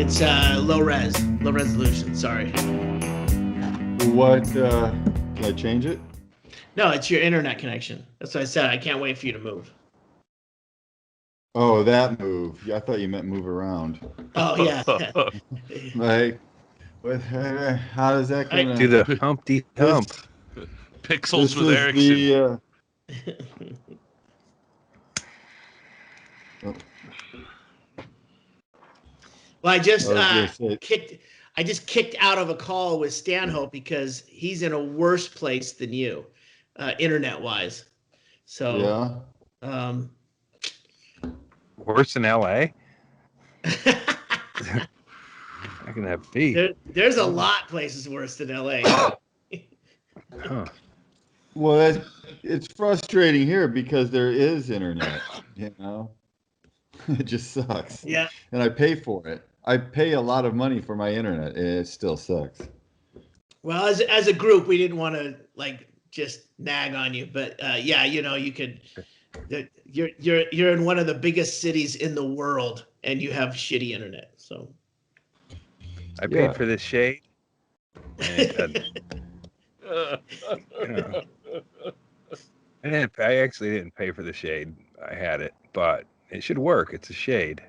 It's low resolution. Sorry. What? Can I change it? No, it's your internet connection. That's what I said. I can't wait for you to move. Oh, that move. Yeah, I thought you meant move around. Oh yeah. Like, what? How does that gonna? Do the Humpty Hump. Pixels This with is Erickson. Well, I just say- kicked out of a call with Stanhope because he's in a worse place than you, internet wise. So Yeah. Worse than LA? I can have B. There's a lot of places worse than LA. Huh. Well, it's frustrating here because there is internet. You know, it just sucks. Yeah. And I pay for it. I pay a lot of money for my internet, and it still sucks. Well, as a group, we didn't want to just nag on you, but yeah, you could. You're in one of the biggest cities in the world, and you have shitty internet. So I paid for this shade. And I actually didn't pay for the shade. I had it, but it should work. It's a shade.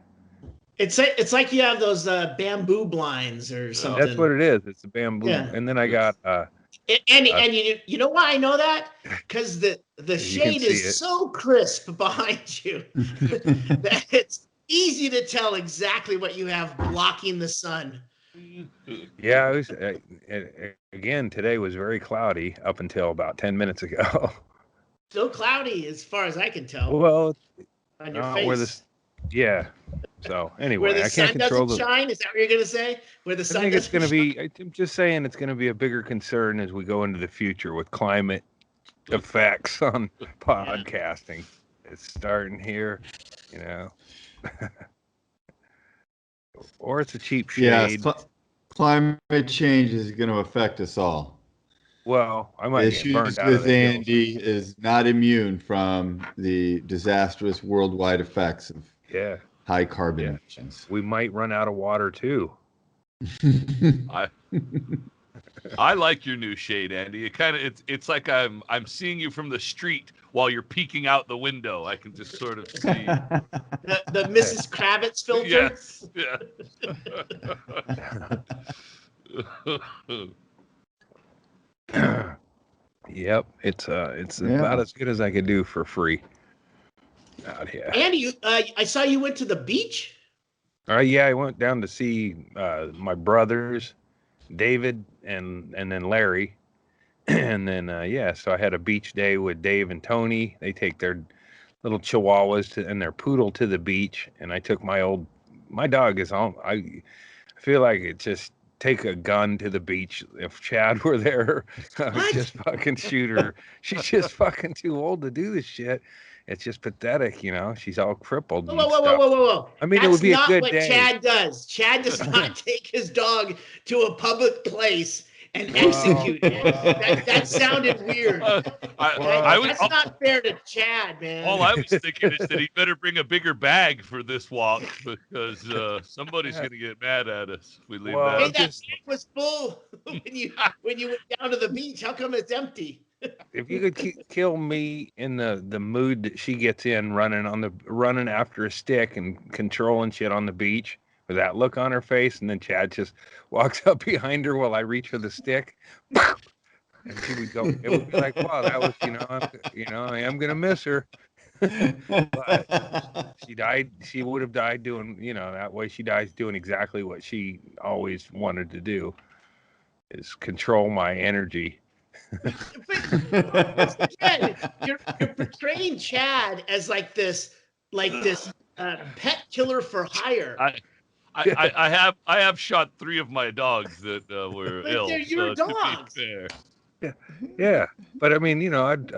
It's like you have those bamboo blinds or something. That's what it is. It's a bamboo. Yeah. And then I got and you know why I know that? Because the shade is so crisp behind you that it's easy to tell exactly what you have blocking the sun. Yeah, it was, again, today was very cloudy up until about 10 minutes ago. Still cloudy as far as I can tell. Well, on your face. Yeah. So anyway, where the I sun can't control doesn't shine. Is that what you're gonna say? Where the sun? I think it's going to shine? be. I'm just saying it's going to be a bigger concern as we go into the future with climate effects on podcasting. It's starting here, or it's a cheap shade. Yeah, climate change is going to affect us all. Well, I might get burned Issues out of with the hills. Andy is not immune from the disastrous worldwide effects of high carbon emissions. We might run out of water too. I like your new shade, Andy. It's like I'm seeing you from the street while you're peeking out the window. I can just sort of see the Mrs. Kravitz filter. Yes. Yeah. Yep, it's about as good as I could do for free out here. Andy, I saw you went to the beach. Yeah, I went down to see my brothers, David and then Larry, and then so I had a beach day with Dave and Tony. They take their little chihuahuas and their poodle to the beach, and I took my dog is home. I feel like it just. Take a gun to the beach. If Chad were there, I would just fucking shoot her. She's just fucking too old to do this shit. It's just pathetic, She's all crippled. Whoa. I mean, it would be a good day. That's not what Chad does. Chad does not take his dog to a public place and execute it. That sounded weird. That's not fair to Chad, man. All I was thinking is that he better bring a bigger bag for this walk because somebody's going to get mad at us if we leave that. Hey, that bag was full when you went down to the beach. How come it's empty? If you could kill me in the mood that she gets in, running after a stick and controlling shit on the beach. With that look on her face, and then Chad just walks up behind her while I reach for the stick, and she would go. It would be like, "Wow, that was, I am gonna miss her." But she died. She would have died doing, that way. She dies doing exactly what she always wanted to do, is control my energy. But again, you're portraying Chad as like this pet killer for hire. I have shot 3 of my dogs that were but ill. They're your dogs. Yeah, but I mean, I'd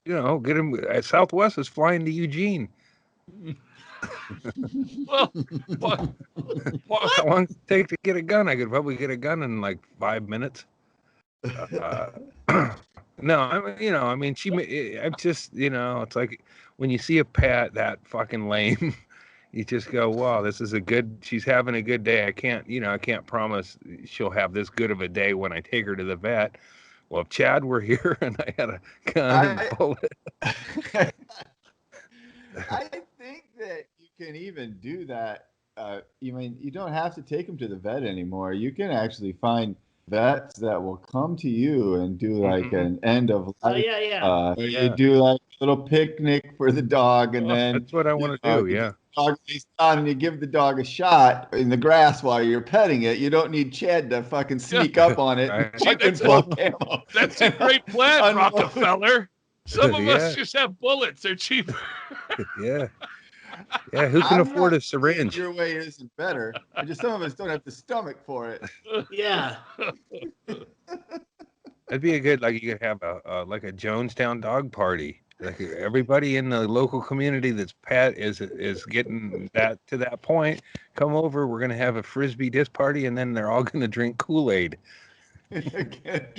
get him. Southwest is flying to Eugene. Well, How long does it take to get a gun? I could probably get a gun in like 5 minutes. No, I mean, I'm just, it's like when you see a pet that fucking lame. you just go, wow, she's having a good day. I can't promise she'll have this good of a day when I take her to the vet. Well, if Chad were here and I had a gun and bullet. I think that you can even do that. You don't have to take them to the vet anymore. You can actually find vets that will come to you and do like an end of life. Oh yeah. You do like a little picnic for the dog, and then that's what I want to do. Yeah. Dog lays down and you give the dog a shot in the grass while you're petting it. You don't need Chad to fucking sneak up on it. Right. That's a great plan, Rockefeller. Some of us just have bullets. They're cheaper. Yeah. Yeah, who can afford a syringe? Your way isn't better. Just some of us don't have the stomach for it. Yeah. That'd be a good, like you could have a Jonestown dog party. Like everybody in the local community that's pet is getting that to that point. Come over. We're gonna have a frisbee disc party, and then they're all gonna drink Kool-Aid. The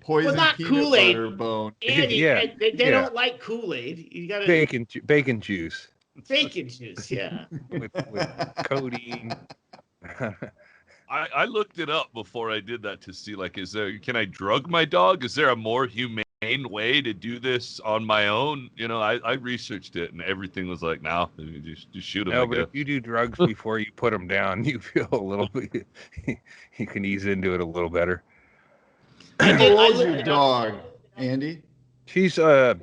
poison not peanut Kool-Aid. butter bone. Andy, they don't like Kool-Aid. You gotta bacon juice. Bacon juice, yeah. with codeine. I looked it up before I did that to see, like, can I drug my dog? Is there a more humane way to do this on my own? I researched it and everything was like, no, just shoot him. No, but if you do drugs before you put them down, you feel a little bit, you can ease into it a little better. How old is your dog, Andy? She's a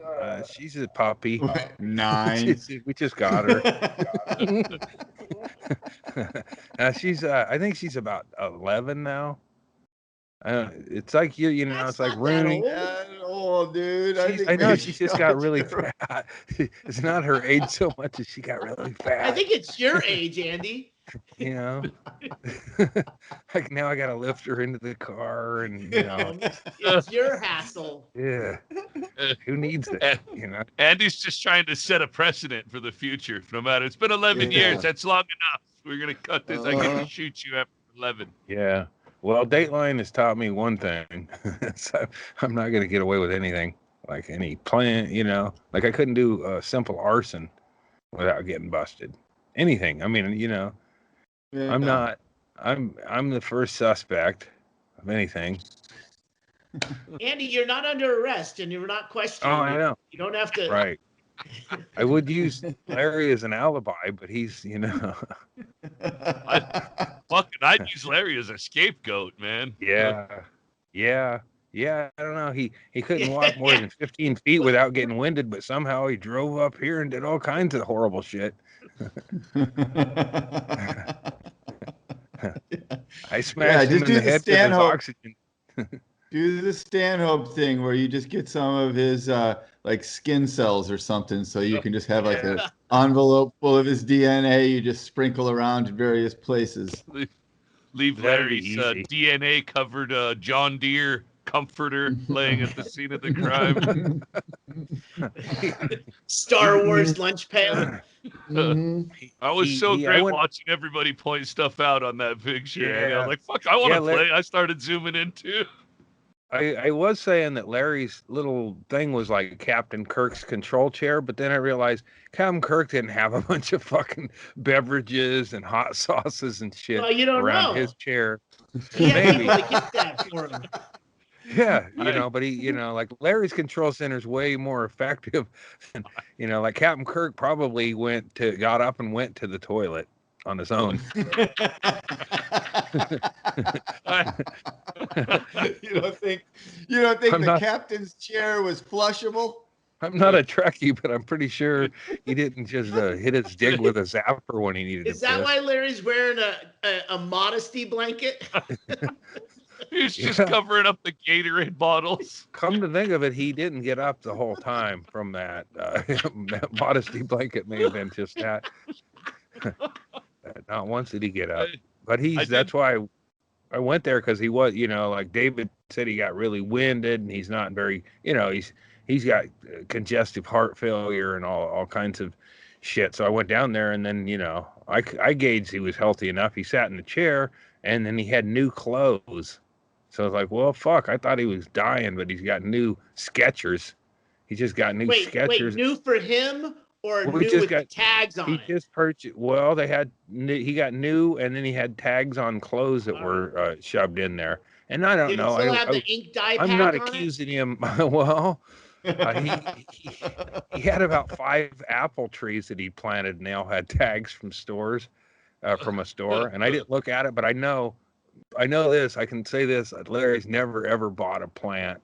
puppy. 9. We just got her. I think she's about 11 now. It's like it's like Rooney. Old dude. I know she just got really fat. It's not her age so much as she got really fat. I think it's your age, Andy. Like now I gotta lift her into the car, and it's your hassle. Yeah, who needs it? Andy's just trying to set a precedent for the future. No matter, it's been 11 years. That's long enough. We're gonna cut this. I can shoot you after 11. Yeah. Well, Dateline has taught me one thing. So I'm not gonna get away with anything, like any plan. Like I couldn't do simple arson without getting busted. Anything. I mean, I'm not. I'm the first suspect of anything. Andy, you're not under arrest and you're not questioned. Oh, I know. You don't have to. Right. I would use Larry as an alibi, but he's, I'd use Larry as a scapegoat, man. Yeah. I don't know. He couldn't walk more than 15 feet without getting winded, but somehow he drove up here and did all kinds of horrible shit. I smashed him in the head with his oxygen. Do the Stanhope thing where you just get some of his like skin cells or something, so you can just have like an envelope full of his DNA. You just sprinkle around in various places. Leave Larry's DNA covered John Deere comforter laying at the scene of the crime. Star Wars lunch pail. I was so great watching everybody point stuff out on that picture. Yeah. I was like, fuck, I want to play. I started zooming in too. I was saying that Larry's little thing was like Captain Kirk's control chair, but then I realized Captain Kirk didn't have a bunch of fucking beverages and hot sauces and shit around his chair. Maybe get that for him. Yeah, but he, like Larry's control center is way more effective than, like Captain Kirk probably got up and went to the toilet on his own. You don't think the captain's chair was flushable? I'm not a Trekkie, but I'm pretty sure he didn't just hit his dig with a zapper when he needed it. Is that why Larry's wearing a modesty blanket? He's just covering up the Gatorade bottles. Come to think of it, he didn't get up the whole time from that. That modesty blanket may have been just that. Not once did he get up. But that's why I went there, because he was, like David said, he got really winded and he's not very, he's got congestive heart failure and all kinds of shit. So I went down there, and then, I gauged he was healthy enough. He sat in the chair, and then he had new clothes. So I was like, well, fuck, I thought he was dying, but he's got new Skechers. He just got new Skechers. Wait, new for him or We new just with got tags on he it? just purchased. Well, he got new, and then he had tags on clothes that were shoved in there. And I don't Did it know. still have the ink dye I'm pack not on it? accusing him. Well, he had about 5 apple trees that he planted, and they all had tags from stores, from a store. And I didn't look at it, but I know this. I can say this: Larry's never ever bought a plant,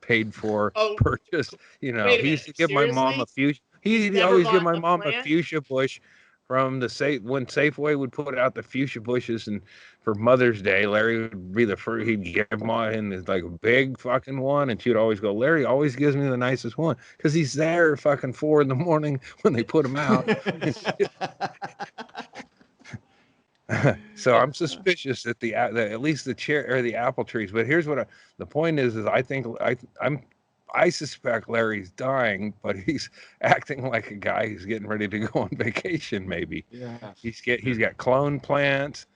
paid for, Oh, purchased. wait a He used minute. to give my mom a Seriously? fuchsia. He's He'd never always give bought my a mom a plant? fuchsia bush from the when Safeway would put out the fuchsia bushes, and for Mother's Day, Larry would be the first. He'd give mine and it's like a big fucking one, and she'd always go, Larry always gives me the nicest one because he's there fucking 4 a.m. when they put him out. So I'm suspicious that at least the chair or the apple trees. But here's what the point is I think I suspect Larry's dying, but he's acting like a guy who's getting ready to go on vacation. Maybe he's got clone plants.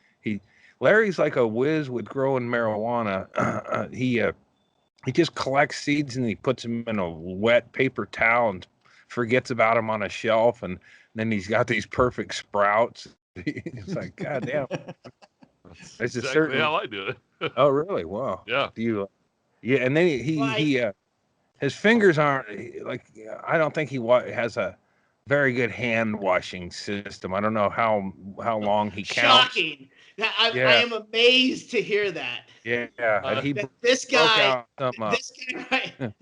Larry's like a whiz with growing marijuana. He just collects seeds and he puts them in a wet paper towel and forgets about them on a shelf, and then he's got these perfect sprouts. It's like, God damn. That's There's a exactly certain. how I do it. Oh, really? Wow. Yeah. Do you? Yeah, and then his fingers aren't like. I don't think he has a very good hand washing system. I don't know how long he counts. Shocking. I Yeah. am amazed to hear that. Yeah, and he This broke guy, out some.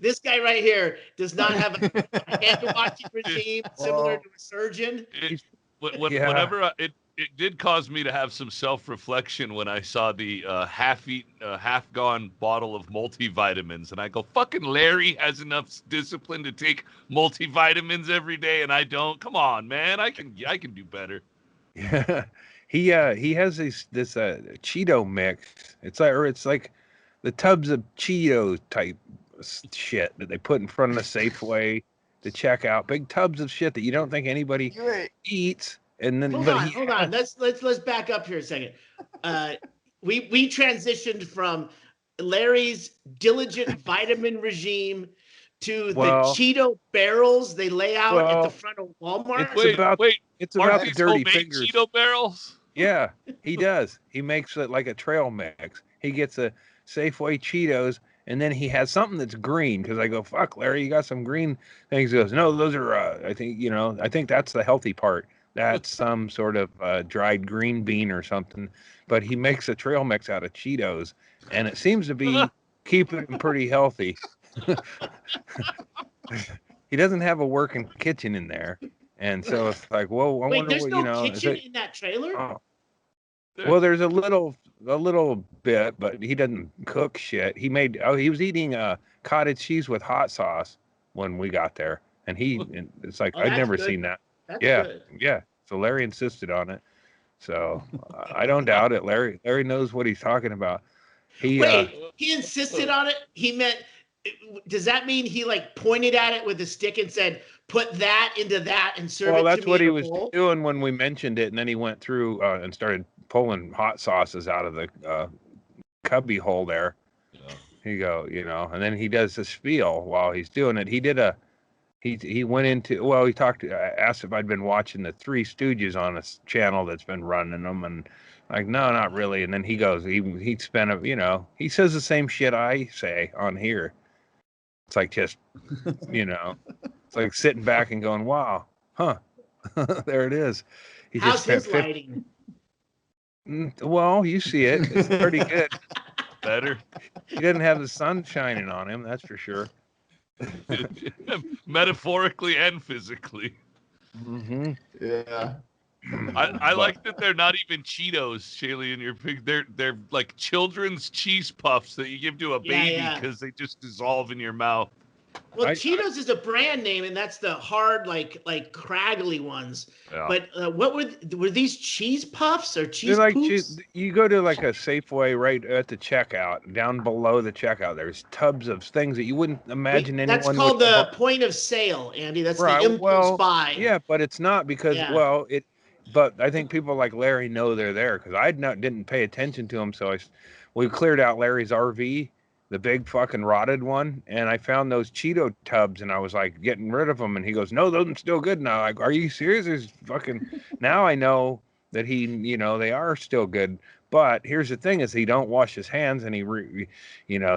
this guy right here does not have a hand washing regime similar to a surgeon. Whenever it did cause me to have some self-reflection when I saw the half-gone bottle of multivitamins, and I go, fucking Larry has enough discipline to take multivitamins every day, and I don't. Come on, man, I can do better. Yeah, he has this Cheeto mix. It's like the tubs of Cheetos type shit that they put in front of the Safeway to check out. Big tubs of shit that you don't think anybody eats. And then hold on. Let's back up here a second. We transitioned from Larry's diligent vitamin regime to the Cheeto barrels they lay out at the front of Walmart. It's about the dirty fingers. Cheeto barrels. Yeah, he does. He makes it like a trail mix. He gets a Safeway Cheetos, and then he has something that's green. Because I go, fuck, Larry, you got some green things. He goes, no, those are. I think that's the healthy part. That's some sort of dried green bean or something. But he makes a trail mix out of Cheetos, and it seems to be keeping him pretty healthy. He doesn't have a working kitchen in there. And so it's like, whoa, I wonder there's what, no kitchen in that trailer? Oh. Well, there's a little bit, but he doesn't cook shit. He was eating cottage cheese with hot sauce when we got there. And it's like, I'd never seen that. That's good. Yeah. So Larry insisted on it. So I don't doubt it. Larry knows what he's talking about. He insisted on it. He meant, does that mean he like pointed at it with a stick and said, put that into that and serve it to me? Well, that's what he was doing when we mentioned it. And then he went through and started pulling hot sauces out of the cubby hole there. Yeah. And then he does the spiel while he's doing it. He did he went into, asked if I'd been watching the Three Stooges on a channel that's been running them, and like, no, not really. And then he goes, he spent he says the same shit I say on here. It's like just, it's like sitting back and going, wow, huh, there it is. How's his lighting? Well, you see it. It's pretty good. Better. He doesn't have the sun shining on him, that's for sure. Metaphorically and physically. Mm-hmm. Yeah. I like that they're not even Cheetos, Shaylee, in your pig. They're like children's cheese puffs that you give to a baby because they just dissolve in your mouth. Well, Cheetos is a brand name, and that's the hard, like craggly ones. Yeah. But what were these cheese puffs or cheese poops? You go to like a Safeway right at the checkout, down below the checkout. There's tubs of things that you wouldn't imagine anyone. That's called the point of sale, Andy. That's the impulse buy. Yeah, but it's not because But I think people like Larry know they're there because didn't pay attention to them. So we cleared out Larry's RV, the big fucking rotted one, and I found those Cheeto tubs, and I was like getting rid of them, and he goes, "No, those are still good now." Like, are you serious? There's fucking now I know that he, they are still good. But here's the thing: is he don't wash his hands, and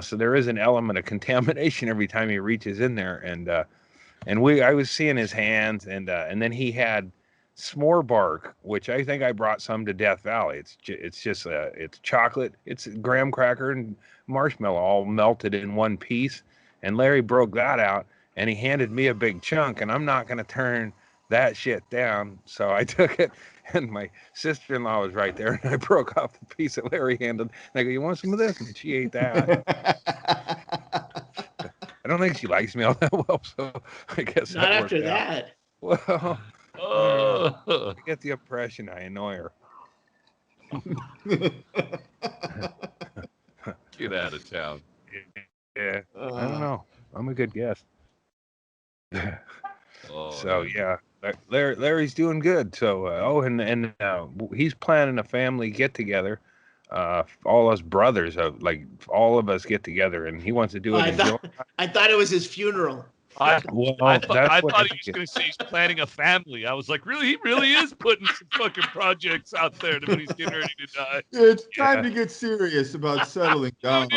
so there is an element of contamination every time he reaches in there, and I was seeing his hands, and then he had s'more bark, which I think I brought some to Death Valley. It's just it's chocolate, it's graham cracker and marshmallow all melted in one piece, and Larry broke that out, and he handed me a big chunk, and I'm not going to turn that shit down, so I took it, and my sister-in-law was right there, and I broke off the piece that Larry handed, and I go, "You want some of this?" And she ate that. I don't think she likes me all that well, so I guess Not that after worked out. that. Well, Oh. I get the impression I annoy her. Get out of town. Yeah, I don't know. I'm a good guest. Oh, So man. yeah, Larry's doing good. So and he's planning a family get together. All us brothers, like all of us get together, and he wants to do Oh, it in July. I thought it was his funeral. I Well, that's what thought he was going to say he's planning a family. I was like, really? He really is putting some fucking projects out there when he's getting ready to die. It's time to get serious about settling down.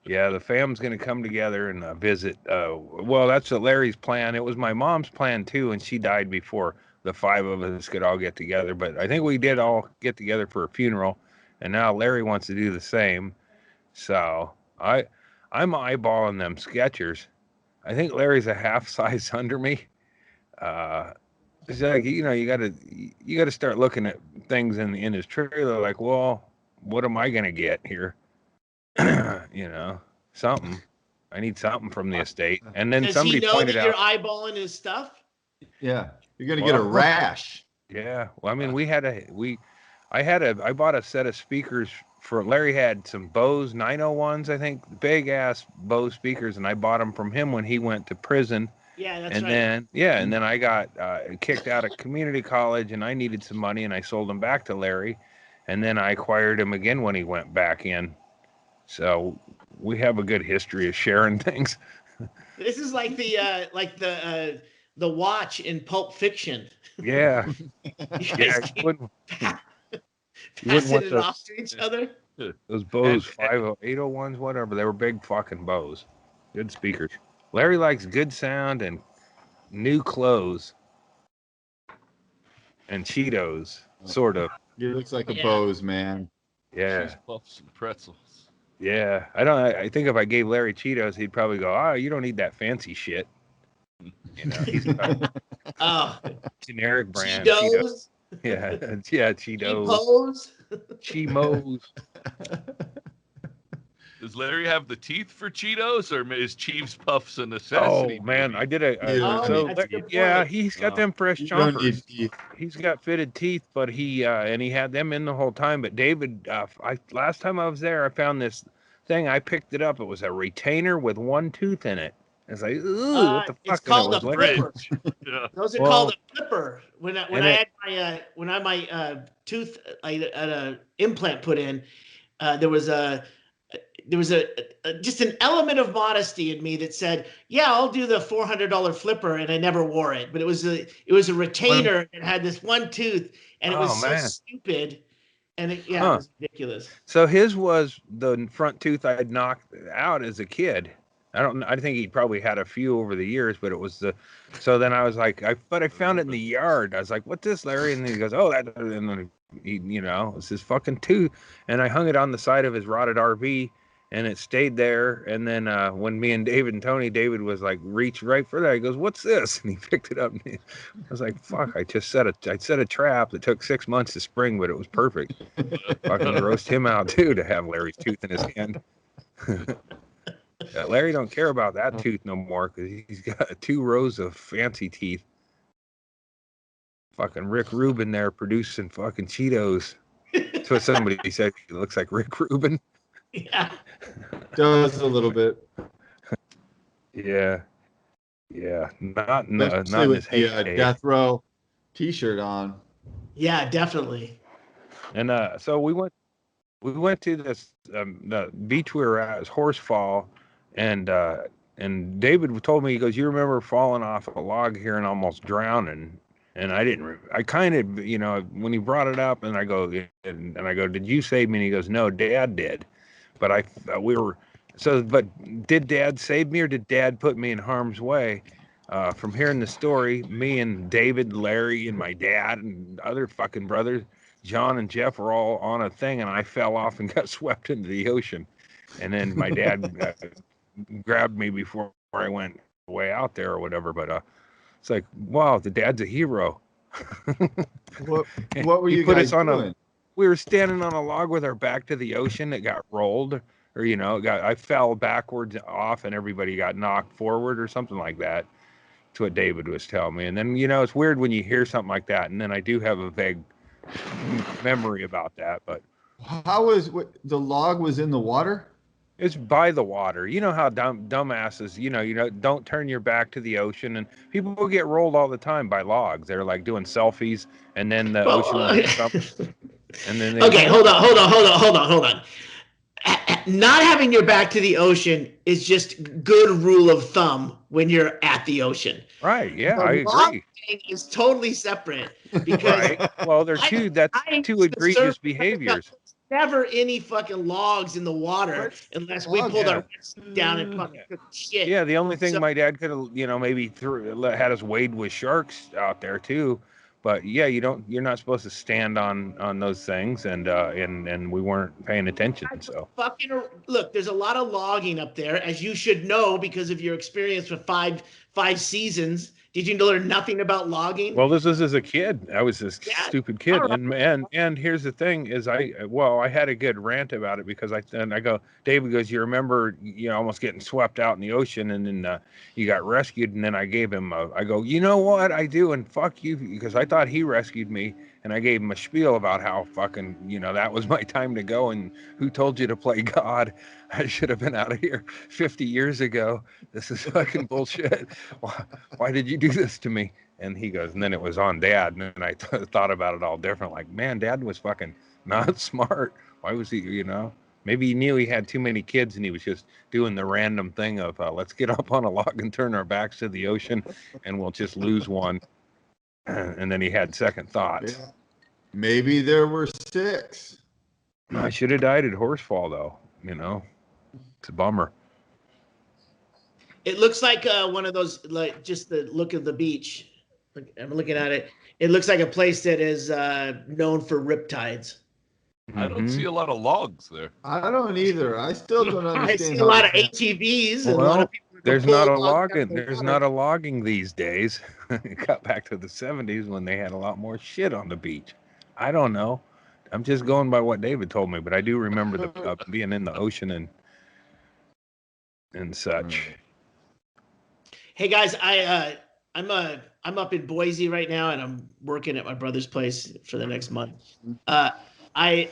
Yeah, the fam's going to come together and visit. Well, that's what Larry's plan. It was my mom's plan too, and she died before the five of us could all get together. But I think we did all get together for a funeral, and now Larry wants to do the same. So I'm eyeballing them Skechers. I think Larry's a half size under me. It's like you gotta start looking at things in his trailer. Like, well, what am I gonna get here? Something. I need something from the estate. And then Does somebody he know pointed that you're out, eyeballing his stuff? Yeah, you're gonna get a rash. yeah. Well, I mean, I bought a set of speakers for Larry. Had some Bose 901s, I think, big ass Bose speakers, and I bought them from him when he went to prison. Yeah, that's And right. then I got kicked out of community college, and I needed some money, and I sold them back to Larry, and then I acquired him again when he went back in. So we have a good history of sharing things. This is like the watch in Pulp Fiction. Yeah, You yeah. guys keep You wouldn't passing want it those- off to each other. Those Bose And- 801s, whatever. They were big fucking Bose. Good speakers. Larry likes good sound and new clothes and Cheetos, sort of. He looks like a Yeah. Bose man. Yeah. Cheese puffs and pretzels. Yeah. I think if I gave Larry Cheetos, he'd probably go, "Oh, you don't need that fancy shit." He's got Oh, generic brand Cheetos. Cheetos, Yeah. Yeah. Cheetos. Cheetos. Cheemos. Does Larry have the teeth for Cheetos, or is Cheese Puffs a necessity? Oh man, maybe? I did a Oh, so that's a good yeah, point. he's got Oh. them fresh You don't need chompers. teeth. He's got fitted teeth, but he had them in the whole time. But David, last time I was there, I found this thing. I picked it up. It was a retainer with one tooth in it. It's like, ooh, what the fuck? It's called a And it was flipper. Yeah. Those are Well, called a flipper. When I and had my tooth implant put in, there was just an element of modesty in me that said, "Yeah, I'll do the $400 flipper," and I never wore it. But it was a retainer that had this one tooth, and it was Oh, so man. stupid, and it Huh. was ridiculous. So his was the front tooth I'd knocked out as a kid. I think he probably had a few over the years, but it was so then I was like, but I found it in the yard. I was like, "What's this, Larry?" And then he goes, "Oh, that," and then he, it's his fucking tooth. And I hung it on the side of his rotted RV, and it stayed there. And then when me and David was like, reached right for that. He goes, "What's this?" And he picked it up. And I was like, "Fuck, I set a trap that took 6 months to spring, but it was perfect." Fucking roast him out too to have Larry's tooth in his hand. Larry don't care about that tooth no more because he's got 2 rows of fancy teeth. Fucking Rick Rubin there producing fucking Cheetos. That's what somebody said. He looks like Rick Rubin. Yeah. Does a little bit. Yeah. Yeah. Not in Especially his with the heyday. death row T-shirt on. Yeah, definitely. And so we went we went to this the beach we were at, was Horsefall, and David told me, he goes, "You remember falling off a log here and almost drowning?" And I didn't. I kind of, when he brought it up, and I go, "Did you save me?" And he goes, "No, Dad did." But but did Dad save me, or did Dad put me in harm's way? From hearing the story, me and David, Larry, and my dad, and other fucking brothers, John and Jeff, were all on a thing, and I fell off and got swept into the ocean. And then my dad grabbed me before I went way out there or whatever. But it's like, wow, the dad's a hero. What were you guys doing? We were standing on a log with our back to the ocean that got rolled, or I fell backwards off, and everybody got knocked forward or something like that. That's what David was telling me. And then it's weird when you hear something like that, and then I do have a vague memory about that. But the log was in the water? It's by the water. You know how dumbasses, don't turn your back to the ocean, and people get rolled all the time by logs. They're like doing selfies, and then the ocean will hit something, and then hold on. Not having your back to the ocean is just good rule of thumb when you're at the ocean. Right. Yeah, I agree. Is totally separate because right. Well, that's two egregious behaviors. Never any fucking logs in the water unless we pulled our down and fucking took shit. Yeah, the only thing my dad could have, maybe had us wade with sharks out there too. But yeah, you're not supposed to stand on those things, and we weren't paying attention. So look, there's a lot of logging up there, as you should know because of your experience with five seasons. Did you learn nothing about logging? Well, this was as a kid. I was this stupid kid, and here's the thing: is I had a good rant about it because I go, David goes, you remember almost getting swept out in the ocean, and then you got rescued, and then I gave him I go, you know what I do, and fuck you, because I thought he rescued me, and I gave him a spiel about how fucking that was my time to go, and who told you to play God? I should have been out of here 50 years ago. This is fucking bullshit. Why did you do this to me? And he goes, and then it was on Dad. And then I thought about it all different. Like, man, Dad was fucking not smart. Why was he, maybe he knew he had too many kids and he was just doing the random thing of let's get up on a log and turn our backs to the ocean and we'll just lose one. And then he had second thoughts. Yeah. Maybe there were 6. I should have died at Horsefall, though. It's a bummer. It looks like one of those, like just the look of the beach. I'm looking at it. It looks like a place that is known for riptides. I don't see a lot of logs there. I don't either. I still don't understand. I see a lot of ATVs. And a lot of people there's not a logging. There's not a logging these days. It got back to the 70s when they had a lot more shit on the beach. I don't know. I'm just going by what David told me, but I do remember being in the ocean and such. Hey guys, I'm up in Boise right now, and I'm working at my brother's place for the next month. I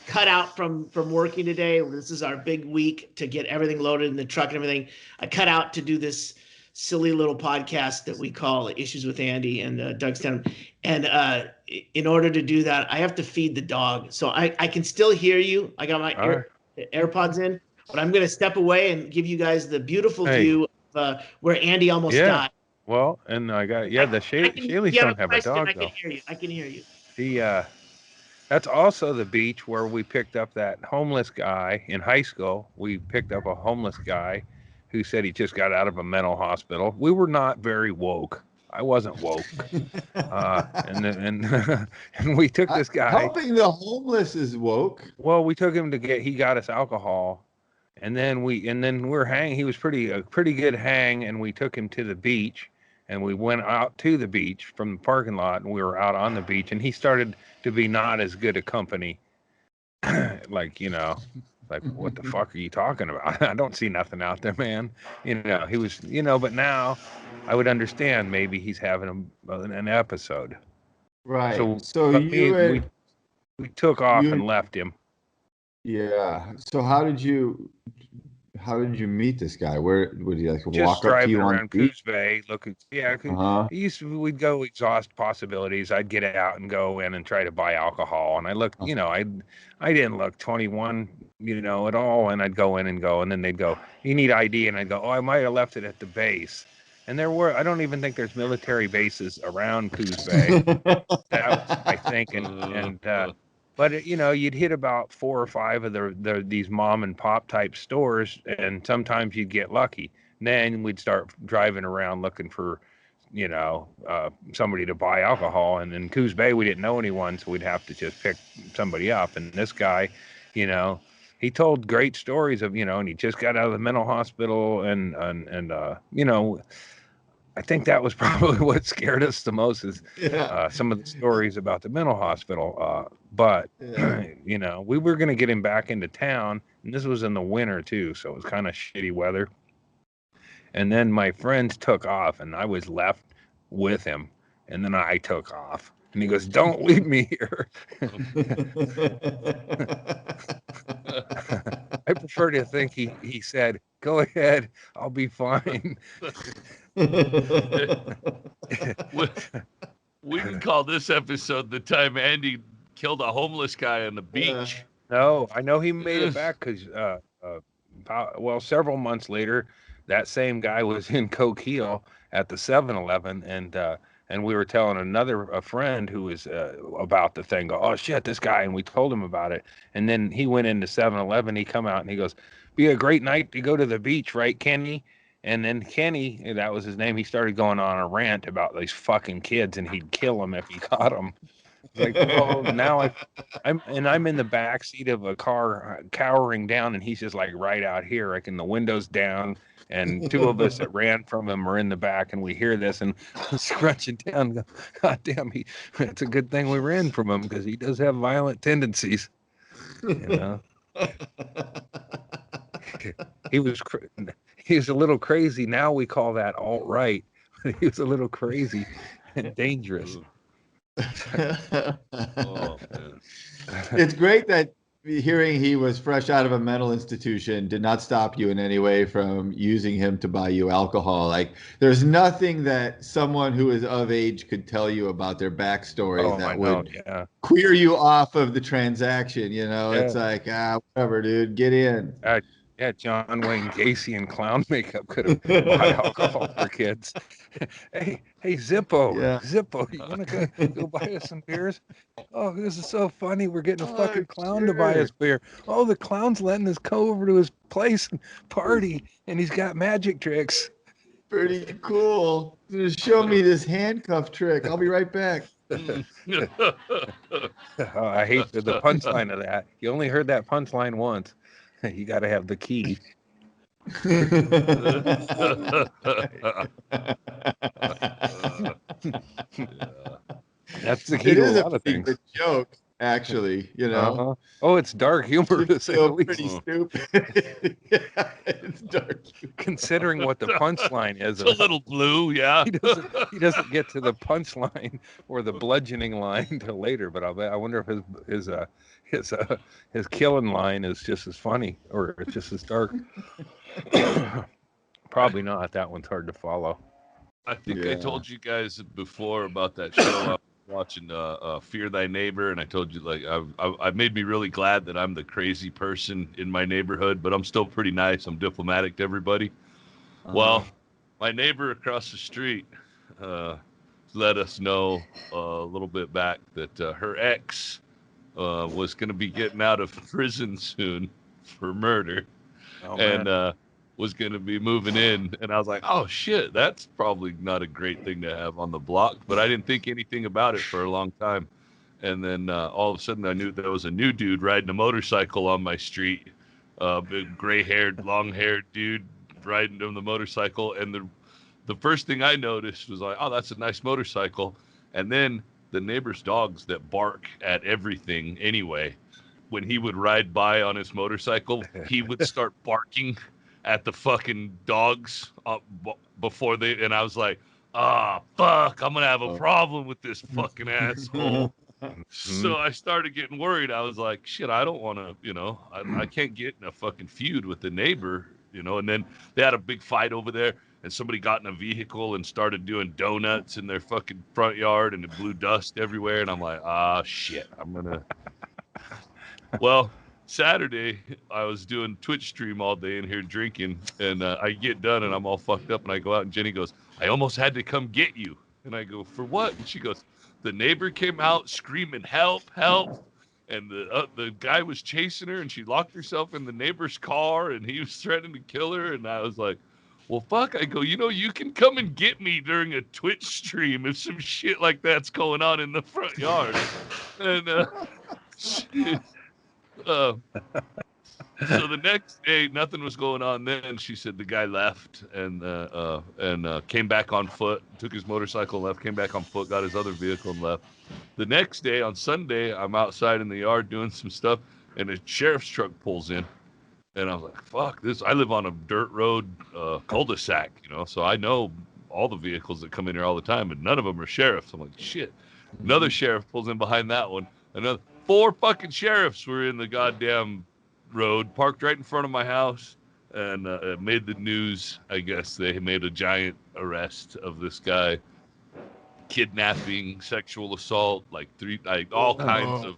cut out from working today. This is our big week to get everything loaded in the truck and everything. I cut out to do this silly little podcast that we call Issues with Andy and Doug Stanton. And in order to do that, I have to feed the dog. So I can still hear you. I got my AirPods in, but I'm going to step away and give you guys the beautiful view of where Andy almost died. Well, and I got, the Shayleys don't have a dog, though. I can hear you. That's also the beach where we picked up that homeless guy in high school. We picked up a homeless guy who said he just got out of a mental hospital. We were not very woke. I wasn't woke. And we took this guy. Helping the homeless is woke. Well, we took him he got us alcohol. And then we're hanging. He was a pretty good hang, and we took him to the beach, and we went out to the beach from the parking lot, and we were out on the beach, and he started to be not as good a company. Like, what the fuck are you talking about? I don't see nothing out there, man. He was, but now I would understand maybe he's having an episode. Right. So we took off and left him. Yeah. So how how did you meet this guy? Where would he like Just walk up to driving you on around the beach? Coos Bay, looking. Yeah, Uh-huh. we'd go exhaust possibilities. I'd get out and go in and try to buy alcohol, and I looked, I didn't look 21, at all, and I'd go in and go, and then they'd go, you need ID, and I'd go, oh, I might have left it at the base, and I don't even think there's military bases around Coos Bay. That was my thinking, but you'd hit about 4 or 5 of these mom and pop type stores, and sometimes you'd get lucky. And then we'd start driving around looking for, somebody to buy alcohol. And in Coos Bay, we didn't know anyone, so we'd have to just pick somebody up. And this guy, he told great stories of, and he just got out of the mental hospital, and I think that was probably what scared us the most is some of the stories about the mental hospital. But we were going to get him back into town, and this was in the winter too, so it was kind of shitty weather. And then my friends took off, and I was left with him, and then I took off. And he goes, "Don't leave me here." I prefer to think he said, "Go ahead, I'll be fine." We can call this episode the time Andy killed a homeless guy on the beach. No, I know he made it back because, several months later, that same guy was in Coquille at the 7-Eleven, and we were telling a friend who was about the thing, go, oh shit, this guy, and we told him about it, and then he went into 7-Eleven, he come out and he goes, be a great night to go to the beach, right, Kenny? And then Kenny, that was his name, he started going on a rant about these fucking kids, and he'd kill them if he caught them. Like, well, now I'm in the back seat of a car, cowering down, and he's just like right out here, like in the windows down, and 2 of us that ran from him are in the back, and we hear this and scrunching down. God damn, it's a good thing we ran from him because he does have violent tendencies. He was a little crazy. Now we call that alt-right. He was a little crazy and dangerous. Oh, man. It's great that hearing he was fresh out of a mental institution did not stop you in any way from using him to buy you alcohol. Like, there's nothing that someone who is of age could tell you about their backstory that would queer you off of the transaction. It's like, whatever, dude, get in. John Wayne Gacy in clown makeup could have bought alcohol for kids. Hey, Zippo, you want to go buy us some beers? Oh, this is so funny. We're getting a fucking clown to buy us beer. Oh, the clown's letting us go over to his place and party, and he's got magic tricks. Pretty cool. Just show me this handcuff trick. I'll be right back. I hate the punchline of that. You only heard that punchline once. You got to have the key. That's the key it to is a lot of things. Good joke, actually. Oh, it's dark humor to say the least. Pretty stupid. It's dark humor. Considering what the punchline is. It's a little blue, yeah. He doesn't get to the punchline or the bludgeoning line till later. But I wonder if his killing line is just as funny or it's just as dark. Probably not. That one's hard to follow. I think I told you guys before about that show I was watching, Fear Thy Neighbor, and I told you, like, I made me really glad that I'm the crazy person in my neighborhood, but I'm still pretty nice. I'm diplomatic to everybody. Well, my neighbor across the street let us know a little bit back that her ex was going to be getting out of prison soon for murder, and was going to be moving in. And I was like, oh shit, that's probably not a great thing to have on the block, but I didn't think anything about it for a long time. And then all of a sudden I knew there was a new dude riding a motorcycle on my street, big gray-haired, long-haired dude riding on the motorcycle. And the first thing I noticed was like, oh, that's a nice motorcycle. And then the neighbor's dogs that bark at everything anyway, when he would ride by on his motorcycle, he would start barking at the fucking dogs before they, and I was like, fuck, I'm gonna have a problem with this fucking asshole. So I started getting worried. I was like, shit, I don't want to, I can't get in a fucking feud with the neighbor, you know. And then they had a big fight over there, and somebody got in a vehicle and started doing donuts in their fucking front yard, and it blew dust everywhere. And I'm like, ah, shit, I'm gonna. Well, Saturday I was doing Twitch stream all day in here drinking, and I get done and I'm all fucked up, and I go out and Jenny goes, I almost had to come get you. And I go, for what? And she goes, the neighbor came out screaming, help, help. And the guy was chasing her, and she locked herself in the neighbor's car, and he was threatening to kill her. And I was like, well, fuck. I go, you know, you can come and get me during a Twitch stream if some shit like that's going on in the front yard. And so the next day, nothing was going on then. She said the guy left and came back on foot, took his motorcycle and left, came back on foot, got his other vehicle and left. The next day, on Sunday, I'm outside in the yard doing some stuff, and a sheriff's truck pulls in. And I was like, fuck this. I live on a dirt road cul-de-sac, you know, so I know all the vehicles that come in here all the time, and none of them are sheriffs. I'm like, shit. Another sheriff pulls in behind that one. Another 4 fucking sheriffs were in the goddamn road, parked right in front of my house, and it made the news. I guess they made a giant arrest of this guy, kidnapping, sexual assault, like all kinds of.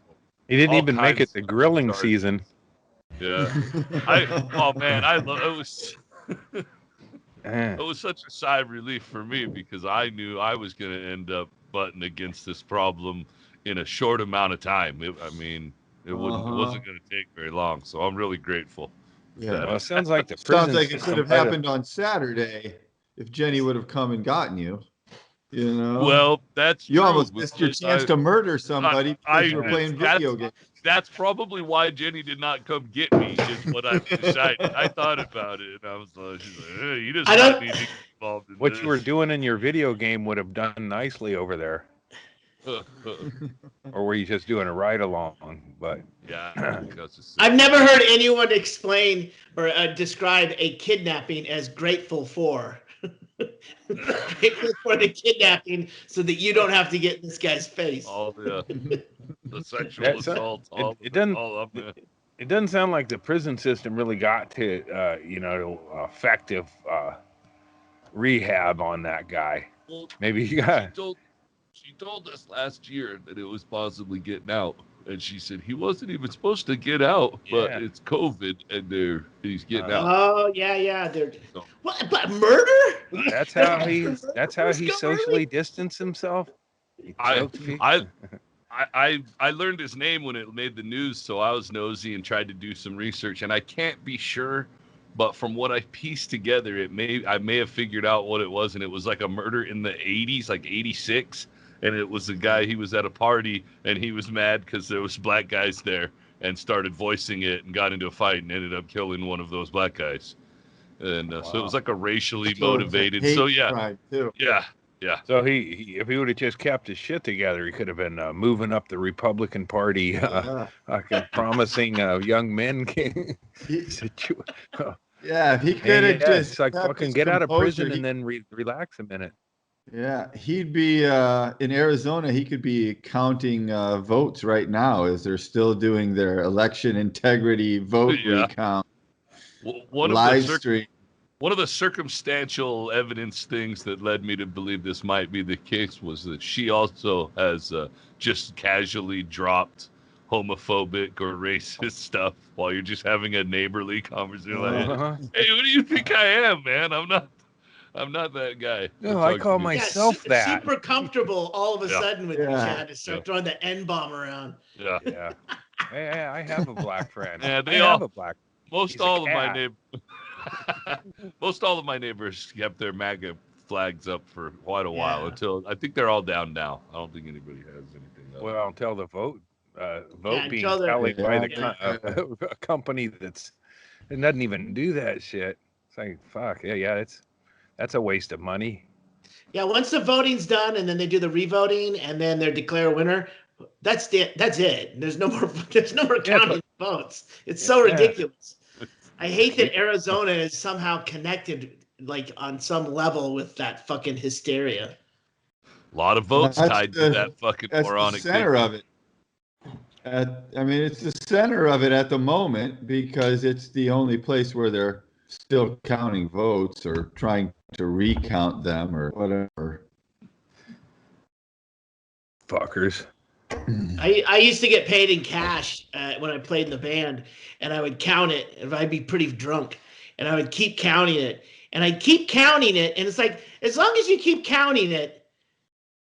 He didn't even make it to grilling season. Yeah. Oh man, it was. It was such a sigh of relief for me because I knew I was going to end up butting against this problem in a short amount of time. It wasn't going to take very long, so I'm really grateful. Yeah, well, it sounds like the prison sounds like it could have happened on Saturday if Jenny would have come and gotten you. You know. Well, that's you true, almost missed your chance to murder somebody because you were playing video games. That's probably why Jenny did not come get me. Is what I decided. I thought about it, and I was like, she's like, hey, you just not need to get involved in what this. you were doing in your video game would have done nicely over there. Or were you just doing a ride along? But yeah, I've never heard anyone explain or describe a kidnapping as grateful for. Grateful for the kidnapping so that you don't have to get in this guy's face. All the sexual assault. It doesn't sound like the prison system really got to effective rehab on that guy. Well, maybe you got. She told us last year that it was possibly getting out, and she said he wasn't even supposed to get out, but it's COVID, and he's getting out. Oh yeah. What? But murder? That's how he socially distanced himself. I learned his name when it made the news, so I was nosy and tried to do some research, and I can't be sure, but from what I pieced together, I may have figured out what it was, and it was like a murder in the 80s, like 86. And it was a guy, he was at a party, and he was mad because there was black guys there, and started voicing it, and got into a fight, and ended up killing one of those black guys. And so it was like a racially motivated. So yeah. So he if he would have just kept his shit together, he could have been moving up the Republican Party, promising young men. Yeah, he could have just like fucking get out of prison and then relax a minute. Yeah, he'd be in Arizona. He could be counting votes right now as they're still doing their election integrity vote recount. One of the circumstantial evidence things that led me to believe this might be the case was that she also has just casually dropped homophobic or racist stuff while you're just having a neighborly conversation. Like, hey, what do you think I am, man? I'm not that guy. No, I call myself that. Super comfortable all of a sudden with your chat to start throwing the N-bomb around. Yeah. Hey, I have a black friend. Yeah, have a black. Most all of my neighbors kept their MAGA flags up for quite a while until I think they're all down now. I don't think anybody has anything else. Well, until the vote being tallied by a company that doesn't even do that shit. It's like fuck that's a waste of money. Yeah, once the voting's done and then they do the revoting and then they declare a winner, that's it. There's no more counting votes. It's so ridiculous. I hate that Arizona is somehow connected like on some level with that fucking hysteria. A lot of votes tied to that fucking moronic thing. That's the center of it. It's the center of it at the moment because it's the only place where they're still counting votes or trying to recount them or whatever. Fuckers. I used to get paid in cash when I played in the band, and I would count it. If I'd be pretty drunk, and I would keep counting it, and I'd keep counting it, and it's like as long as you keep counting it,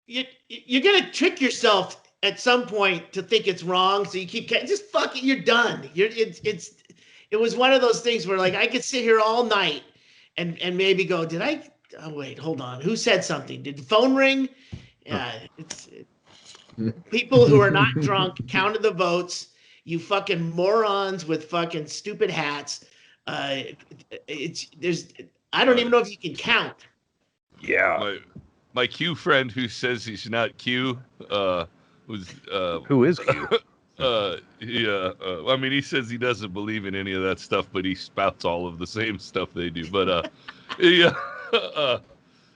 you're gonna trick yourself at some point to think it's wrong. So you keep just fuck it. You're done. It was one of those things where like I could sit here all night and maybe go, did I? Oh wait, hold on. Who said something? Did the phone ring? Yeah, people who are not drunk counted the votes. You fucking morons with fucking stupid hats. I don't even know if you can count. Yeah. My Q friend who says he's not Q was Who is Q? I mean, he says he doesn't believe in any of that stuff, but he spouts all of the same stuff they do. But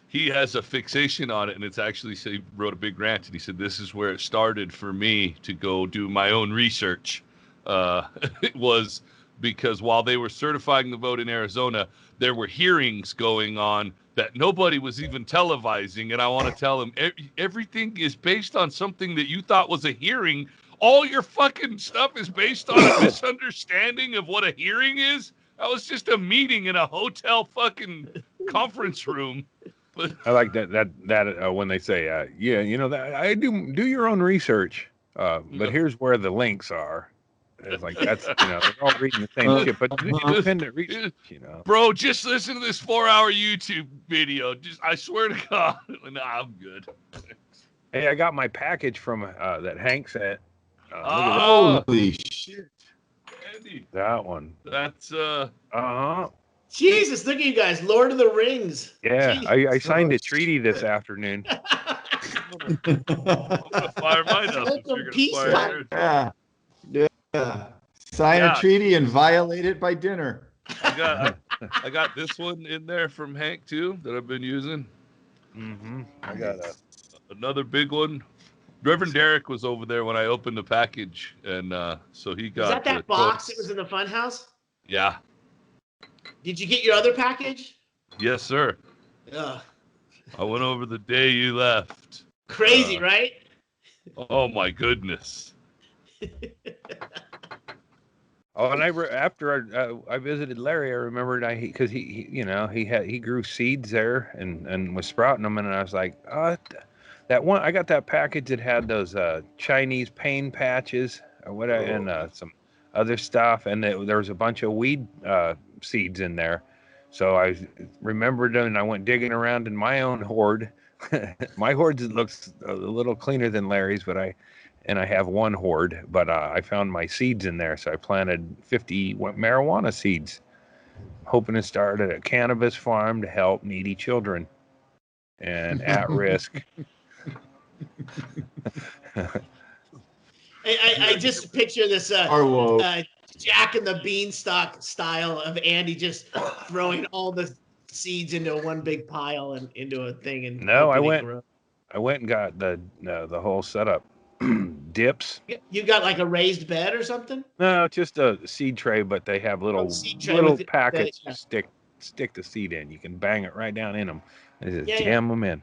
he has a fixation on it, and it's actually, so he wrote a big rant, and he said, this is where it started for me to go do my own research. It was because while they were certifying the vote in Arizona, there were hearings going on that nobody was even televising. And I want to tell him, everything is based on something that you thought was a hearing. All your fucking stuff is based on a misunderstanding of what a hearing is. That was just a meeting in a hotel fucking conference room. But I like that when they say, yeah, you know, that I do your own research, but here's where the links are. It's like, that's, you know, they're all reading the same shit, but independent research, you know. Bro, just listen to this 4-hour YouTube video. I swear to God. Nah, I'm good. Hey, I got my package from that Hank sent. Holy shit. Andy, That one. that's Jesus, look at you guys, Lord of the Rings. Yeah, Jeez. I signed a treaty this afternoon. I'm gonna fire mine up if you're gonna fire yours. Yeah. Sign a treaty and violate it by dinner. I got this one in there from Hank too that I've been using. Mm-hmm. I got another big one. Reverend Derek was over there when I opened the package, and so he got. Is that box that was in the fun house? Yeah. Did you get your other package? Yes, sir. Ugh. I went over the day you left. Crazy, right? Oh my goodness. Oh, and after I visited Larry, I remembered because he grew seeds there and was sprouting them, and I was like, that one, I got that package that had those Chinese pain patches and some other stuff, and there was a bunch of weed seeds in there. So I remembered them, and I went digging around in my own hoard. My hoard looks a little cleaner than Larry's, but I have one hoard, but I found my seeds in there, so I planted 50 marijuana seeds, hoping to start a cannabis farm to help needy children and at risk. I just picture this Jack and the Beanstalk style of Andy just throwing all the seeds into one big pile and into a thing. And no, I went and got the whole setup. Dips. You got like a raised bed or something? No, just a seed tray, but they have little packets stick the seed in. You can bang it right down in them and just jam them in.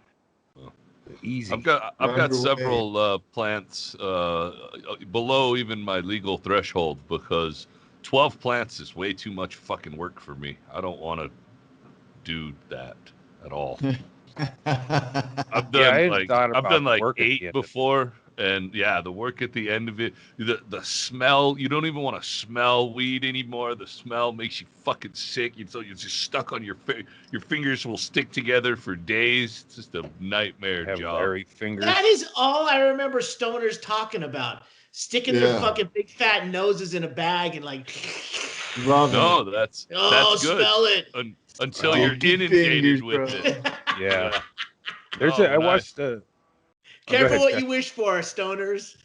Easy. I've got several plants below even my legal threshold because 12 plants is way too much fucking work for me. I don't want to do that at all. I've done like 8 before. And yeah, the work at the end of it, the smell, you don't even want to smell weed anymore. The smell makes you fucking sick. So you're just stuck on your fingers will stick together for days. It's just a nightmare job. Hairy fingers. That is all I remember stoners talking about. Sticking their fucking big fat noses in a bag and like. No, that's good. Smell it. Until you're inundated with it. Yeah. I watched Careful what you wish for, stoners.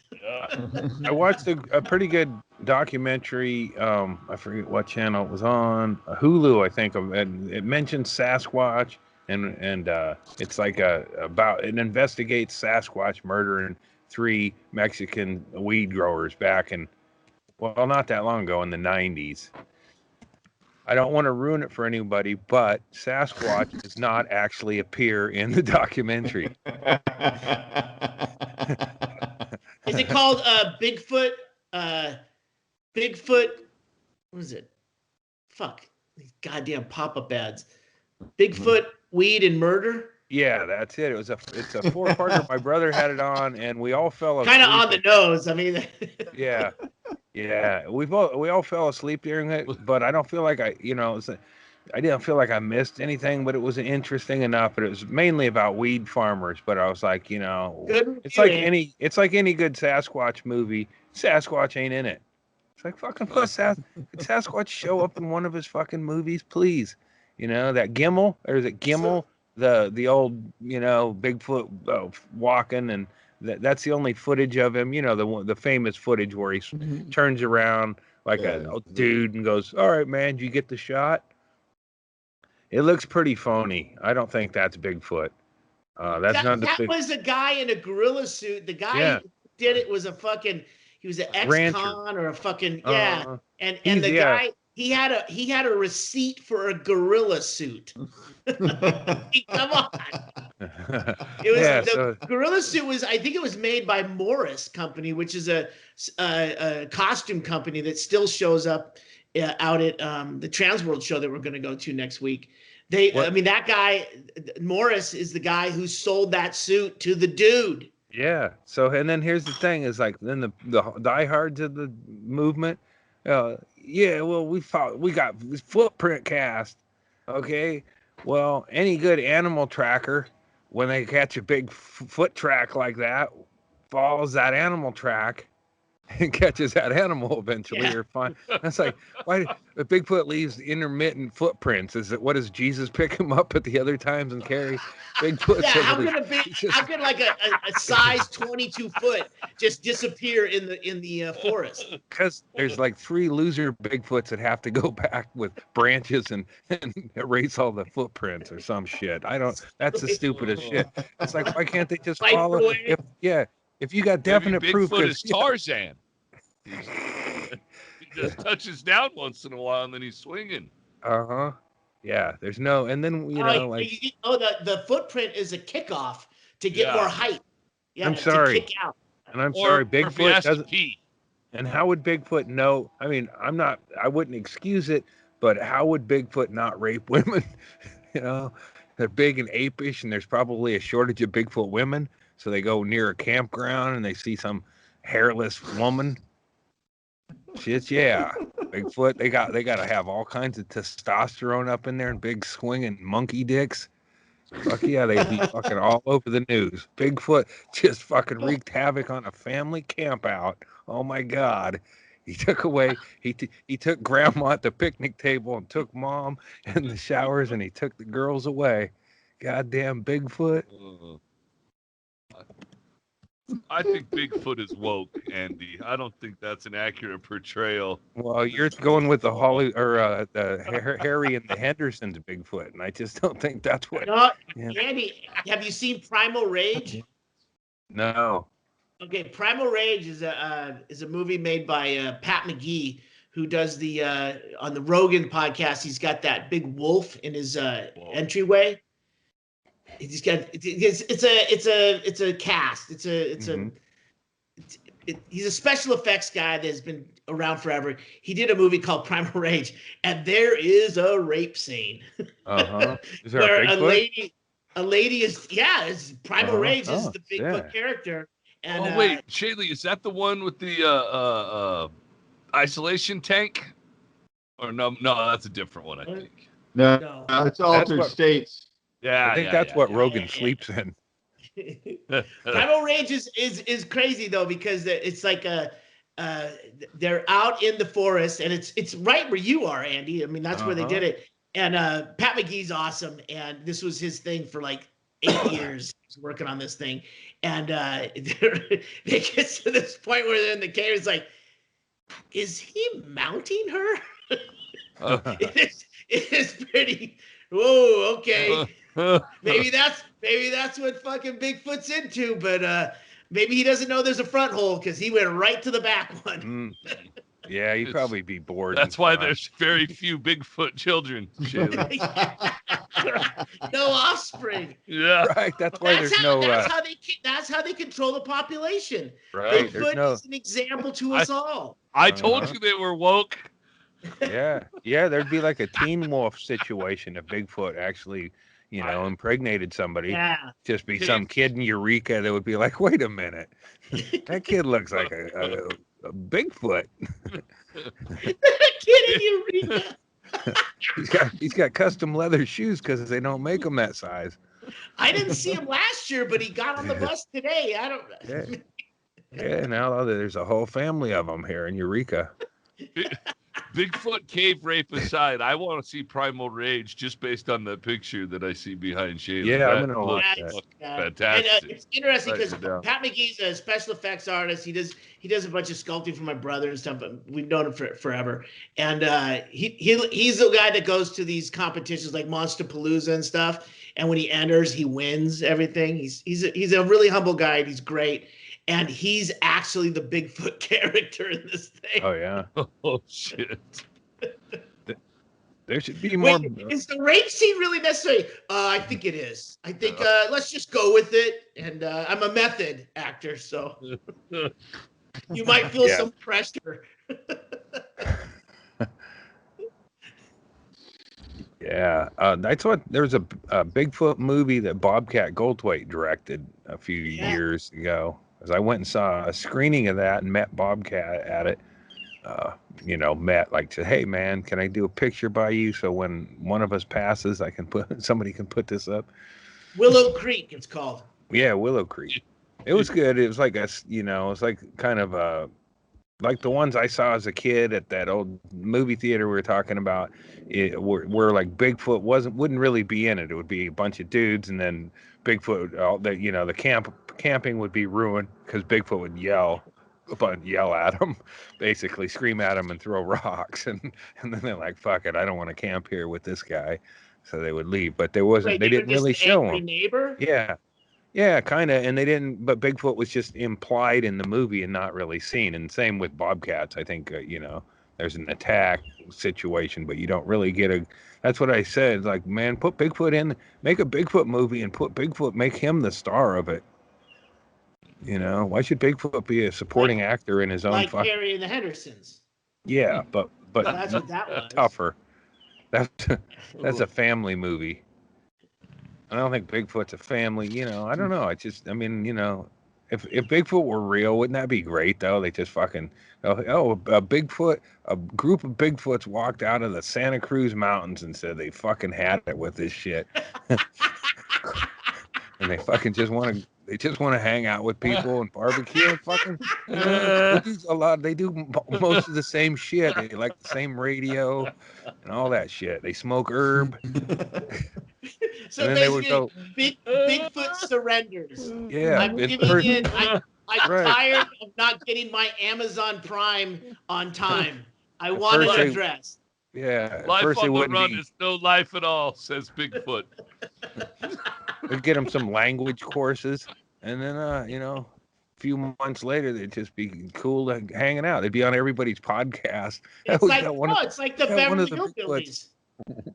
I watched a pretty good documentary. I forget what channel it was on. Hulu, I think. It mentioned Sasquatch, and it's like it investigates Sasquatch murdering 3 Mexican weed growers back in, well, not that long ago in the 90s. I don't want to ruin it for anybody, but Sasquatch does not actually appear in the documentary. Is it called Bigfoot? Bigfoot. What is it? Fuck these goddamn pop-up ads. Bigfoot, weed, and murder. Yeah, that's it. It's a 4-parter. My brother had it on, and we all fell asleep. Kind of on the nose. I mean. Yeah. We all fell asleep during it, but I don't feel like I didn't feel like I missed anything, but it was interesting enough. But it was mainly about weed farmers. But I was like, it's like any good Sasquatch movie. Sasquatch ain't in it. It's like fucking could Sasquatch show up in one of his fucking movies, please? That Gimmel, or is it Gimmel? The old Bigfoot walking, and that's the only footage of him. The famous footage where he turns around like a dude and goes, "All right, man, did you get the shot?" It looks pretty phony. I don't think that's Bigfoot. That was a guy in a gorilla suit. The guy who did it was he was an ex-con or a fucking and the guy he had a receipt for a gorilla suit. Come on. It was the gorilla suit was, I think it was made by Morris Company, which is a costume company that still shows up out at the Transworld show that we're going to go to next week. That guy Morris is the guy who sold that suit to the dude. Yeah. So, and then here's the thing: is like then the diehards of the movement. We got footprint cast. Okay. Well, any good animal tracker, when they catch a big foot track like that, follows that animal track and catches that animal eventually. Or fine. That's like, why if Bigfoot leaves intermittent footprints? What does Jesus pick him up at the other times and carry Bigfoot? Yeah, how could like a size 22 foot just disappear in the forest? Because there's like 3 loser Bigfoots that have to go back with branches and erase all the footprints or some shit. That's the stupidest shit. It's like, why can't they just follow? If you got definite proof, Bigfoot is Tarzan. He just touches down once in a while, and then he's swinging. Yeah, there's no, and then the footprint is a kickoff to get more height. Yeah, I'm sorry, to kick out. And I'm sorry, Bigfoot doesn't. And how would Bigfoot know? I mean, I wouldn't excuse it, but how would Bigfoot not rape women? They're big and apish, and there's probably a shortage of Bigfoot women. So they go near a campground and they see some hairless woman. Shit, yeah. Bigfoot, they got to have all kinds of testosterone up in there and big swinging monkey dicks. Fuck yeah, they'd be fucking all over the news. Bigfoot just fucking wreaked havoc on a family camp out. Oh my God. He took grandma at the picnic table and took mom in the showers, and he took the girls away. Goddamn Bigfoot. I think Bigfoot is woke, Andy. I don't think that's an accurate portrayal. Well, you're going with the Harry and the Hendersons Bigfoot, and I just don't think that's what. Andy, have you seen Primal Rage? No. Okay, Primal Rage is a movie made by Pat McGee, who does the on the Rogan podcast. He's got that big wolf in his entryway. He's got it's a cast. He's a special effects guy that's been around forever. He did a movie called Primal Rage, and there is a rape scene. Is there where a lady is it's Primal Rage is the Bigfoot character. And wait, Shaylee, is that the one with the isolation tank? Or no, that's a different one, I think. No, it's Altered States. Yeah, I think that's what Rogan sleeps in. Primal Rage is crazy though, because it's like they're out in the forest, and it's right where you are, Andy. I mean, that's where they did it. And Pat McGee's awesome, and this was his thing for like 8 years. He's working on this thing, and they get to this point where they're in the cave. It's like, is he mounting her? It is pretty. Whoa, okay. Maybe that's what fucking Bigfoot's into, but maybe he doesn't know there's a front hole because he went right to the back one. Yeah, you'd probably be bored. That's why there's very few Bigfoot children, Shayla. No offspring. Yeah. Right. That's why there's no. That's how they control the population. Right. There's Bigfoot no. is an example to us all. I told you they were woke. Yeah. Yeah. There'd be like a Teen Wolf situation if Bigfoot actually, impregnated somebody. Yeah. Just be some kid in Eureka that would be like, wait a minute, that kid looks like a Bigfoot. Kid in Eureka. He's got custom leather shoes because they don't make them that size. I didn't see him last year, but he got on the bus today. I don't. Yeah. Now there's a whole family of them here in Eureka. Bigfoot cave rape aside, I want to see Primal Rage just based on the picture that I see behind Shayla. Yeah, I'm gonna watch that. Fantastic. And, it's interesting because Right, Pat McGee's a special effects artist. He does a bunch of sculpting for my brother and stuff. But we've known him forever. And he's the guy that goes to these competitions like Monsterpalooza and stuff. And when he enters, he wins everything. He's a really humble guy. And he's great. And he's actually the Bigfoot character in this thing. Oh yeah. Oh shit. There should be more. Wait, is the rape scene really necessary? I think it is. I think let's just go with it. And I'm a method actor, so you might feel some pressure. Yeah, that's what. There was a Bigfoot movie that Bobcat Goldthwait directed a few years ago. As I went and saw a screening of that and met Bobcat at it. Said, hey man, can I do a picture by you so when one of us passes, somebody can put this up. Willow Creek, it's called. Yeah, Willow Creek. It was good. It was like it's like kind of like the ones I saw as a kid at that old movie theater we were talking about. Where like Bigfoot wouldn't really be in it. It would be a bunch of dudes, and then Bigfoot, the camping would be ruined because Bigfoot would yell at them, basically scream at them and throw rocks, and then they're like, "Fuck it, I don't want to camp here with this guy," so they would leave. But there wasn't. Wait, they didn't really show him. Neighbor? Yeah, kind of. And they didn't. But Bigfoot was just implied in the movie and not really seen. And same with Bobcats. I think there's an attack situation, but you don't really get a. That's what I said. Like, man, put Bigfoot in. Make a Bigfoot movie and put Bigfoot. Make him the star of it. Why should Bigfoot be a supporting actor in his own? Like Harry and the Hendersons. Yeah, but that's what that was. Tougher. That's a family movie. I don't think Bigfoot's a family. I don't know. If Bigfoot were real, wouldn't that be great though? They just fucking a Bigfoot, a group of Bigfoots walked out of the Santa Cruz Mountains and said they fucking had it with this shit, and they fucking just want to. They just want to hang out with people and barbecue and fucking. They do most of the same shit. They like the same radio and all that shit. They smoke herb. So and then they would go. Bigfoot surrenders. Yeah, I'm giving in. I'm tired of not getting my Amazon Prime on time. I want it addressed. Yeah. Life on the run is no life at all, says Bigfoot. We'd get them some language courses, and then a few months later they'd just be cool hanging out. They'd be on everybody's podcast. It's like the Beverly Hillbillies.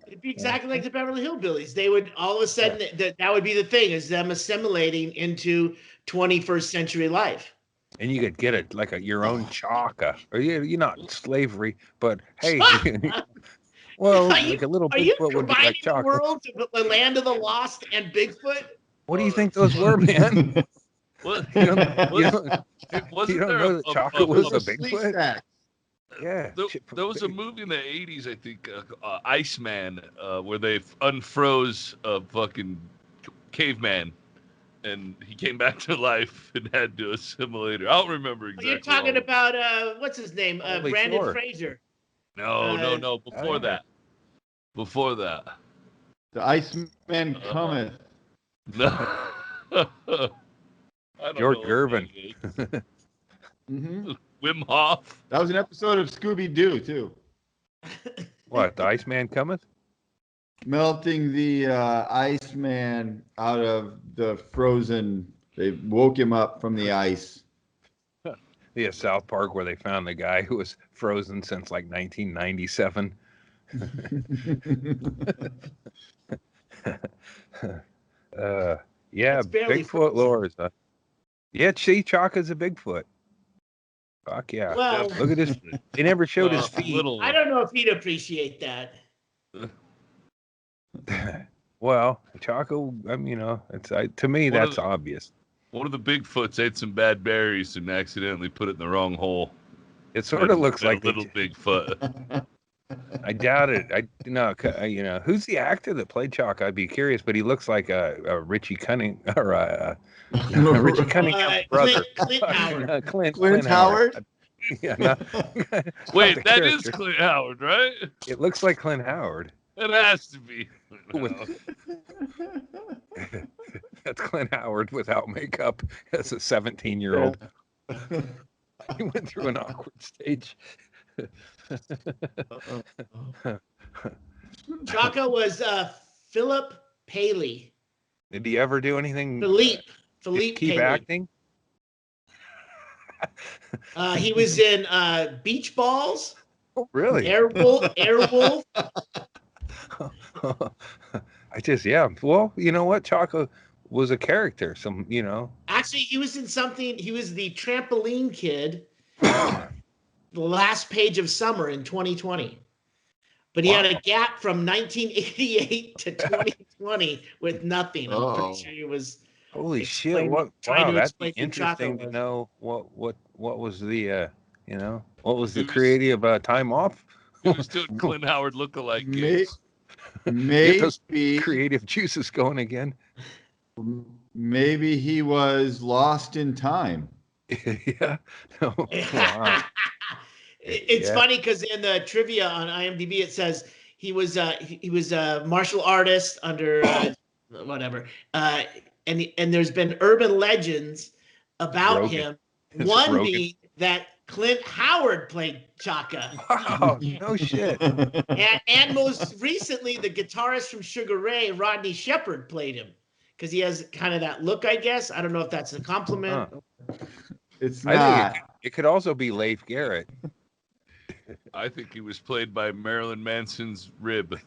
It'd be exactly like the Beverly Hillbillies. They would all of a sudden that would be the thing, is them assimilating into 21st century life. And you could get your own chaka, or you're not slavery, but hey, well, like a little Bigfoot would be like chaka. Are you combining the world to the land of the lost and Bigfoot? What do you think those were, man? What? You don't know that chaka was a Bigfoot? Yeah. There was a movie in the 80s, I think, Iceman, where they unfroze a fucking caveman, and he came back to life and had to assimilate her. I don't remember exactly. You're talking about, what's his name? Brandon Fraser. No. Before that. The Iceman cometh. No. George Gervin. Mm-hmm. Wim Hof. That was an episode of Scooby-Doo, too. What, the Iceman cometh? Melting the Iceman out of the frozen. They woke him up from the ice. the South Park where they found the guy who was frozen since like 1997. Yeah, That's barely Bigfoot frozen. lore is yeah, see, Chaka's a Bigfoot. Fuck yeah. Well, Look at this. They never showed his feet. Little, I don't know if he'd appreciate that. Well, Chaka, it's to me One of that's the- obvious. one of the Bigfoots ate some bad berries and accidentally put it in the wrong hole. It sort of looks Made a like little Bigfoot. I doubt it. Who's the actor that played Chaka? I'd be curious, but he looks like a Richie Cunning or Richie Cunningham's brother. Clint Howard. Clint Howard? Yeah, no, Wait, the that is character. Clint Howard, right? It looks like Clint Howard. It has to be. That's Clint Howard without makeup as a 17-year-old. He went through an awkward stage. Chaka was Philip Paley. Did he ever do anything? Philippe Keep Paley. acting? He was in Beach Balls, Oh, really? Airwolf. Well, you know what? Chaka was a character. Actually, he was in something. He was the trampoline kid. The last page of summer in 2020. But he had a gap from 1988 to 2020 with nothing. I'm pretty sure he was. Holy shit! trying to That'd be explain who Chaka interesting to was. know what was the what was the Who's- creative time off? He was doing Clint Howard lookalike May- gigs. Get those Maybe, creative juices going again. maybe he was lost in time. Yeah. No. Wow. It's Yeah. funny because in the trivia on IMDb it says he was a martial artist under whatever, and there's been urban legends about Rogan. him. It's One Rogan. being that Clint Howard played Chaka, Wow. No shit. and most recently the guitarist from Sugar Ray, Rodney Shepherd, played him because he has kind of that look. I guess I don't know if that's a compliment. It's I not. think it could also be Leif Garrett. I think he was played by Marilyn Manson's rib.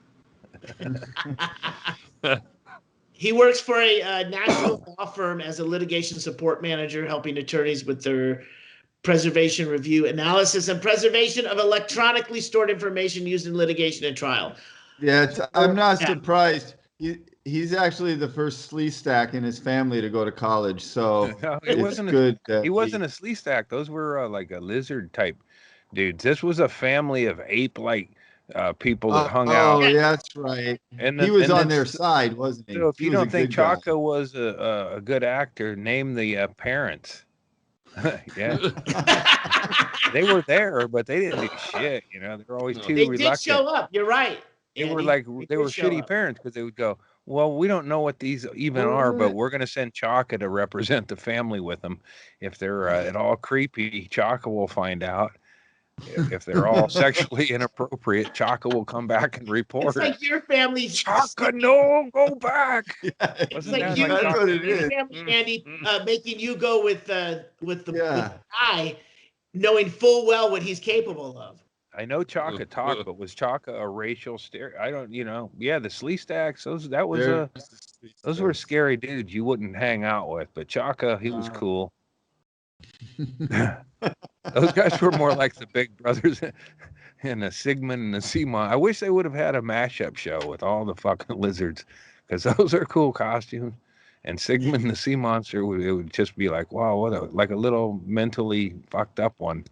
He works for a national law firm as a litigation support manager, helping attorneys with their preservation, review, analysis, and preservation of electronically stored information used in litigation and trial. Yeah, I'm not Yeah. surprised. He's actually the first Sleezestack in his family to go to college, so No, it's good. That He wasn't a Sleezestack. Those were like a lizard type dudes. This was a family of ape-like people that hung out. Oh, yeah, that's right. And He was and on then- their side, wasn't he? So if He you was a don't think good guy. Chaka was a good actor, name the parents. Yeah, they were there, but they didn't do shit. They were always too They reluctant. did show up. You're right. They Andy. were like They they were did show shitty up. parents because they would go, well, we don't know what these even are, but we're going to send Chaka to represent the family with them. If they're at all creepy, Chaka will find out. If they're all sexually inappropriate, Chaka will come back and report. It's like your family. Chaka, no, go back. It's Wasn't like that you, like That's what it your is. family, Andy, making you go with the Yeah. guy, knowing full well what he's capable of. I know Chaka talked, but was Chaka a racial I don't, yeah, the Sleezestacks, those were scary dudes you wouldn't hang out with, but Chaka, he was cool. Those guys were more like the Big Brothers and the Sigmund and the Seamon. I wish they would have had a mashup show with all the fucking lizards, because those are cool costumes. And Sigmund and the Sea Monster, it would just be like, wow, like a little mentally fucked up one.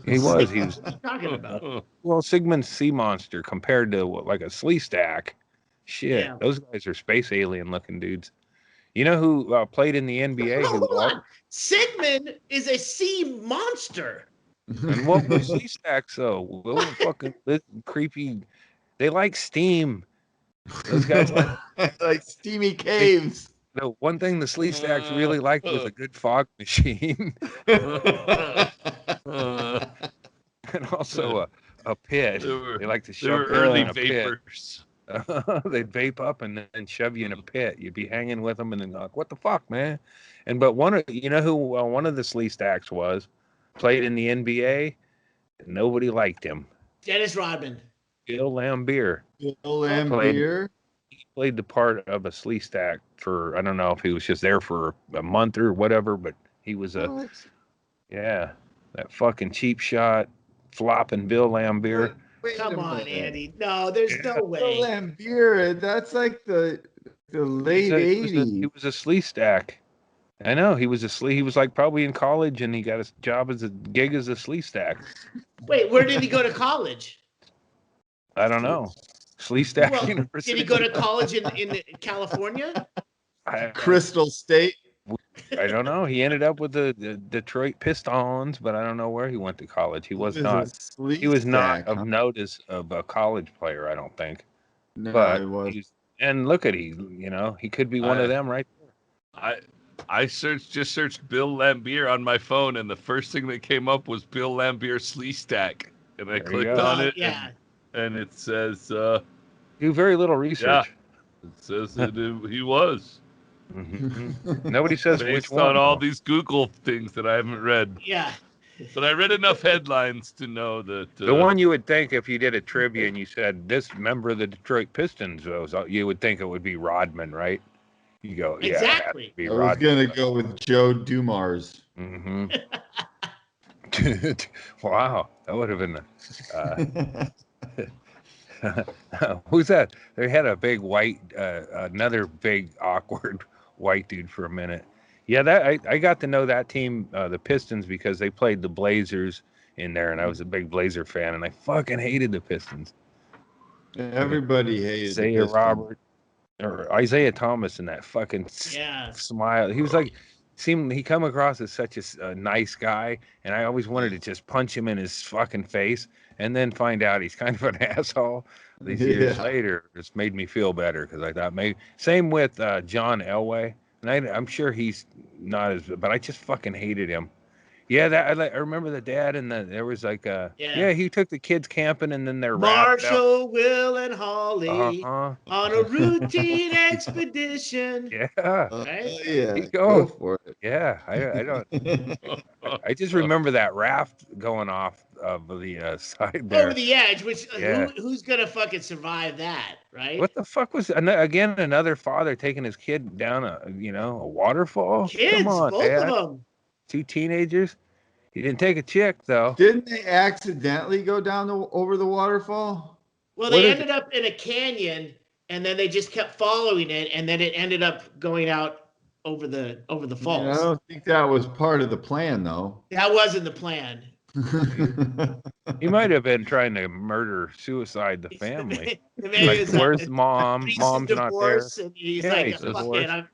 He was. What are you talking about? Well, Sigmund's Sea Monster compared to like a Sleezestack. Shit, Yeah. those guys are space alien looking dudes. You know who played in the NBA? Hold on. Sigmund is a sea monster. And what were Sleezestacks though? What were fucking creepy? They like steam. Those guys like steamy caves. No, one thing the Sleezestacks really liked was a good fog machine, and also a pit. They like to They shove were people early in a pit. vapors. They'd vape up and then shove you in a pit. You'd be hanging with them, and then like, what the fuck, man? But one of who one of the Sleezestacks was played in the NBA. Nobody liked him. Dennis Rodman. Bill Lambier. Bill Lambier. He played the part of a Sleezestack for, I don't know if he was just there for a month or whatever, but he was that fucking cheap shot, flopping Bill Lambier. Come on, Andy. No, there's no way. Bill Lambier, that's like the late 80s. He was a Sleezestack. I know, he was like probably in college, and he got his job as a gig as a Sleezestack. Wait, where did he go to college? I don't know. Sleezestack University. Did he go to college in California? Crystal State. I don't know. He ended up with the Detroit Pistons, but I don't know where he went to college. He was not of notice of a college player, I don't think. No, but he was. And look at he could be one of them right there. I just searched Bill Lambier on my phone, and the first thing that came up was Bill Lambier Sleezestack, and I clicked on it. Yeah. And it says do very little research. Yeah, it says that he was. Mm-hmm. Nobody says based which one. on all these Google things that I haven't read. Yeah. But I read enough headlines to know that the one you would think if you did a trivia and you said this member of the Detroit Pistons, you would think it would be Rodman, right? You go, yeah, exactly. I was gonna go with Joe Dumars. Mm-hmm. Wow, that would have been. Who's that? They had a big white, another big awkward white dude for a minute. Yeah, I got to know that team, the Pistons, because they played the Blazers in there, and I was a big Blazer fan, and I fucking hated the Pistons. Everybody hated Isaiah Robert or Isaiah Thomas and that fucking smile. He was like, he come across as such a nice guy, and I always wanted to just punch him in his fucking face, and then find out he's kind of an asshole. These years later, it's made me feel better because I thought maybe same with John Elway, and I'm sure he's not as, but I just fucking hated him. Yeah, I remember the dad, and there was like he took the kids camping, and then they're Marshall, Will, and Holly on a routine expedition. Yeah, right? Yeah, go for it. Yeah, I don't. I just remember that raft going off of the side there over the edge. Which who's gonna fucking survive that, right? What the fuck was again another father taking his kid down a waterfall? Kids, come on, both Dad. of them. 2 teenagers. He didn't take a chick though. Didn't they accidentally go down over the waterfall? Well, they ended up in a canyon, and then they just kept following it, and then it ended up going out over the falls. Yeah, I don't think that was part of the plan, though. That wasn't the plan. He might have been trying to suicide the family. Like, where's mom? Mom's not there. And he's like, fuck it,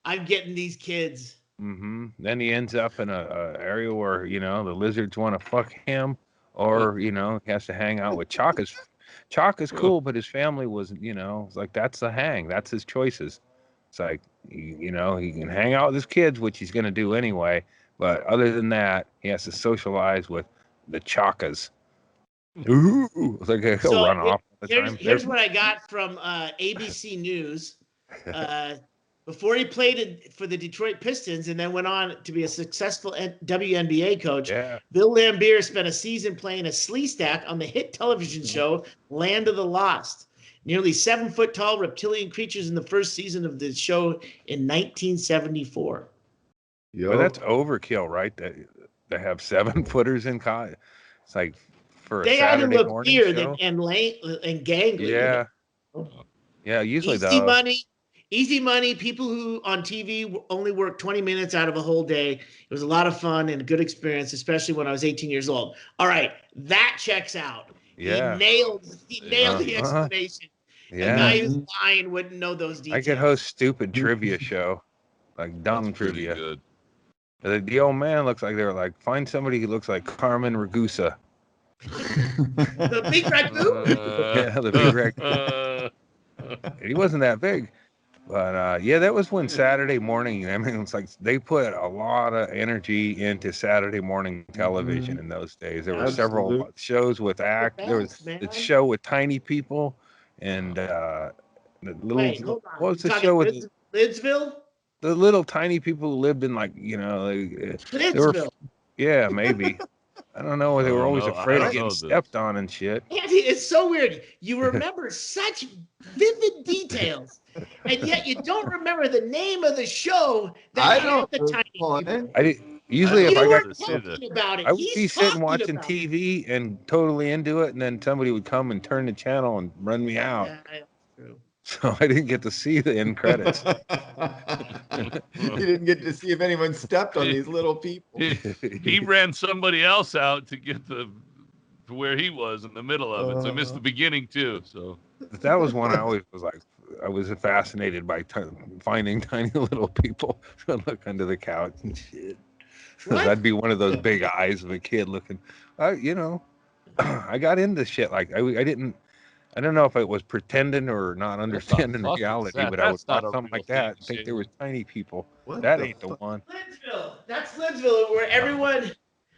I'm getting these kids. Mm-hmm. Then he ends up in a area where the lizards want to fuck him, or he has to hang out with Chalk. Chalk is cool, but his family was it's like that's the hang. That's his choices. It's like he can hang out with his kids, which he's gonna do anyway. But other than that, he has to socialize with the Chakas. Ooh, it's like he'll run off all the time. Here's what I got from ABC News. Before he played for the Detroit Pistons and then went on to be a successful WNBA coach, Bill Lambier spent a season playing a Sleezestack on the hit television show Land of the Lost. Nearly 7-foot-tall reptilian creatures in the first season of the show in 1974. Well, that's overkill, right? They have 7-footers in college. It's like for a Saturday morning show. They had to look weird and gangly. Yeah. Yeah, usually Easy money, people who on TV only work 20 minutes out of a whole day. It was a lot of fun and a good experience, especially when I was 18 years old. All right, that checks out. Yeah. He nailed the explanation. Yeah. The guy who's lying wouldn't know those details. I could host stupid trivia show, like dumb trivia. Good. The old man looks like they're like, find somebody who looks like Carmen Ragusa. The big ragu? Yeah, the big ragu. He wasn't that big. But that was when Saturday morning. I mean, it's like they put a lot of energy into Saturday morning television in those days. There were several shows with There was the show with tiny people, and the little. Wait, hold on. What was the show with Lidsville? The little tiny people who lived in Lidsville. Yeah, maybe. I don't know. They were always know. I afraid don't of getting know this. stepped on and shit. Andy, it's so weird. You remember such vivid details, and yet you don't remember the name of the show that I had don't the tiny recall people. it. I did, usually don't if I You got were to see talking about it. I would He's be sitting talking watching about TV and totally into it, and then somebody would come and turn the channel and run me out. Yeah, true. So I didn't get to see the end credits. You didn't get to see if anyone stepped on these little people. He ran somebody else out to get to where he was in the middle of it. So I missed the beginning too. So That was one I always was like, I was fascinated by finding tiny little people to look under the couch and shit. What? That'd be one of those big eyes of a kid looking. You know, I got into shit like I didn't. I don't know if it was pretending or not understanding fuck is reality, that? but I would That's not watch a something real like that and thing, think there was tiny people. What That the ain't the fuck? one. Lidsville. That's Lidsville, where everyone.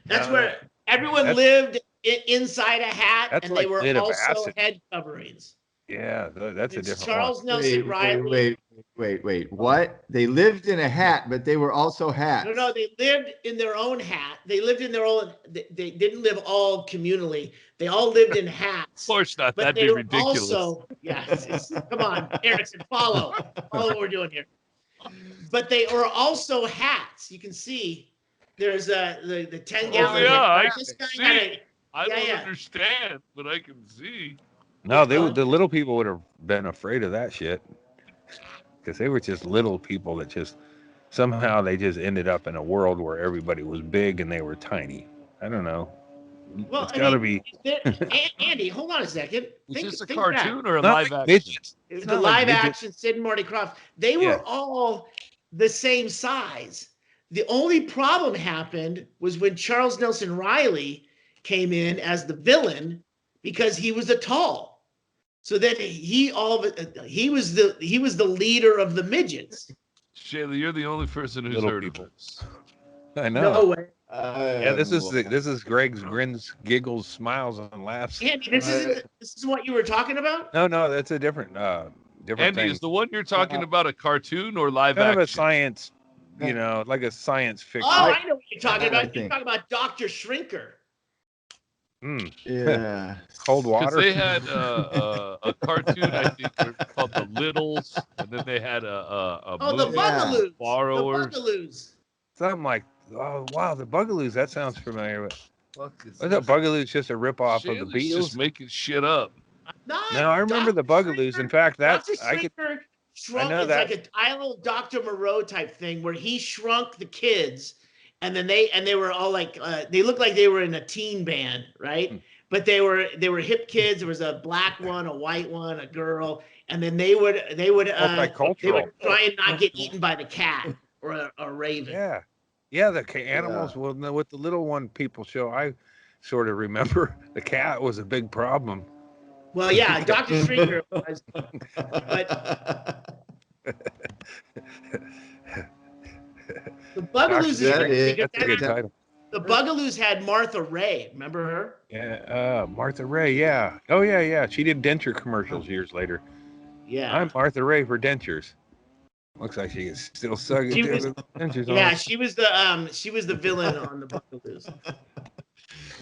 That's No, where everyone that's- lived inside a hat, that's and like they were lid of also acid. head coverings. Yeah, that's a It's different Charles Nelson Riley. Wait. What? They lived in a hat, but they were also hats. No, they lived in their own hat. They lived in their own. They didn't live all communally. They all lived in hats. of course not. But That'd they be were ridiculous. also, come on, Erickson, follow what we're doing here. But they were also hats. You can see there's the 10-gallon. yeah, I This can guy see. had a, I don't yeah. understand, but I can see. No, the little people would have been afraid of that shit because they were just little people that just somehow they just ended up in a world where everybody was big and they were tiny. I don't know. Well, It's got to be Andy, hold on a second. Is this a think back. cartoon or a not live like action? midgets. It's The not like live midgets. action Sid and Marty Krofft, they were Yeah. all the same size. The only problem happened was when Charles Nelson Riley came in as the villain because he was a tall. So then he was the leader of the midgets. Shayla, you're the only person who's Little heard people. of this. I know. No way. Yeah, this is Greg's grins, giggles, smiles, and laughs. Andy, this is what you were talking about? No, that's a different Andy, thing. is the one you're talking about a cartoon or live Kind action? of a science, like a science fiction. Oh, I know what you're talking I about. You're think- talking about Dr. Shrinker. Yeah. Cold Because water. they had a cartoon, I think, called The Littles, and then they had a Oh, the movie, Bugaloos. Borrowers. The Bugaloos. Something like, oh wow, the Bugaloos. That sounds familiar. Fuck is I thought Bugaloos just a ripoff of the Shayla's Beatles. just making shit up. No, No, I remember the Bugaloos. In fact, Dr. that's I could. Shrinker shrunk. know It's that. like a little Dr. Moreau type thing where he shrunk the kids, and then they were all like they looked like they were in a teen band, right? But they were hip kids. There was a black one, a white one, a girl, and then they would Multicultural. try and not get eaten by the cat or a raven. Yeah, the animals. Well, no, with the little one people show, I sort of remember the cat was a big problem. Well, yeah, Dr. Shrinker was, but the Bugaloos That's a good title. the Bugaloos had Martha Ray. Remember her? Yeah, Martha Ray. Yeah. Oh yeah. She did denture commercials years later. Yeah. I'm Martha Ray for dentures. Looks like she is still sucking She was- dentures. Yeah, on. she was the villain on the Bugaloos.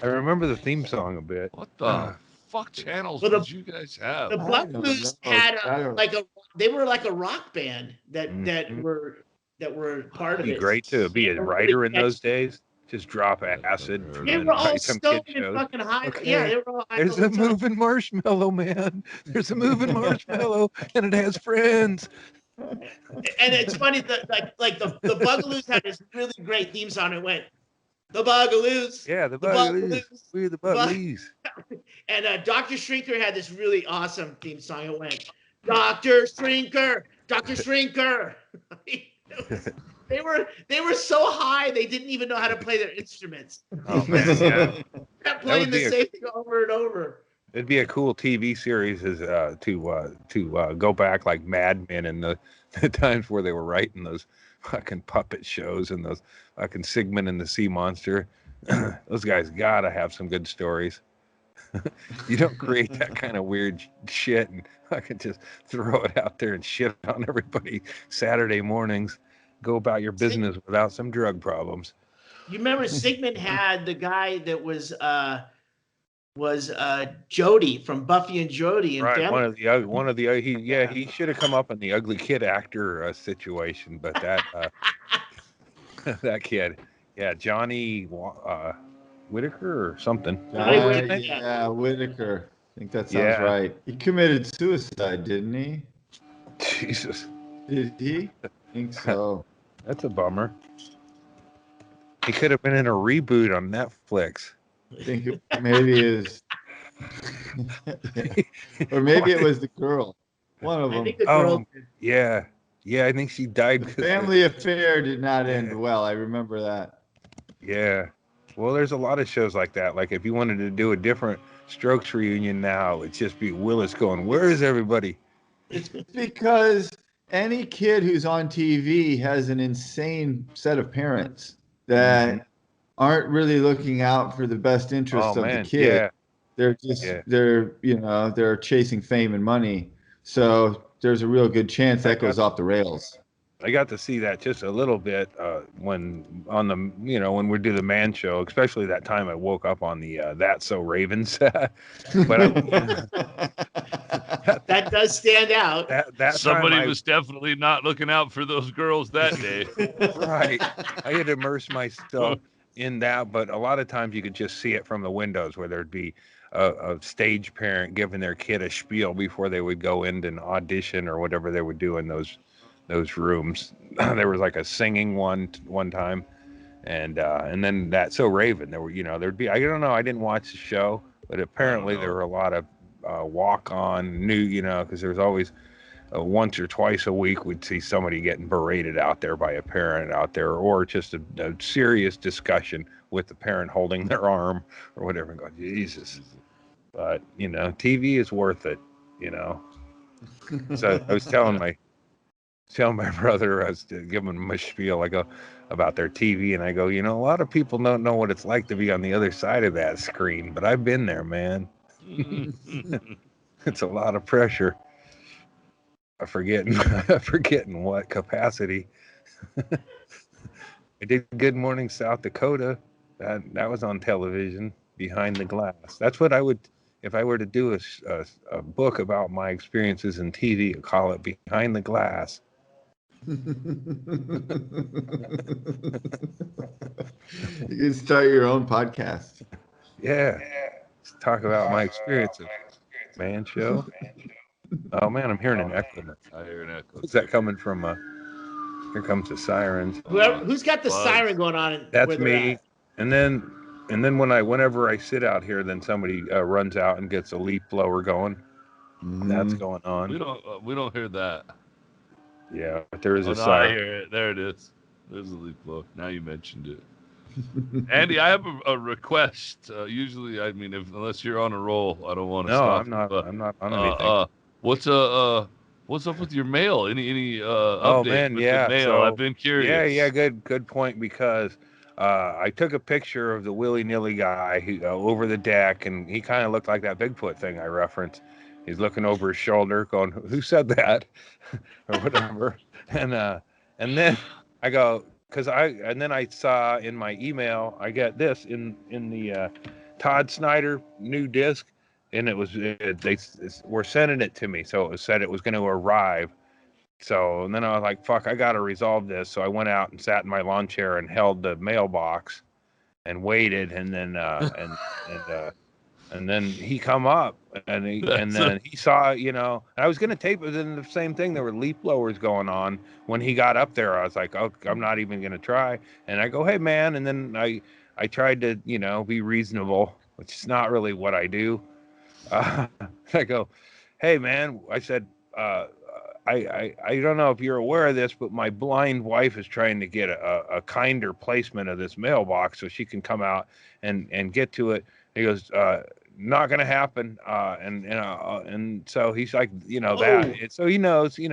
I remember the theme song a bit. What the fuck channels Well, did you guys have? The I don't Bugaloos know. had I don't- they were like a rock band that Mhm. were part of Be it. great to be a writer in those days. Just drop acid. They and were all write some kid stoned and shows. fucking high. Okay. Yeah, they were all high. There's all a the time. moving marshmallow, man. There's a moving marshmallow, and it has friends. And it's funny that like the Bugaloos had this really great theme song. It went the Bugaloos. Yeah, the The Bugaloos. Bugaloos. We're the Bug- Bugaloos. And Dr. Shrinker had this really awesome theme song. It went, Dr. Shrinker, Dr. Shrinker. They were so high they didn't even know how to play their instruments. Oh man, yeah. Kept playing would the be a- same thing over and over. It'd be a cool TV series is to go back like Mad Men and the times where they were writing those fucking puppet shows and those fucking Sigmund and the Sea Monster. Those guys gotta have some good stories. You don't create that kind of weird shit and fucking just throw it out there and shit on everybody Saturday mornings. Go about your business without some drug problems. You remember Sigmund had the guy that was Jody from Buffy and Jody and Right, Family. he should have come up in the ugly kid actor situation, but that that kid, yeah, Johnny Whitaker or something. Johnny Whitaker, yeah, Whitaker. I think that sounds Yeah. right. He committed suicide, didn't he? Jesus, Did he? I think so. that's a bummer. He could have been in a reboot on Netflix. I think maybe it was, or maybe it was the girl. One of I them. think the girl. Yeah, I think she died. The family affair did not end well. I remember that. Yeah. Well, there's a lot of shows like that. Like if you wanted to do a different Strokes reunion now, it'd just be Willis going, "Where is everybody?" It's because any kid who's on TV has an insane set of parents that aren't really looking out for the best interests of the kid. Yeah. They're just they're chasing fame and money. So there's a real good chance that goes off the rails. I got to see that just a little bit when on the when we do the Man Show, especially that time I woke up on the That's So Ravens. But that does stand out. That somebody was definitely not looking out for those girls that day. Right. I had immersed myself in that, but a lot of times you could just see it from the windows where there'd be a stage parent giving their kid a spiel before they would go in an audition or whatever they would do in those rooms. There was like a singing one time, and then That's So Raven. There were there'd be, I don't know, I didn't watch the show, but apparently there were a lot of walk-on because there's always once or twice a week we'd see somebody getting berated out there by a parent out there, or just a serious discussion with the parent holding their arm or whatever, and go, Jesus. But TV is worth it. So I was telling my brother, I was giving him a spiel, I go, about their TV, and I go, a lot of people don't know what it's like to be on the other side of that screen, but I've been there, man. It's a lot of pressure. I'm forgetting what capacity. I did Good Morning South Dakota. That was on television, Behind the Glass. That's what I would, if I were to do a book about my experiences in TV, I'd call it Behind the Glass. You can start your own podcast. Yeah. Let's talk about my experience of Man Show. Oh man, I'm hearing an echo. I hear an echo. Is that coming from here comes the sirens. Who's got the siren going on? That's me. And then whenever I sit out here, then somebody runs out and gets a leaf blower going. That's going on. We don't hear that. Yeah, but there is a siren. I hear it. There it is. There's a leaf blower. Now you mentioned it. Andy, I have a request. Usually, I mean, unless you're on a roll, I don't want to stop. I'm not on anything. What's up with your mail? Any update with the mail? So, I've been curious. Yeah, good point, because I took a picture of the Willy Nilly guy over the deck, and he kind of looked like that Bigfoot thing I referenced. He's looking over his shoulder, going, "Who said that?" or whatever. And then I go, and then I saw in my email, I got this in the Todd Snyder new disc, and they were sending it to me, so it said it was going to arrive. So, and then I was like, fuck, I got to resolve this. So I went out and sat in my lawn chair and held the mailbox and waited, and then and then he come up, and then he saw, I was going to tape it, and the same thing, there were leaf blowers going on. When he got up there, I was like, oh, I'm not even going to try. And I go, hey man. And then I tried to, be reasonable, which is not really what I do. I go, hey man, I said, I don't know if you're aware of this, but my blind wife is trying to get a kinder placement of this mailbox so she can come out and get to it. He goes, not going to happen. And so he's like, that. So he knows, he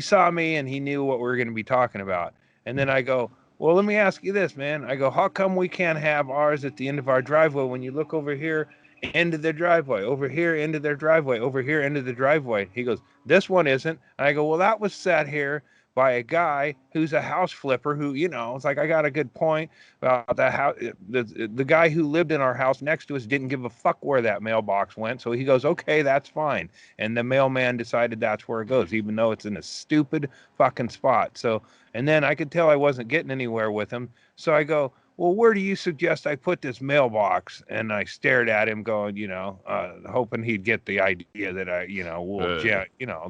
saw me and he knew what we were going to be talking about. And then I go, well, let me ask you this, man. I go, how come we can't have ours at the end of our driveway? When you look over here, end of their driveway, over here, into their driveway, over here, into the driveway. He goes, this one isn't. And I go, well, that was set here by a guy who's a house flipper who, it's like, I got a good point about that house. The guy who lived in our house next to us didn't give a fuck where that mailbox went. So he goes, okay, that's fine. And the mailman decided that's where it goes, even though it's in a stupid fucking spot. So, and then I could tell I wasn't getting anywhere with him. So I go, well, where do you suggest I put this mailbox? And I stared at him going, hoping he'd get the idea that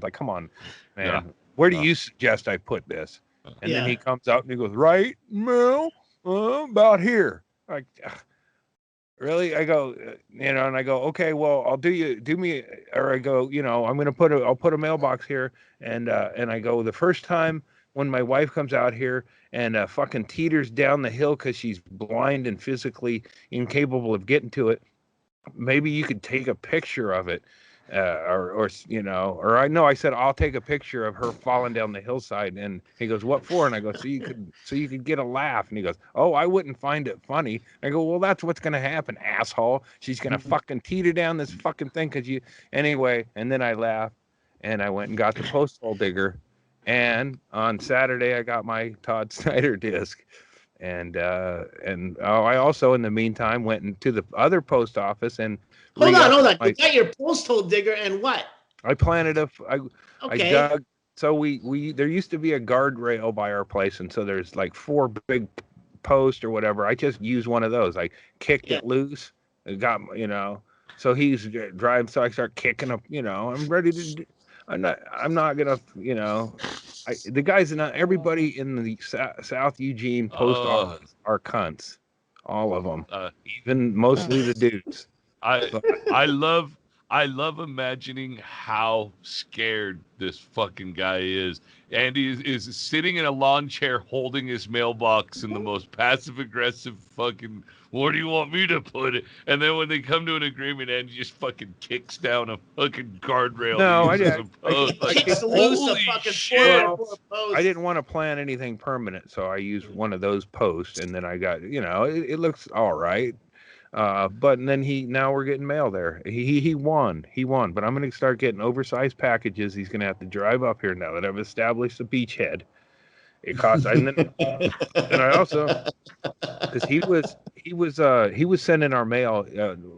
like, come on, man. Yeah. Where do you suggest I put this? And then he comes out and he goes, right, Mel, about here. Like, really? I go, and I go, okay, well, I'll do me, or I go, I'm going to I'll put a mailbox here. And I go, the first time when my wife comes out here and fucking teeters down the hill because she's blind and physically incapable of getting to it, maybe you could take a picture of it. Or I know I said, I'll take a picture of her falling down the hillside. And he goes, what for? And I go, so you could get a laugh. And he goes, oh, I wouldn't find it funny. I go, well, that's what's going to happen, asshole. She's going to fucking teeter down this fucking thing. Anyway. And then I laughed and I went and got the posthole digger. And on Saturday, I got my Todd Snyder disc. And I also, in the meantime, went into the other post office and hold on. You got your posthole digger and what? I planted I dug. So we there used to be a guardrail by our place, and so there's like 4 big posts or whatever. I just used one of those. I kicked it loose. It got So he's driving. So I start kicking up. I'm ready to. I'm not gonna. The guys everybody in the South Eugene post office are cunts. All of them. Even mostly the dudes. I love imagining how scared this fucking guy is. Andy is sitting in a lawn chair holding his mailbox in the most passive aggressive fucking, where do you want me to put it? And then when they come to an agreement, Andy just fucking kicks down a fucking guardrail. No, I kicks loose a fucking post. I didn't want to plan anything permanent, so I used one of those posts, and then I got, it looks all right. But then now we're getting mail there. He won, but I'm going to start getting oversized packages. He's going to have to drive up here now that I've established a beachhead. It costs, and I also, because he was sending our mail.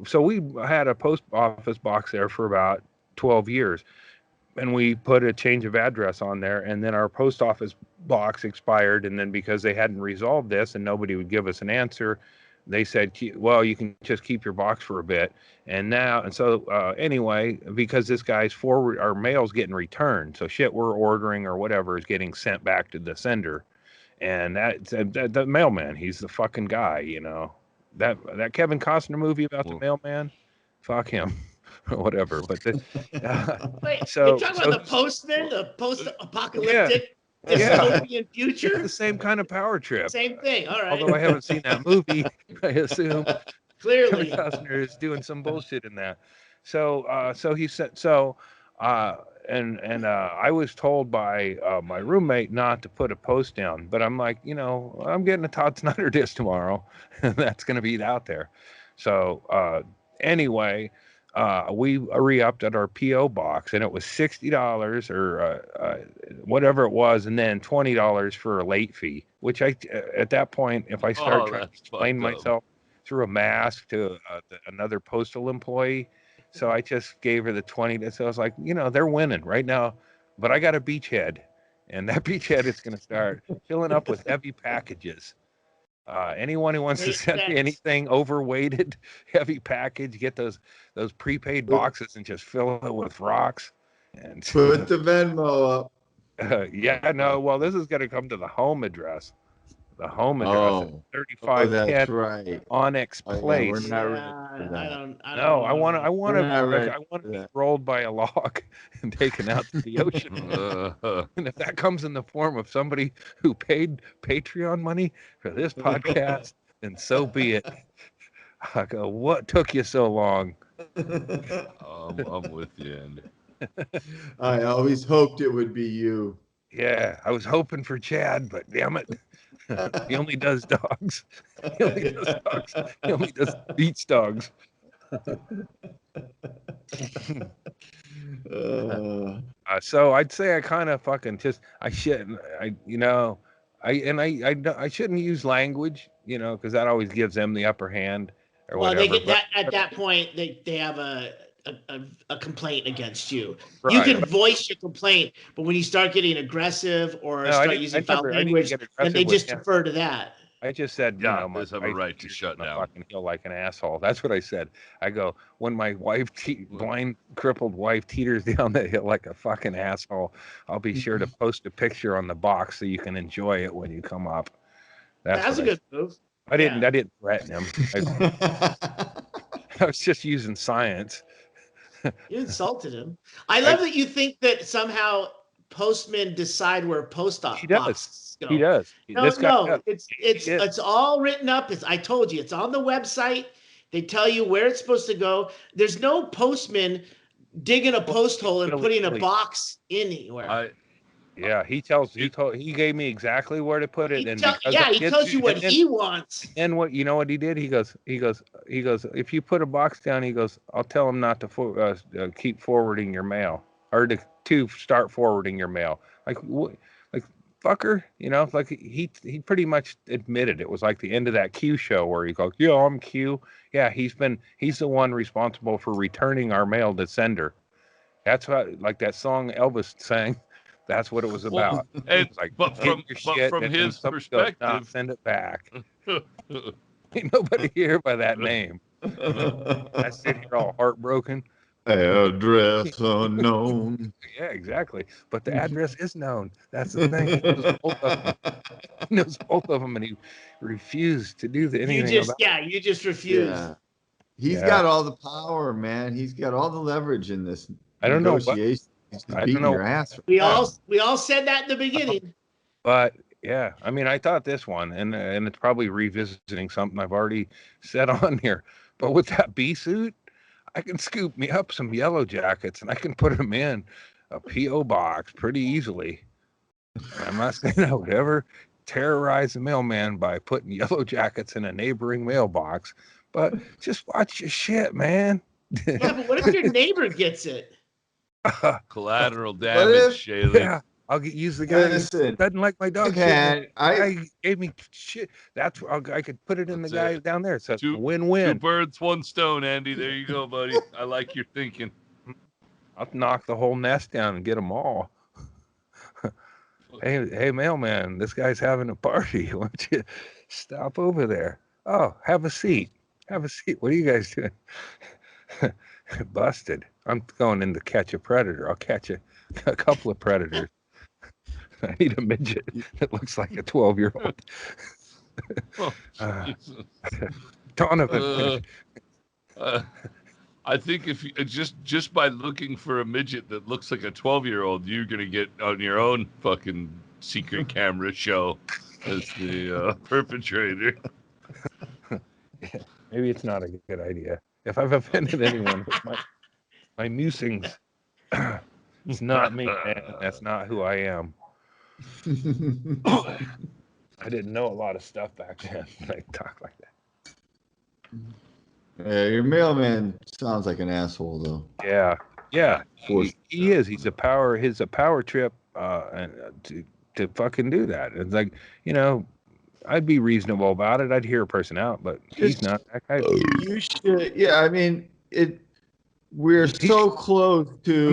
So we had a post office box there for about 12 years. And we put a change of address on there, and then our post office box expired. And then because they hadn't resolved this and nobody would give us an answer, they said, well, you can just keep your box for a bit. Anyway, because this guy's our mail's getting returned. So shit we're ordering or whatever is getting sent back to the sender. And that mailman, he's the fucking guy, that Kevin Costner movie about the mailman, fuck him. Or whatever, but wait, you're talking about the postman, the post-apocalyptic dystopian future? It's the same kind of power trip. Same thing. All right. Although I haven't seen that movie, I assume clearly Kevin Costner is doing some bullshit in that. So he said I was told by my roommate not to put a post down, but I'm like, I'm getting a Todd Snyder disc tomorrow, and that's going to be out there. So anyway. We re-upped at our P.O. box, and it was $60 or whatever it was, and then $20 for a late fee, which at that point, if I start trying to explain myself through a mask to another postal employee, so I just gave her the 20. So I was like, they're winning right now, but I got a beachhead, and that beachhead is going to start filling up with heavy packages. Anyone who wants to send me anything overweighted, heavy package, get those prepaid boxes and just fill it with rocks. And put the Venmo up. Well, this is going to come to the home address. The home address, 3510 right. Onyx Place. We're not ready for that. I want to be rolled by a log and taken out to the ocean. And if that comes in the form of somebody who paid Patreon money for this podcast, then so be it. I go, what took you so long? I'm with you, Andy. I always hoped it would be you. Yeah, I was hoping for Chad, but damn it. He only does dogs. He only does beach dogs. So I'd say I kind of fucking just I shouldn't I shouldn't use language, because that always gives them the upper hand or Well, they whatever. get that at that point. They have a complaint against you. You Right, can right. voice your complaint, but when you start getting aggressive or No, start using foul I didn't language, get then they aggressive with just him. defer to that. I just said, Yeah, my does have a wife right to teeters shut on the down. fucking hill like an asshole. That's what I said. I go, when my wife, blind, crippled wife teeters down the hill like a fucking asshole, I'll be sure to post a picture on the box so you can enjoy it when you come up. That's a good move. I didn't threaten him. I was just using science. You insulted him. I love that you think that somehow postmen decide where He boxes go. He does. No, This guy no, does. it's all written up. I told you, it's on the website. They tell you where it's supposed to go. There's no postman digging a post hole and putting a box anywhere. He gave me exactly where to put it, He tells you what he wants. And what what he did? He goes. If you put a box down, he goes, I'll tell him not to keep forwarding your mail, or to start forwarding your mail. Like fucker, like he pretty much admitted it was like the end of that Q show where he goes, yeah, I'm Q. Yeah, he's the one responsible for returning our mail to sender. That's what, like that song Elvis sang. That's what it was about. And, was like, but from his perspective, goes, nah, send it back. Ain't nobody here by that name. I sit here all heartbroken. Address unknown. Yeah, exactly. But the address is known. That's the thing. He knows both of them, and he refused to do anything about it. You just refused. Yeah. He's got all the power, man. He's got all the leverage in this negotiation. I don't know. Your ass. We all said that in the beginning. But yeah, I mean, I thought this one, and it's probably revisiting something I've already said on here. But with that bee suit, I can scoop me up some yellow jackets, and I can put them in a P.O. box pretty easily. I'm not saying I would ever terrorize the mailman by putting yellow jackets in a neighboring mailbox, but just watch your shit, man. Yeah, but what if your neighbor gets it? Collateral damage, Shaylee. Yeah, I'll use the guy who doesn't like my dog shit. I gave me shit. That's I could put it in the guy down there. So it's win-win. 2 birds, 1 stone, Andy. There you go, buddy. I like your thinking. I'll knock the whole nest down and get them all. Hey, mailman, this guy's having a party. Why don't you stop over there? Oh, have a seat. Have a seat. What are you guys doing? Busted. I'm going in to catch a predator. I'll catch a couple of predators. I need a midget that looks like a 12-year-old. Donovan. I think if you, just by looking for a midget that looks like a 12-year-old, you're gonna get on your own fucking secret camera show as the perpetrator. Maybe it's not a good idea. If I've offended anyone with my musings, it's not me, man. That's not who I am. I didn't know a lot of stuff back then when I talk like that. Yeah, your mailman sounds like an asshole, though. Yeah. He is. He's a power trip, and to fucking do that. It's like, I'd be reasonable about it. I'd hear a person out, but he's not that guy. You should. Yeah, I mean, we're so close to.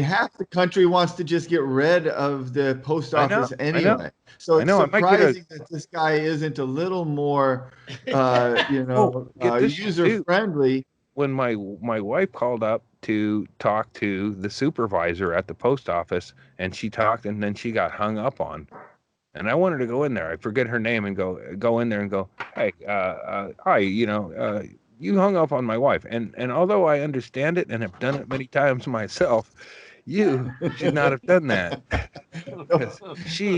Half the country wants to just get rid of the post office anyway. So it's surprising that this guy isn't a little more, user friendly. When my wife called up to talk to the supervisor at the post office, and she talked, and then she got hung up on. And I wanted to go in there. I forget her name and go in there and go, hey, hi, you hung up on my wife. And although I understand it and have done it many times myself, you should not have done that.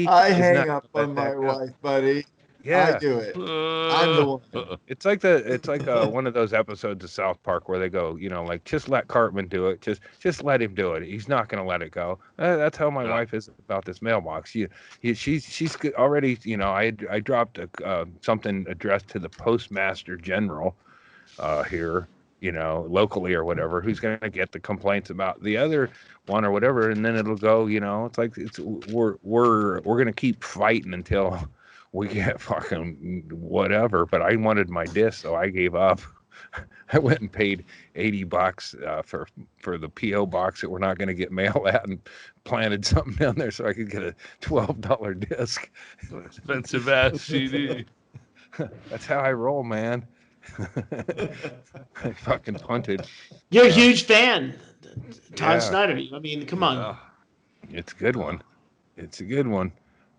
I hang up on my wife, buddy. Yeah, I do it. I'm the one. It's like one of those eepisodes of South Park where they go, just let Cartman do it. Just let him do it. He's not going to let it go. That's how my wife is about this mailbox. She's already, I dropped something addressed to the Postmaster General here locally or whatever, who's going to get the complaints about the other one or whatever, and then it'll go, it's like we're going to keep fighting until we get fucking whatever. But I wanted my disc, so I gave up. I went and paid $80 for the PO box that we're not going to get mail at, and planted something down there so I could get a $12 disc. Expensive ass CD. That's how I roll, man. I fucking punted. You're a huge fan, Todd Yeah. Snyder. I mean, come on. It's a good one. It's a good one.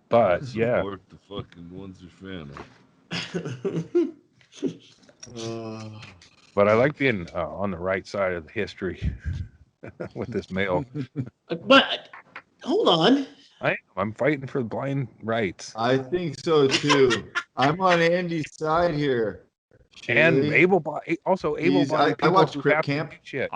But yeah. Support the fucking ones you're fan of. But I like being on the right side of the history with this mail. But hold on. I'm fighting for blind rights. I think so too. I'm on Andy's side here. And Shaylee. able-bodied I people watched who Crip have to Camp. do shit.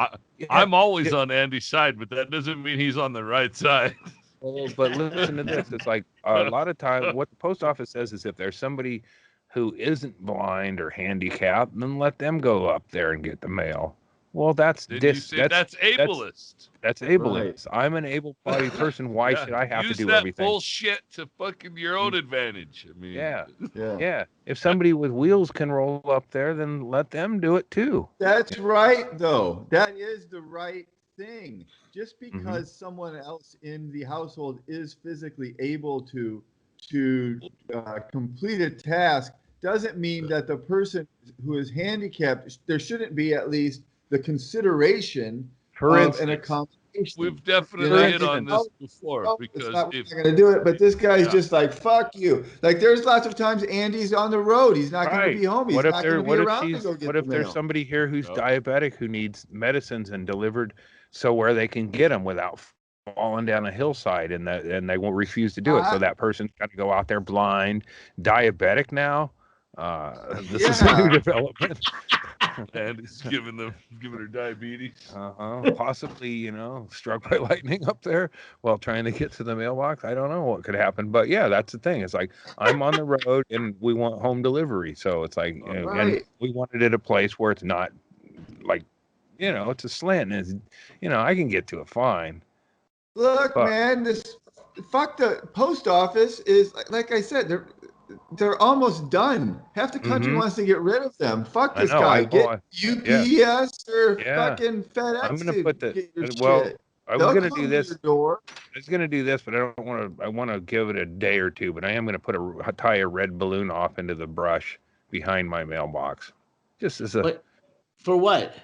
I'm always on Andy's side, but that doesn't mean he's on the right side. But listen to this. It's like a lot of times what the post office says is if there's somebody who isn't blind or handicapped, then let them go up there and get the mail. Well, that's That's ableist. That's ableist. I'm an able-bodied person. Why should I have to do everything? Use that bullshit to fucking your own advantage. I mean, yeah. If somebody with wheels can roll up there, then let them do it too. That's right, though. That is the right thing. Just because someone else in the household is physically able to complete a task doesn't mean that the person who is handicapped, there shouldn't be at least the consideration For of instance, an accommodation. we've definitely hit on this before It's because not if going to do it, but this guy's just like, fuck you. Like, there's lots of times Andy's on the road. He's not going to be home. He's What if not going to be around to go get what the if there's mail. somebody here who's diabetic who needs medicines and delivered so where they can get them without falling down a hillside and they won't refuse to do it. So that person's got to go out there blind, diabetic now. This is a new development. and he's giving her diabetes. Possibly, struck by lightning up there while trying to get to the mailbox. I don't know what could happen, but yeah, that's the thing. It's like I'm on the road and we want home delivery, so it's like, and we wanted it a place where it's not like, it's a slant. And I can get to it fine. Look, man, fuck the post office is like I said, they're almost done. Half the country wants to get rid of them. Fuck this guy. Get UPS or fucking FedEx. I'm gonna put shit. I was gonna do this. I was gonna do this, but I don't want to. I want to give it a day or two. But I am gonna tie a red balloon off into the brush behind my mailbox, just as a. For what?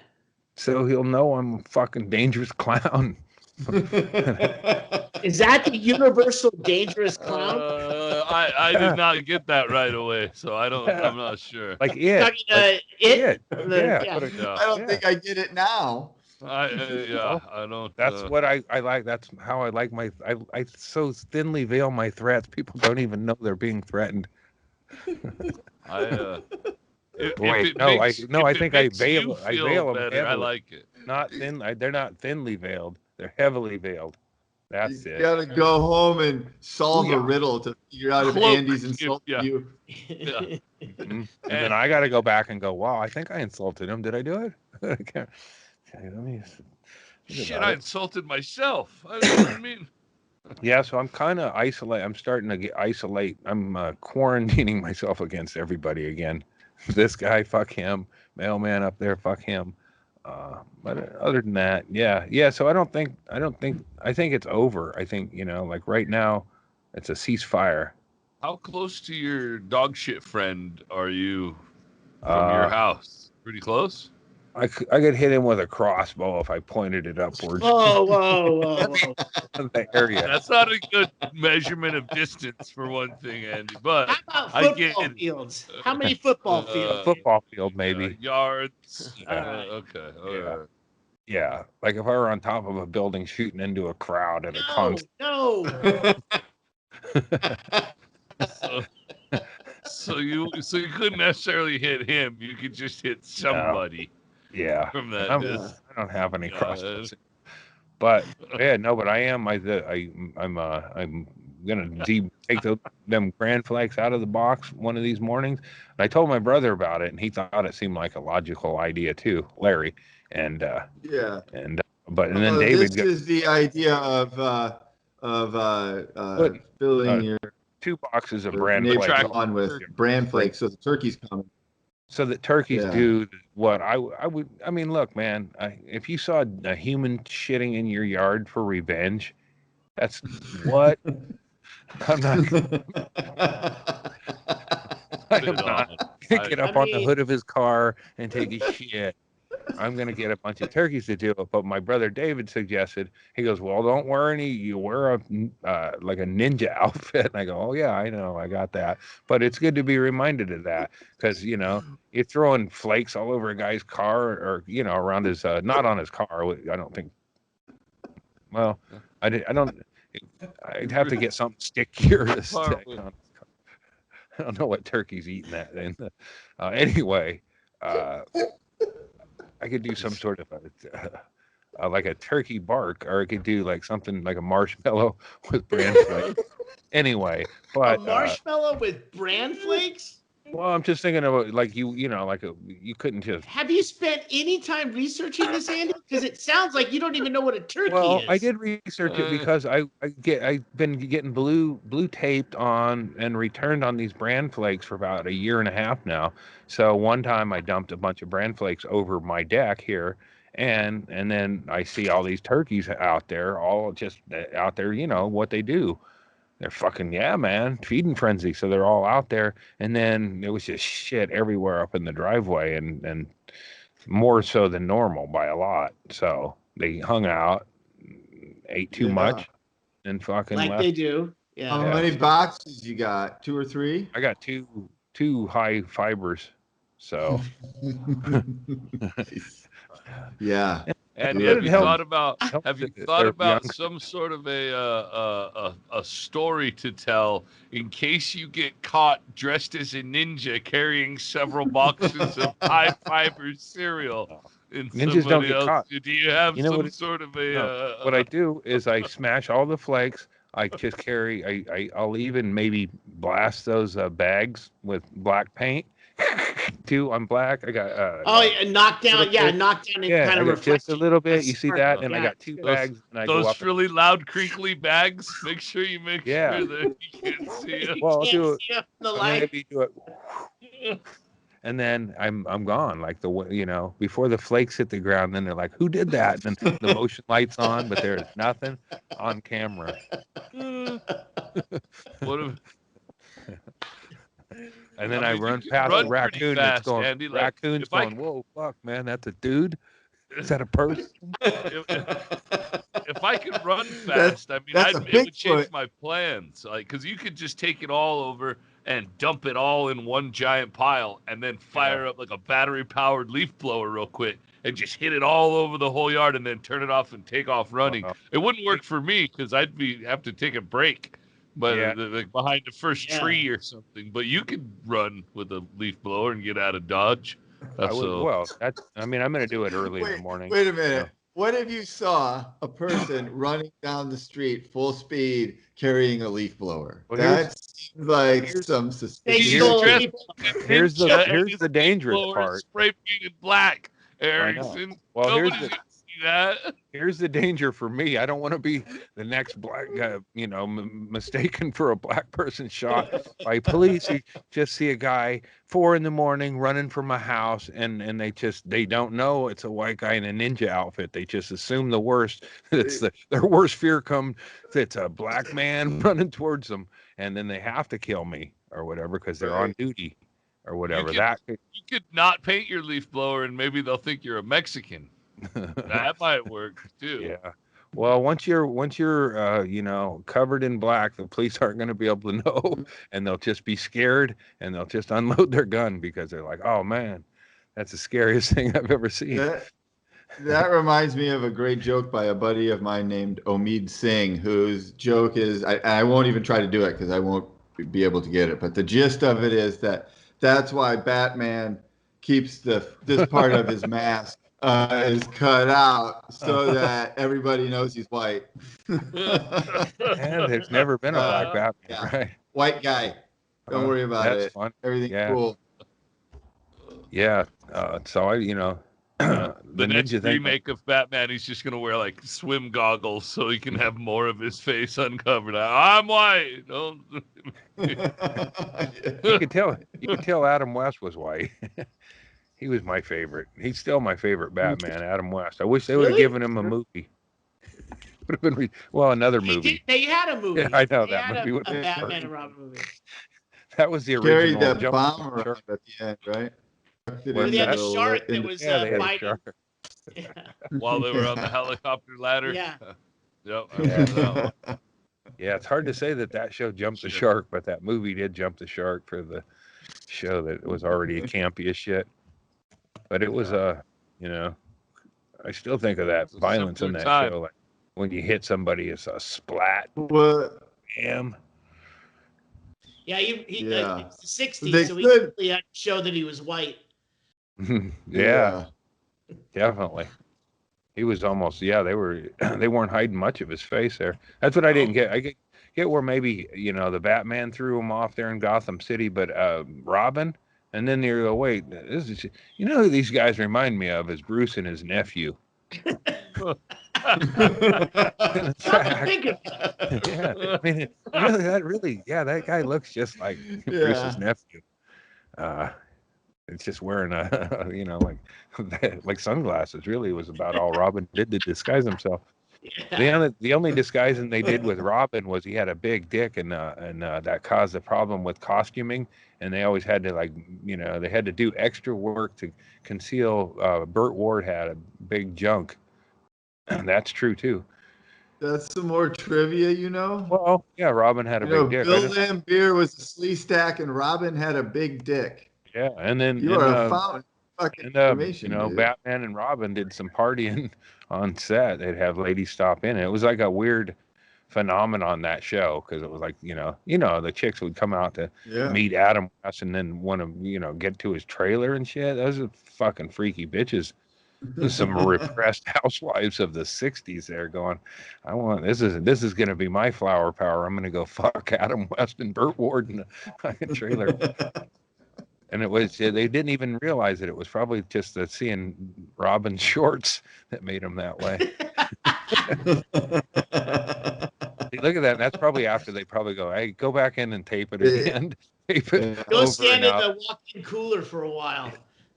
So he'll know I'm a fucking dangerous clown. Is that the universal dangerous clown? I did not get that right away, so I'm not sure. Like it. It. I don't think I get it now. I don't. That's what I like. That's how I like I so thinly veil my threats. People don't even know they're being threatened. I think I veil them. Better, I like it. Not thin. They're not thinly veiled. They're heavily veiled. That's it. You gotta go home and solve a riddle to figure out if Andy's insulted you. And then I gotta go back and go, wow, I think I insulted him. Did I do it? I can't. Let me. Shit, I insulted myself. I don't know what I mean. Yeah, so I'm kind of isolate. I'm starting to isolate. I'm quarantining myself against everybody again. This guy, fuck him. Mailman up there, fuck him. But other than that, yeah. So I think it's over. I think, like right now, it's a ceasefire. How close to your dog shit friend are you from your house? Pretty close? I could hit him with a crossbow if I pointed it upwards. Whoa. The area. That's not a good measurement of distance for one thing, Andy. But how about football fields? How many football fields? Football field, maybe. Yards. Okay. Yeah. Like if I were on top of a building shooting into a crowd at a concert. No. So you couldn't necessarily hit him. You could just hit somebody. Yeah. From that. I don't have any crossbows. But yeah, no. But I am. I'm gonna take them Grand Flakes out of the box one of these mornings. And I told my brother about it, and he thought it seemed like a logical idea too, Larry. And Yeah. and then This David is the idea of filling your 2 boxes of Bran neighbor's Flakes lawn with Bran Flakes, so the turkey's coming. so that turkeys do what I would. I mean, look, man, if you saw a human shitting in your yard for revenge, that's what I'm not. I am not gonna get up on the hood of his car and take a shit. I'm gonna get a bunch of turkeys to do it. But my brother David suggested. He goes, "Well, don't wear any. You wear a like a ninja outfit." And I go, "Oh yeah, I know, I got that." But it's good to be reminded of that because you're throwing flakes all over a guy's car or around his not on his car. I don't think. Well, I don't. I'd have to get something stickier to stick on. I don't know what turkey's eating that in. Anyway, I could do some sort of like a turkey bark, or I could do like something like a marshmallow with bran flakes. Anyway, but a marshmallow with bran flakes? Well, I'm just thinking about like you couldn't just. Have you spent any time researching this, Andy? Because it sounds like you don't even know what a turkey Well, is. I did research it because I've been getting blue taped on and returned on these bran flakes for about a year and a half now. So one time I dumped a bunch of bran flakes over my deck here, and then I see all these turkeys out there, all just out there. You know what they do. They're fucking, man, feeding frenzy. So they're all out there. And then it was just shit everywhere up in the driveway and more so than normal by a lot. So they hung out, ate too much, and fucking like left. They do. Yeah. How many boxes you got? 2 or 3? I got two high fibers. So. Yeah. And have you thought about some sort of a story to tell in case you get caught dressed as a ninja carrying several boxes of high fiber cereal in Ninjas somebody don't get else? caught. Do you have sort of a? What I do is I smash all the flakes. I just carry. I'll even maybe blast those bags with black paint. Too on black. I got knock down and kind of reflect just a little bit. You see that? And I got 2 bags and I go up. Those really loud crinkly bags. Make sure you sure that you can't see them. Well, I'll do it. Maybe do it. And then I'm gone. Like before the flakes hit the ground, then they're like, "Who did that?" And then the motion lights on, but there's nothing on camera. What if? And then I run past a raccoon that's going, Andy, raccoon's going, whoa, fuck, man, that's a dude? Is that a person? If I could run fast, it would change my plans. Like, because you could just take it all over and dump it all in one giant pile and then fire up like a battery-powered leaf blower real quick and just hit it all over the whole yard and then turn it off and take off running. It wouldn't work for me because I'd have to take a break. But like behind the first tree or something. But you could run with a leaf blower and get out of Dodge. I'm going to do it early in the morning. Wait a minute. So. What if you saw a person running down the street full speed carrying a leaf blower? Well, that seems like some suspicious. Here's the dangerous part. Spray painted black, Erickson. Well, here's the danger for me. I don't want to be the next black guy, mistaken for a black person shot by police. You just see a guy 4 a.m. running from a house, and they don't know it's a white guy in a ninja outfit. They just assume the worst. It's their worst fear comes. It's a black man running towards them, and then they have to kill me or whatever because they're on duty or whatever. You could not paint your leaf blower, and maybe they'll think you're a Mexican. That might work too. Yeah. Well, once you're covered in black, the police aren't going to be able to know, and they'll just be scared, and they'll just unload their gun because they're like, "Oh man, that's the scariest thing I've ever seen." That reminds me of a great joke by a buddy of mine named Omid Singh, whose joke is, I won't even try to do it because I won't be able to get it, but the gist of it is that's why Batman keeps this part of his mask is cut out so that everybody knows he's white. And there's never been a black Batman, yeah. right? White guy. Don't worry about that's it. Fun. Everything's Yeah. cool. Yeah. So I, the next ninja thing. remake of Batman, he's just gonna wear like swim goggles so he can have more of his face uncovered. I'm white. Don't... You could tell Adam West was white. He was my favorite. He's still my favorite Batman, Adam West. I wish they would have given him a movie. Would have been another movie. They had a movie. Yeah, I know they that had movie would a have Batman and Robin movie. That was the Carried original. that bomb around at the end, right? Well, they had a shark that was they had a biting. shark. Yeah. While they were on the helicopter ladder. Yeah. Yep. Yeah, it's hard to say that show jumped the shark, but that movie did jump the shark for the show that was already campy as shit. But it was I still think of that violence in that show. Like when you hit somebody, it's a splat. What? Bam. Yeah, it's the 60s, They so could- he really had to show that he was white. Yeah, definitely. He was almost, they weren't hiding much of his face there. That's what I didn't get. I get where maybe, the Batman threw him off there in Gotham City, but Robin, and then you go, wait, this is, who these guys remind me of is Bruce and his nephew. Think of it. Yeah, I mean, that guy looks just like Bruce's nephew. It's just wearing like sunglasses. Really, was about all Robin did to disguise himself. Yeah. The only disguising they did with Robin was he had a big dick, and that caused a problem with costuming. And they always had to they had to do extra work to conceal. Burt Ward had a big junk, and that's true too. That's some more trivia, Well, yeah, Robin had a big dick. Bill Lambier was a Sleezestack, and Robin had a big dick. Yeah, and then you are a fountain of fucking information. Dude. Batman and Robin did some partying on set. They'd have ladies stop in. It was like a weird phenomenon, that show, because it was like the chicks would come out to meet Adam West and then want to get to his trailer and shit. Those are fucking freaky bitches. Some repressed housewives of the 60s there going, I want this is gonna be my flower power. I'm gonna go fuck Adam West and Burt Ward in the fucking trailer. And it was, they didn't even realize it. It was probably just seeing Robin's shorts that made him that way. See, look at that. That's probably after they probably go, hey, go back in and tape it again. Tape it. Go stand in the walk-in cooler for a while.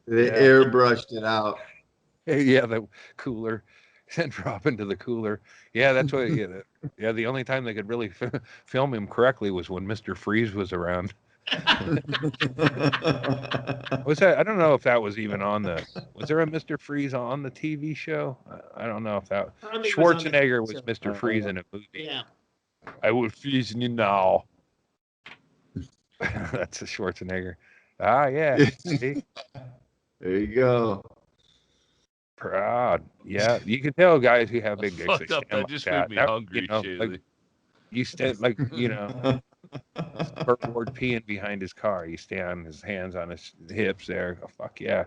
They airbrushed it out. Yeah, the cooler. Send Robin to the cooler. Yeah, that's what. Yeah, the only time they could really film him correctly was when Mr. Freeze was around. Was that? I don't know if that was even on the. Was there a Mr. Freeze on the TV show? I don't know if that. Schwarzenegger was Mr. Freeze in a movie. Yeah. I will freeze you now. That's a Schwarzenegger. Ah, yeah. See? There you go. Proud. Yeah, you can tell guys who have big dicks. Fucked up. That just made me hungry, like, you stand Burt Ward peeing behind his car. You stand his hands on his hips there. Oh, fuck yeah.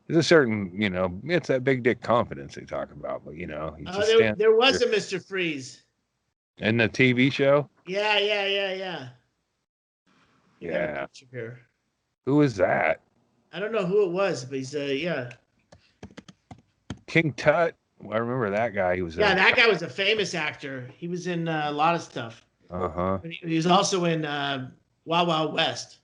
There's a certain, it's that big dick confidence they talk about, but you just stand. There was a Mr. Freeze. In the TV show? Yeah. Yeah. Who is that? I don't know who it was, but he's King Tut. Well, I remember that guy. He was that guy was a famous actor. He was in a lot of stuff. He was also in Wild Wild West.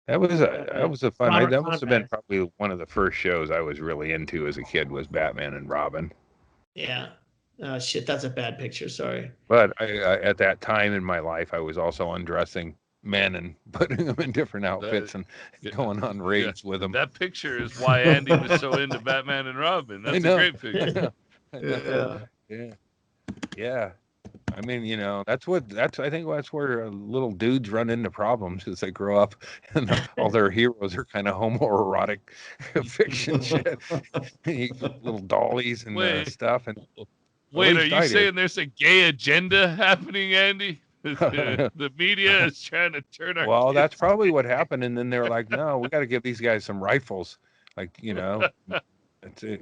That was a fun. That must have been probably one of the first shows I was really into as a kid, was Batman and Robin. Yeah. Shit, that's a bad picture. Sorry. But I at that time in my life, I was also undressing men and putting them in different outfits and going on raids with them. That picture is why Andy was so into Batman and Robin. That's a great picture. Yeah. I mean, I think that's where little dudes run into problems as they grow up, and all their heroes are kind of homoerotic fiction shit, little dollies and stuff. And wait, are you saying there's a gay agenda happening, Andy? The media is trying to turn our. Well, that's probably what happened, and then they were like, "No, we got to give these guys some rifles." Like, you know,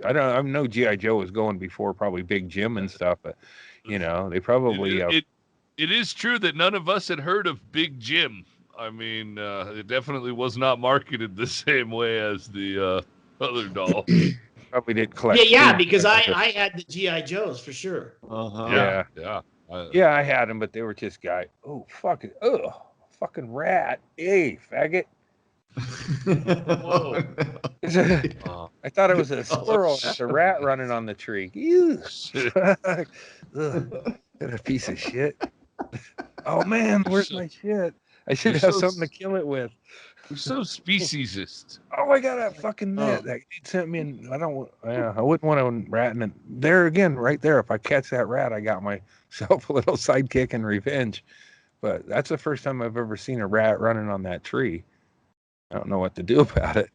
I know G.I. Joe was going before probably Big Jim and stuff, but you know, they probably it is true that none of us had heard of Big Jim. I mean, it definitely was not marketed the same way as the other doll. probably did collect. Yeah, because I had the GI Joes for sure. Yeah. Yeah, I had them, but they were just fucking rat. Hey, faggot. Whoa. I thought it was a squirrel. It's a rat running on the tree. Ew. What a piece of shit. Oh man, where's my shit? I should have something to kill it with. We're so speciesist. Oh, I got a fucking net. That dude sent me in. I wouldn't want to rat in it. There again, right there. If I catch that rat, I got myself a little sidekick and revenge. But that's the first time I've ever seen a rat running on that tree. I don't know what to do about it.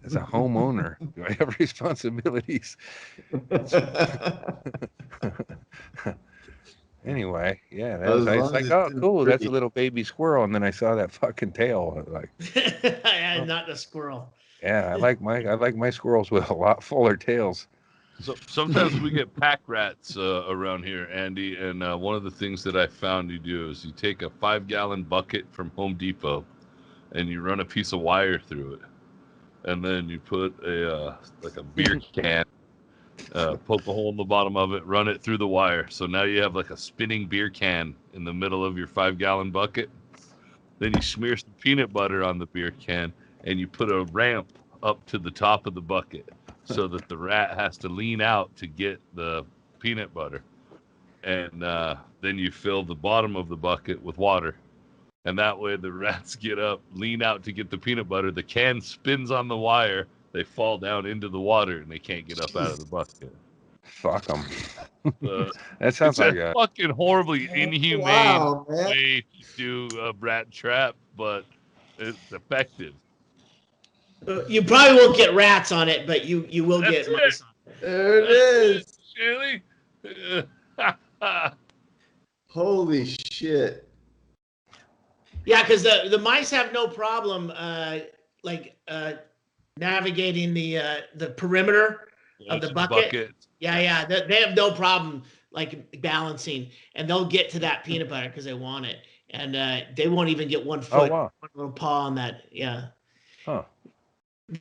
As a homeowner, do I have responsibilities? Anyway, yeah, it's like, oh, cool, that's a little baby squirrel, and then I saw that fucking tail. Like, not the squirrel. Yeah, I like my squirrels with a lot fuller tails. So sometimes we get pack rats around here, Andy, and one of the things that I found you do is you take a 5-gallon bucket from Home Depot, and you run a piece of wire through it, and then you put a beer can. Poke a hole in the bottom of it, run it through the wire. So now you have like a spinning beer can in the middle of your 5-gallon bucket. Then you smear some peanut butter on the beer can, and you put a ramp up to the top of the bucket so that the rat has to lean out to get the peanut butter. And then you fill the bottom of the bucket with water. And that way the rats get up, lean out to get the peanut butter. The can spins on the wire. They fall down into the water and they can't get up out of the bucket. Fuck them. That sounds like a fucking horribly inhumane way to do a rat trap, but it's effective. You probably won't get rats on it, but you will get mice on it. There it is. Really? Holy shit. Yeah, because the mice have no problem navigating the perimeter of the bucket. Yeah, they have no problem like balancing, and they'll get to that peanut butter because they want it, and they won't even get one foot, one little paw on that. Yeah. Huh.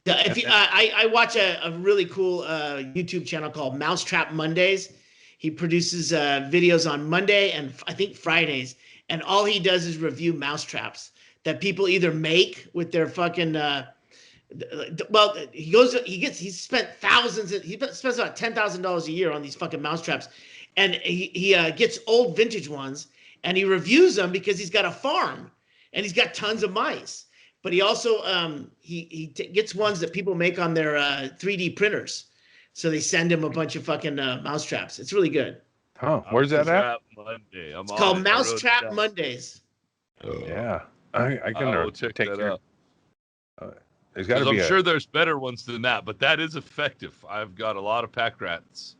If I watch a really cool YouTube channel called Mousetrap Mondays. He produces videos on Monday and I think Fridays, and all he does is review mousetraps that people either make with their fucking. Well, he spent thousands. He spends about $10,000 a year on these fucking mousetraps, and he gets old vintage ones and he reviews them because he's got a farm and he's got tons of mice. But he also gets ones that people make on their 3D printers, so they send him a bunch of fucking mousetraps. It's really good. Oh, where's that at? Monday. It's called Mousetrap Mondays. Yeah, I can check take that out. There's got to be. I'm sure there's better ones than that, but that is effective. I've got a lot of pack rats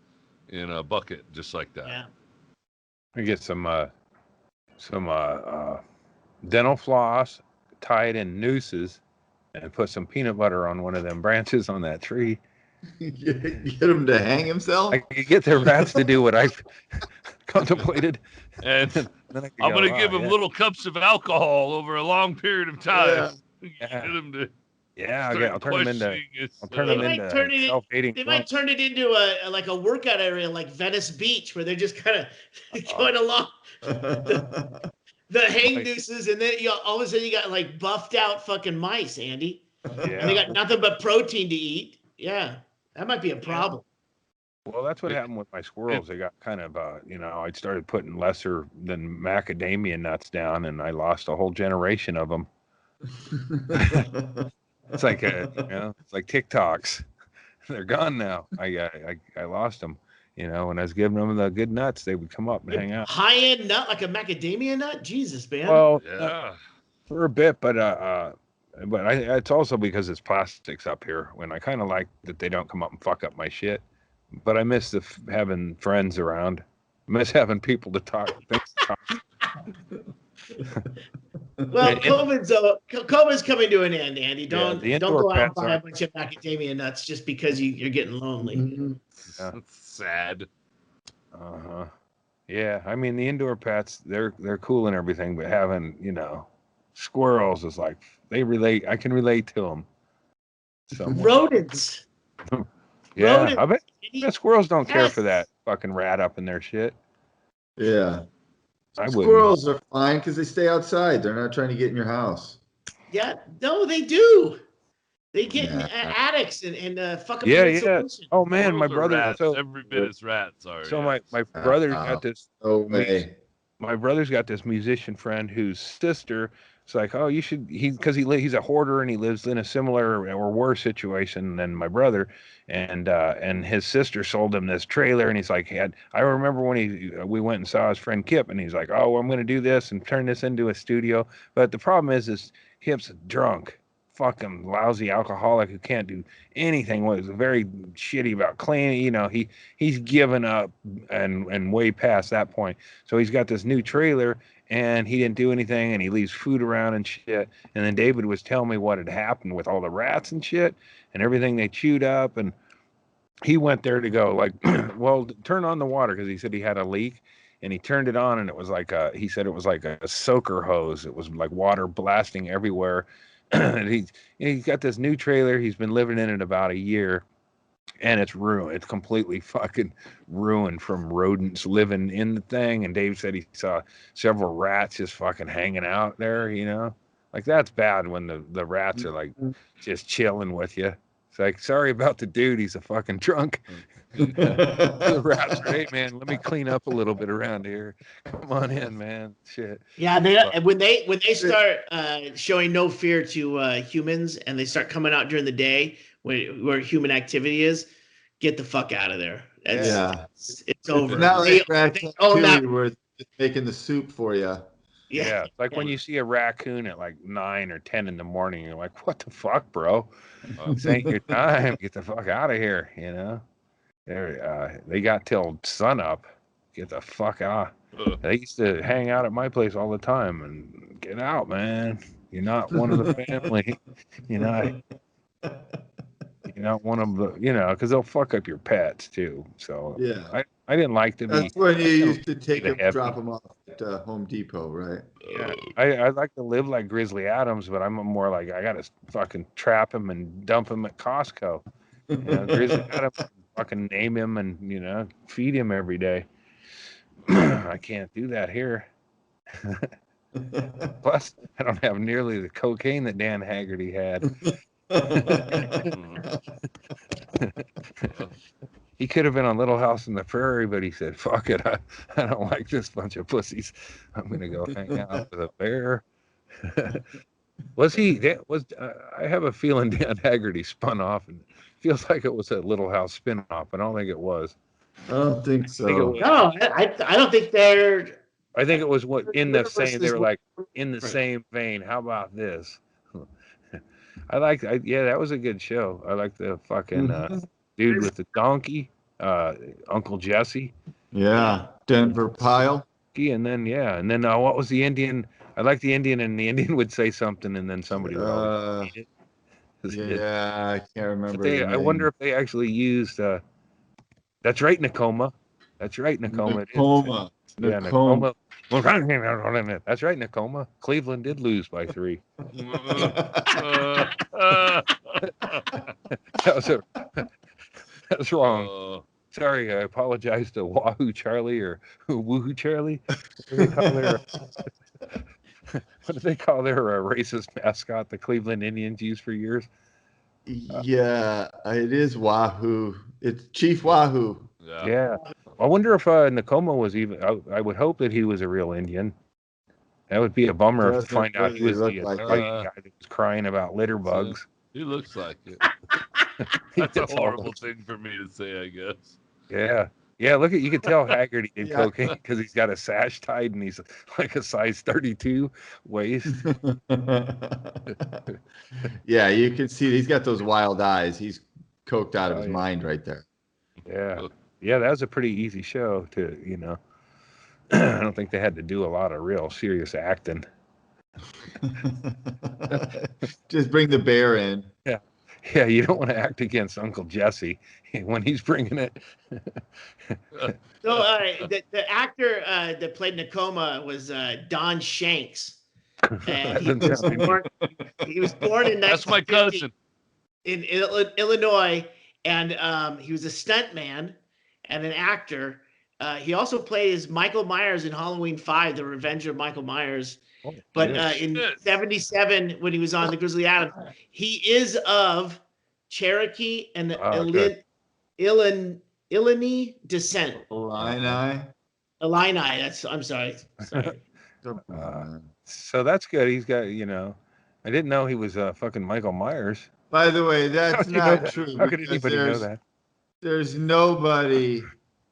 in a bucket just like that. Yeah. We get some dental floss, tie it in nooses, and put some peanut butter on one of them branches on that tree. Get him to hang himself? I could get the rats to do what I've contemplated. And then I'm going to give them little cups of alcohol over a long period of time. Yeah. Get them to... Yeah, I'll turn them into self-hating. They might turn it into a workout area like Venice Beach, where they're just kind of going along the hang nooses, and then all of a sudden you got like buffed out fucking mice, Andy. Yeah. And they got nothing but protein to eat. Yeah, that might be a problem. Well, that's what happened with my squirrels. They got kind of, I started putting lesser than macadamia nuts down, and I lost a whole generation of them. It's like it's like TikToks. They're gone now. I lost them. When I was giving them the good nuts, they would come up and hang out. High-end nut, like a macadamia nut? Jesus, man. Well, for a bit, but it's also because it's plastics up here. When I kind of like that they don't come up and fuck up my shit. But I miss having friends around. I miss having people to talk. Things to talk. Well, COVID's coming to an end, Andy. Don't the don't indoor go out and pets buy a aren't- bunch of macadamia nuts just because you're getting lonely. Yeah. Sad. Uh-huh. Yeah, I mean the indoor pets, they're cool and everything, but having, squirrels is like I can relate to them. Rodents. Yeah, I bet Rodents. squirrels don't care for Yes. that fucking rat up in their shit. Yeah. I wouldn't. Squirrels are fine because they stay outside. They're not trying to get in your house. Yeah, no, they do. They get in Nah. attics and fucking Yeah, put yeah. solution. Oh man, my Squirrels are brother. rats, So every bit as rats are. so yeah. my brother's got this. No way. My brother's got this musician friend whose sister. It's like, oh, you should. He's a hoarder and he lives in a similar or worse situation than my brother, and his sister sold him this trailer and he's like, I remember when we went and saw his friend Kip and he's like, oh, I'm gonna do this and turn this into a studio, but the problem is Kip's drunk, fucking lousy alcoholic who can't do anything. Was very shitty about cleaning. He's given up and way past that point. So he's got this new trailer and he didn't do anything and he leaves food around and shit. And then David was telling me what had happened with all the rats and shit and everything they chewed up. And he went there to go like, well, turn on the water because he said he had a leak. And he turned it on and it was like he said it was like a soaker hose. It was like water blasting everywhere. And he's got this new trailer. He's been living in it about a year. And it's ruined. It's completely fucking ruined from rodents living in the thing. And Dave said he saw several rats just fucking hanging out there, Like that's bad when the rats are like just chilling with you. It's like, sorry about the dude. He's a fucking drunk. The rats are, hey man, let me clean up a little bit around here. Come on in, man. Shit. Yeah, when they start showing no fear to humans and they start coming out during the day where human activity is, get the fuck out of there. It's over. It's not like that. where they're making the soup for you. Yeah, like when you see a raccoon at like 9 or 10 in the morning, you're like, what the fuck, bro? This ain't your time. Get the fuck out of here, They got till sun up. Get the fuck out. They used to hang out at my place all the time and get out, man. You're not one of the family. You're not one of the, because they'll fuck up your pets too. So yeah, I didn't like to be. That's when you used to take them, heavy. drop them off at Home Depot, right? Yeah, I like to live like Grizzly Adams, but I'm more like I gotta fucking trap him and dump him at Costco. Grizzly Adams, fucking name him and feed him every day. I can't do that here. Plus, I don't have nearly the cocaine that Dan Haggerty had. He could have been on Little House on the Prairie, but he said, fuck it, I don't like this bunch of pussies. I'm going to go hang out with a bear. I have a feeling Dan Haggerty spun off and feels like it was a Little House spin-off, but I don't think it was. I don't think so. No, I don't think they're. I think it was in the same. They were like in the same vein. How about this? That was a good show. I like the fucking dude with the donkey, Uncle Jesse. Yeah, Denver Pyle. And then what was the Indian? I like the Indian, and the Indian would say something, and then somebody would always eat it. Yeah, I can't remember. I wonder if they actually used. That's right, Nakoma. That's right, Nakoma. Nakoma. Yeah, Nakoma. That's right, Nakoma. Cleveland did lose by 3. That's wrong. Sorry, I apologize to Wahoo Charlie or Woohoo Charlie. What do they call their racist mascot the Cleveland Indians used for years? Yeah, it is Wahoo. It's Chief Wahoo. Yeah. I wonder if Nakoma was even. I would hope that he was a real Indian. That would be a bummer to find out he was the guy that was crying about litter bugs. He looks like it. That's a horrible thing for me to say, I guess. Yeah. Yeah, you can tell Haggerty did cocaine because he's got a sash tied and he's like a size 32 waist. Yeah, you can see he's got those wild eyes. He's coked out of his mind right there. Yeah. Yeah, that was a pretty easy show to, I don't think they had to do a lot of real serious acting. Just bring the bear in. Yeah, you don't want to act against Uncle Jesse when he's bringing it. So the actor that played Nakoma was Don Shanks, and he was born in That's my 1950 cousin. in Illinois, and he was a stuntman and an actor. He also played as Michael Myers in Halloween 5, The Revenge of Michael Myers. But in '77, when he was on the Grizzly Adams, he is of Cherokee and Illini descent. Illini. I'm sorry. So that's good. He's got, I didn't know he was fucking Michael Myers. By the way, that's not true. How could anybody know that? There's nobody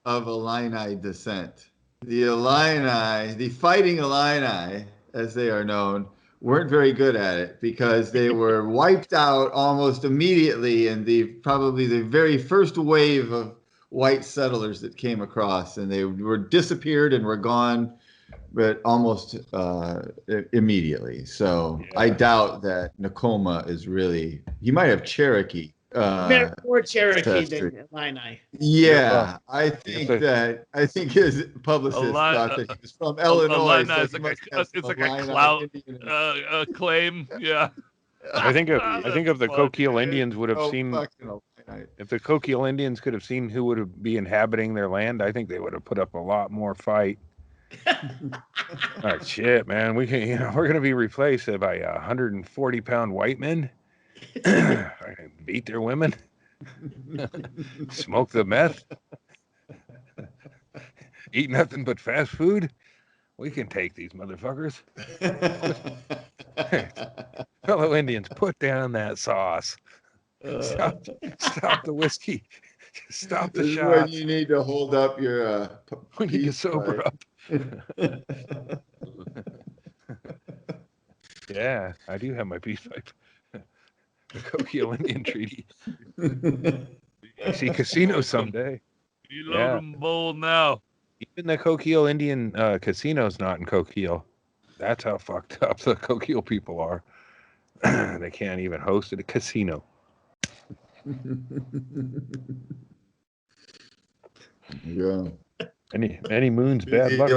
of Illini descent. The Illini, the Fighting Illini, as they are known, weren't very good at it because they were wiped out almost immediately in probably the very first wave of white settlers that came across, and they were disappeared and were gone, but almost immediately. So yeah. I doubt that Nakoma is really. He might have Cherokee. More Cherokee than Illini. Yeah, I think his publicist thought that he was from Illinois. It's like a clout claim. Yeah. I think if the Coquille Indians would have seen, if the Coquille Indians could have seen who would be inhabiting their land, I think they would have put up a lot more fight. Oh shit, man! We're gonna be replaced by 140-pound white men. Beat their women, smoke the meth, eat nothing but fast food. We can take these motherfuckers. Fellow Indians, put down that sauce. Stop the whiskey. Stop the shots. When you need to hold up your when you get sober up. Yeah, I do have my peace pipe. The Coquille Indian Treaty. I see casinos someday. You load them bold now. Even the Coquille Indian casino's not in Coquille. That's how fucked up the Coquille people are. They can't even host at a casino. Yeah. Any moon's bad luck.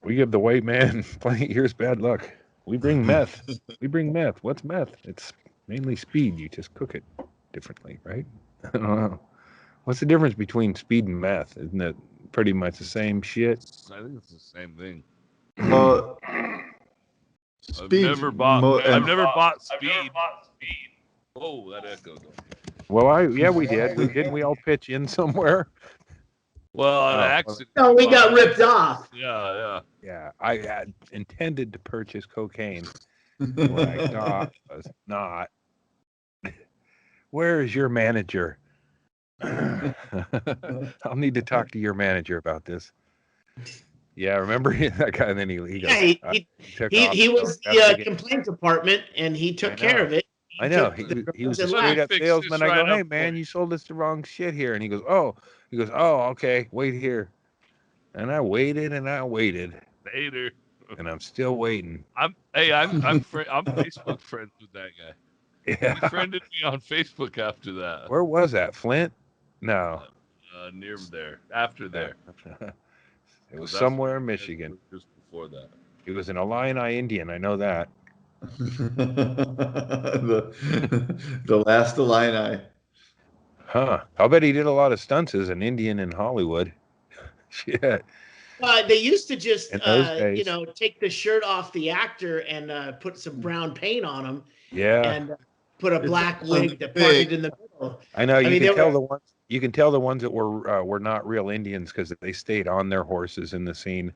We give the white man plenty of years bad luck. We bring meth. What's meth? It's mainly speed. You just cook it differently, right? I don't know. What's the difference between speed and meth? Isn't it pretty much the same shit? I think it's the same thing. I've never bought speed. Oh, that echoed. Well, we did. Didn't we all pitch in somewhere? Well, on accident. No, we got ripped off. Yeah. Yeah, I had intended to purchase cocaine. What I thought was not. Where is your manager? I'll need to talk to your manager about this. Yeah, remember that guy? And then he goes, he was the complaint department, and he took care of it. I know. He was a straight up salesman. I go, hey man, you sold us the wrong shit here. And he goes, oh, okay, wait here. And I waited later, and I'm still waiting. I'm Facebook friends with that guy. Yeah, he friended me on Facebook after that. Where was that? Flint? No, near there. After there, it was somewhere in Michigan. Just before that, he was an Illini Indian. I know that. the last Illini. Huh. I'll bet he did a lot of stunts as an Indian in Hollywood. Shit. They used to just, take the shirt off the actor and put some brown paint on him. Yeah. And put a black wig that parted in the middle. I know. You can tell the ones that were not real Indians because they stayed on their horses in the scene.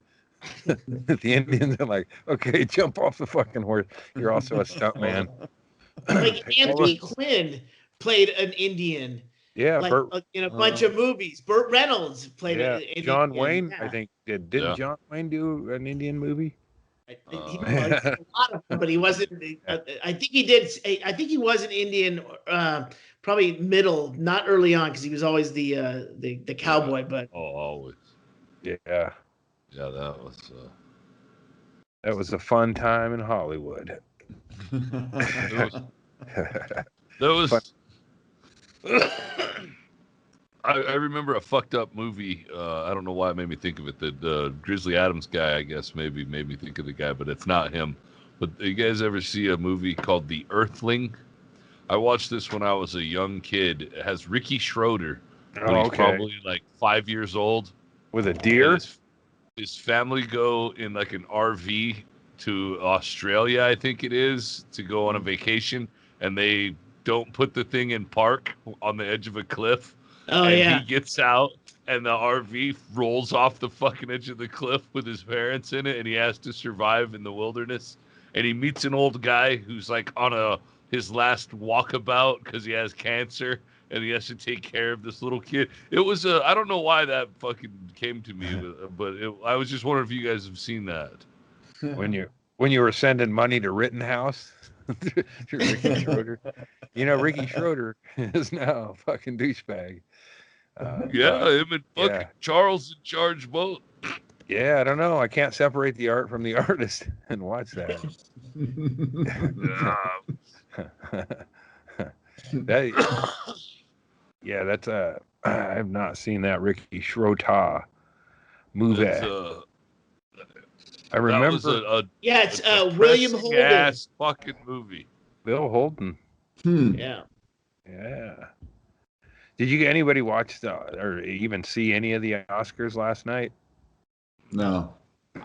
The Indians are like, okay, jump off the fucking horse. You're also a stunt man. Like Anthony Quinn played an Indian. Yeah, in a bunch of movies. Burt Reynolds played an Indian. John Wayne, I think, didn't John Wayne do an Indian movie? He did a lot of them, but he wasn't. I think he did. I think he was an Indian, probably middle, not early on, because he was always the cowboy. But always. Yeah. Yeah, that was. That was a fun time in Hollywood. There was. I remember a fucked up movie. I don't know why it made me think of it. The Grizzly Adams guy, I guess, maybe made me think of the guy, but it's not him. But you guys ever see a movie called The Earthling? I watched this when I was a young kid. It has Ricky Schroeder when he's probably like 5 years old. With a deer? His family go in like an RV to Australia, I think it is, to go on a vacation, and they don't put the thing in park on the edge of a cliff. Oh, and yeah. he gets out, and the RV rolls off the fucking edge of the cliff with his parents in it, and he has to survive in the wilderness. And he meets an old guy who's like on his last walkabout because he has cancer, and he has to take care of this little kid. It was I don't know why that fucking came to me, but I was just wondering if you guys have seen that. When you were sending money to Rittenhouse to Ricky Schroeder. You know, Ricky Schroeder is now a fucking douchebag. Him and fucking Charles in charge both. Yeah, I don't know. I can't separate the art from the artist and watch that. That's I have not seen that Ricky Schroeder movie. I remember. It's William Holden. Ass fucking movie. Bill Holden. Yeah. Did anybody watch or even see any of the Oscars last night? No.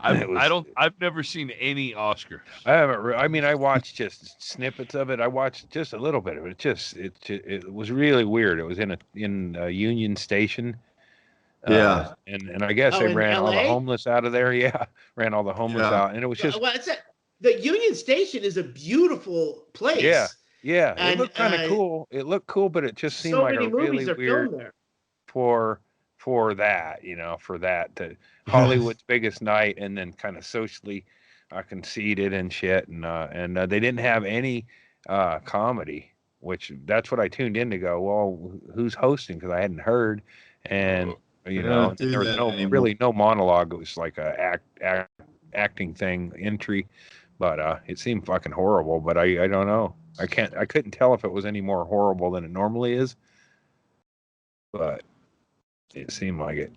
I've never seen any Oscars. I haven't. I watched just snippets of it. I watched just a little bit of it. It was really weird. It was in a Union Station. Yeah. And I guess they ran all the homeless out of there. Yeah, ran all the homeless out, and it was just. Well, the Union Station is a beautiful place. Yeah. And, it looked kind of cool. It looked cool, but it just seemed like a really weird for that, for that Hollywood's biggest night, and then kind of socially conceited and shit, and they didn't have any comedy, which that's what I tuned in to go, well, who's hosting, because I hadn't heard, and there was really no monologue. It was like a acting thing entry, but it seemed fucking horrible. But I don't know. I couldn't tell if it was any more horrible than it normally is, but it seemed like it.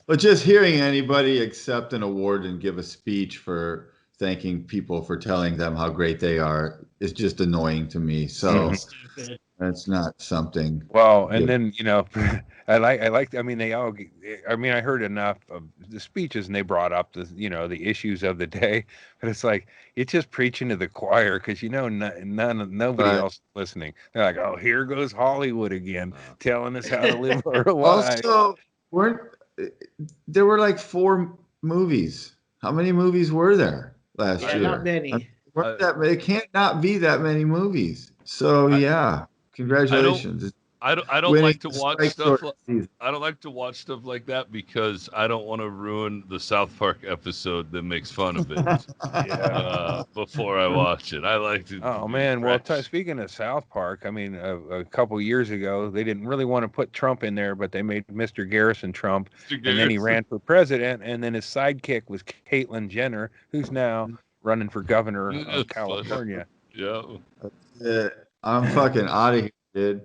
But just hearing anybody accept an award and give a speech for thanking people for telling them how great they are is just annoying to me. So that's not something. Well, and then I heard enough of the speeches, and they brought up the issues of the day, but it's like it's just preaching to the choir, because nobody else is listening. They're like, oh, here goes Hollywood again, telling us how to live our lives. Also, there were like 4 movies. How many movies were there last year? Not many. It can't not be that many movies. So congratulations. I don't like to watch stuff. I don't like to watch stuff like that because I don't want to ruin the South Park episode that makes fun of it. Before I watch it, I like to. Oh man! Well, speaking of South Park, a couple years ago they didn't really want to put Trump in there, but they made Mr. Garrison Trump, and then he ran for president, and then his sidekick was Caitlyn Jenner, who's now running for governor of California. Yeah. I'm fucking out of here, dude.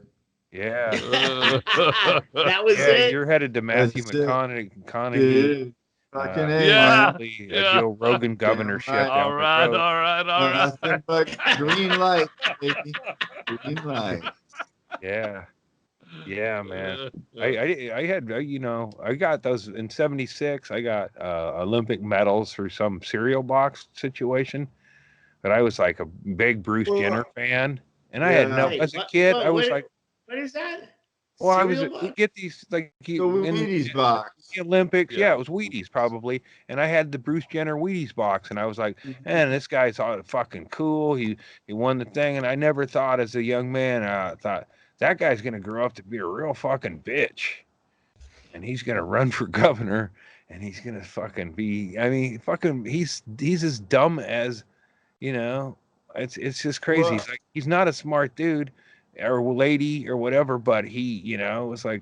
Yeah. That was it. You're headed to Matthew McConaughey. Dude, fucking Joe Rogan governorship. All right. Nothing but green light, baby. Green light. Yeah, man. I had I got those in '76. I got Olympic medals for some cereal box situation, but I was like a big Bruce Jenner fan, and I had as a kid I was like. What is that? Well, we get these like the Wheaties box. The Olympics, it was Wheaties probably, and I had the Bruce Jenner Wheaties box, and I was like, man, this guy's all fucking cool. He won the thing, and I never thought as a young man, I thought that guy's gonna grow up to be a real fucking bitch, and he's gonna run for governor, and he's gonna fucking be. He's as dumb as, it's just crazy. Well, he's not a smart dude or lady or whatever, but he, it's like,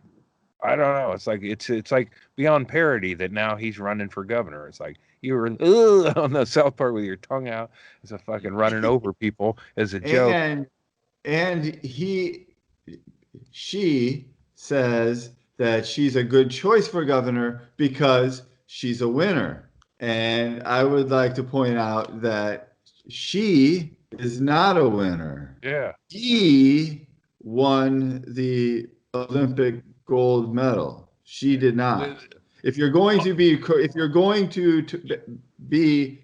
I don't know. It's like it's like beyond parody that now he's running for governor. It's like you were on the South Park with your tongue out as a fucking running over people as a joke. And she says that she's a good choice for governor because she's a winner. And I would like to point out that she is not a winner. Yeah. He won the Olympic gold medal. She did not. If you're going to be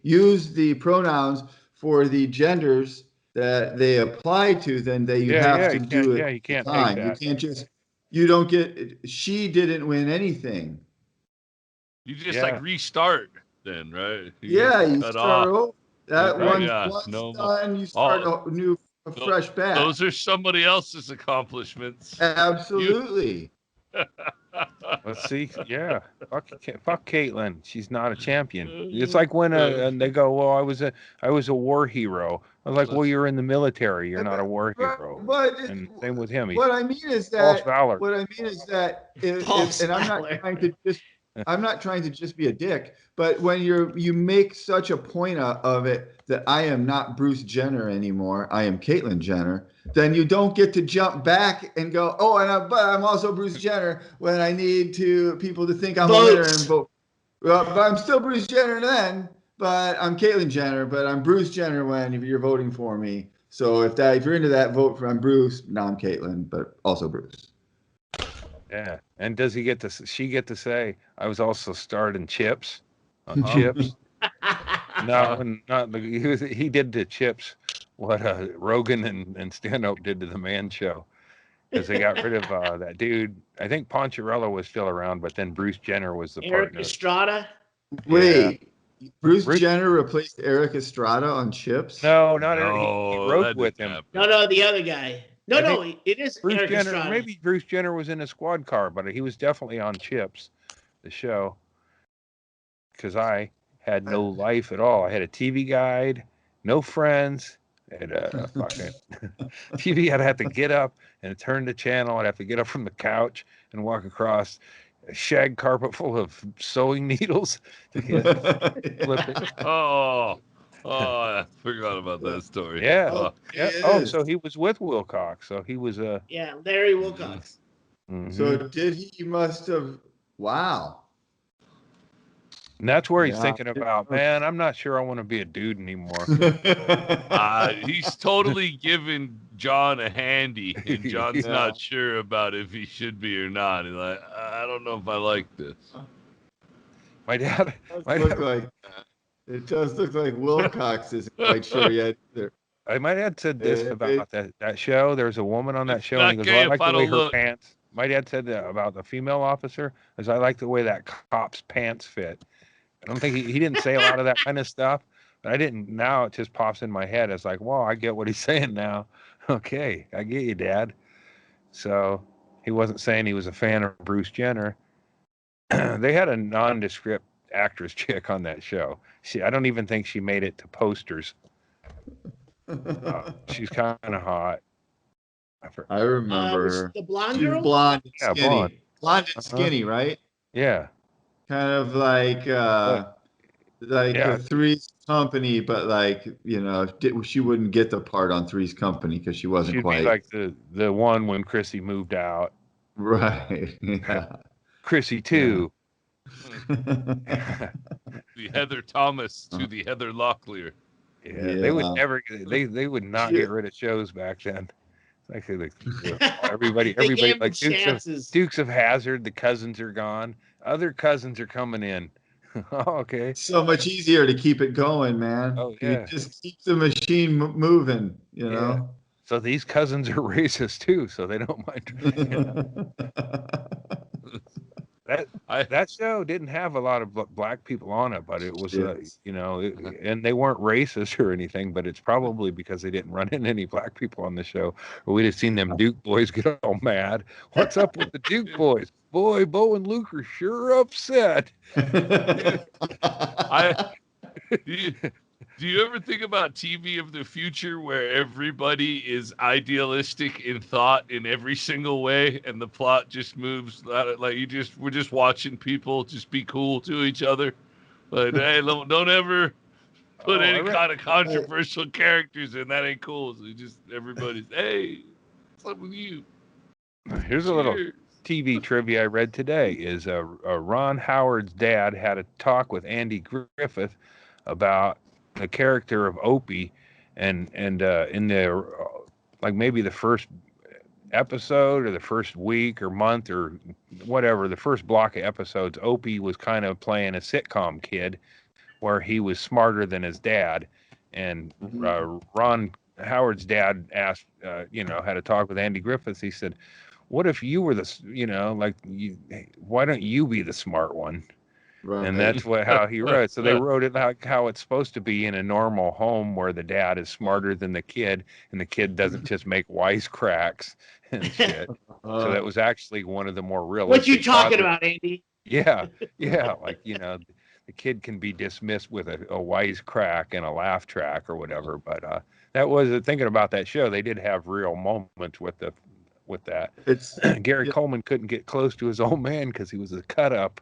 use the pronouns for the genders that they apply to, then you have to do it. Yeah, you can't take that. You can't just. You don't get. She didn't win anything. You just like restart then, right? You start over. That one's done. You start a fresh batch. Those are somebody else's accomplishments. Absolutely. Let's see. Yeah. Fuck Caitlyn. She's not a champion. It's like when and they go, well, I was a war hero. I was like, well, you're in the military. You're not a war hero. And same with him. What I mean is that. What I mean is that. And I'm not trying to just be a dick, but when you make such a point of it that I am not Bruce Jenner anymore, I am Caitlyn Jenner, then you don't get to jump back and go, oh, but I'm also Bruce Jenner when I need people to think I'm a winner and vote. Well, but I'm still Bruce Jenner then, but I'm Caitlyn Jenner, but I'm Bruce Jenner when you're voting for me. So if you're into that, vote for I'm Bruce. Now I'm Caitlyn, but also Bruce. Yeah, and does she get to say, I was also starred in Chips, on Chips? No, he did to Chips what Rogan and Stanhope did to the Man Show, because they got rid of that dude. I think Poncherello was still around, but then Bruce Jenner was the Eric partner. Estrada? Wait, Bruce Jenner replaced Eric Estrada on Chips? No, not Eric. He wrote with him. No, the other guy. No, it is Bruce Eric Jenner. Estrada. Maybe Bruce Jenner was in a squad car, but he was definitely on Chips, the show. Because I had no life at all. I had a TV guide, no friends, and fucking TV. I'd have to get up and turn the channel. I'd have to get up from the couch and walk across a shag carpet full of sewing needles to flip it. I forgot about that story. Yeah. Oh, so he was with Wilcox. So he was Larry Wilcox. Mm-hmm. So he must have. Wow. And that's where he's thinking about, man, I'm not sure I want to be a dude anymore. He's totally giving John a handy, and John's not sure about if he should be or not. He's like, I don't know if I like this. My dad. It does look like Wilcox isn't quite sure yet either. My dad said this about that show. There's a woman on that show, and he goes, I like the way her pants. My dad said that about the female officer, as I like the way that cop's pants fit. I don't think he didn't say a lot of that kind of stuff, but I didn't. Now it just pops in my head. It's like, well, I get what he's saying now. Okay, I get you, Dad. So he wasn't saying he was a fan of Bruce Jenner. They had a nondescript actress chick on that show. I don't even think she made it to posters. She's kind of hot. I remember her. The blonde girl? Blonde and skinny. Blonde. Blonde and skinny, right? Yeah. Kind of like a Three's Company, but she wouldn't get the part on Three's Company because she wasn't quite. She'd be like the one when Chrissy moved out. Right. Yeah. Chrissy too. The Heather Thomas to the Heather Locklear. Yeah, they would never. They would not get rid of shows back then. Actually, everybody like Dukes of Hazzard. The cousins are gone. Other cousins are coming in. Okay. So much easier to keep it going, man. Oh yeah. You just keep the machine moving. You know. So these cousins are racist too, so they don't mind. That show didn't have a lot of black people on it, but it was, and they weren't racist or anything, but it's probably because they didn't run into any black people on the show, or we'd have seen them Duke boys get all mad. What's up with the Duke boys? Boy, Bo and Luke are sure upset. Do you ever think about TV of the future where everybody is idealistic in thought in every single way, and the plot just moves like we're just watching people just be cool to each other? Like, hey, don't ever put any kind of controversial characters in. That ain't cool. So just everybody's, hey, what's up with you? Here's a little TV trivia I read today. Is Ron Howard's dad had a talk with Andy Griffith about the character of Opie, and in the like maybe the first episode or the first week or month or whatever, the first block of episodes, Opie was kind of playing a sitcom kid where he was smarter than his dad. And Ron Howard's dad asked, had a talk with Andy Griffith. He said, what if you were why don't you be the smart one? Right. And that's how he wrote. So they wrote it like how it's supposed to be in a normal home where the dad is smarter than the kid, and the kid doesn't just make wisecracks and shit. So that was actually one of the more realistic. What you talking about, Andy? Yeah, like the kid can be dismissed with a wisecrack and a laugh track or whatever. But that was thinking about that show. They did have real moments with that. It's Gary Coleman couldn't get close to his old man because he was a cut up.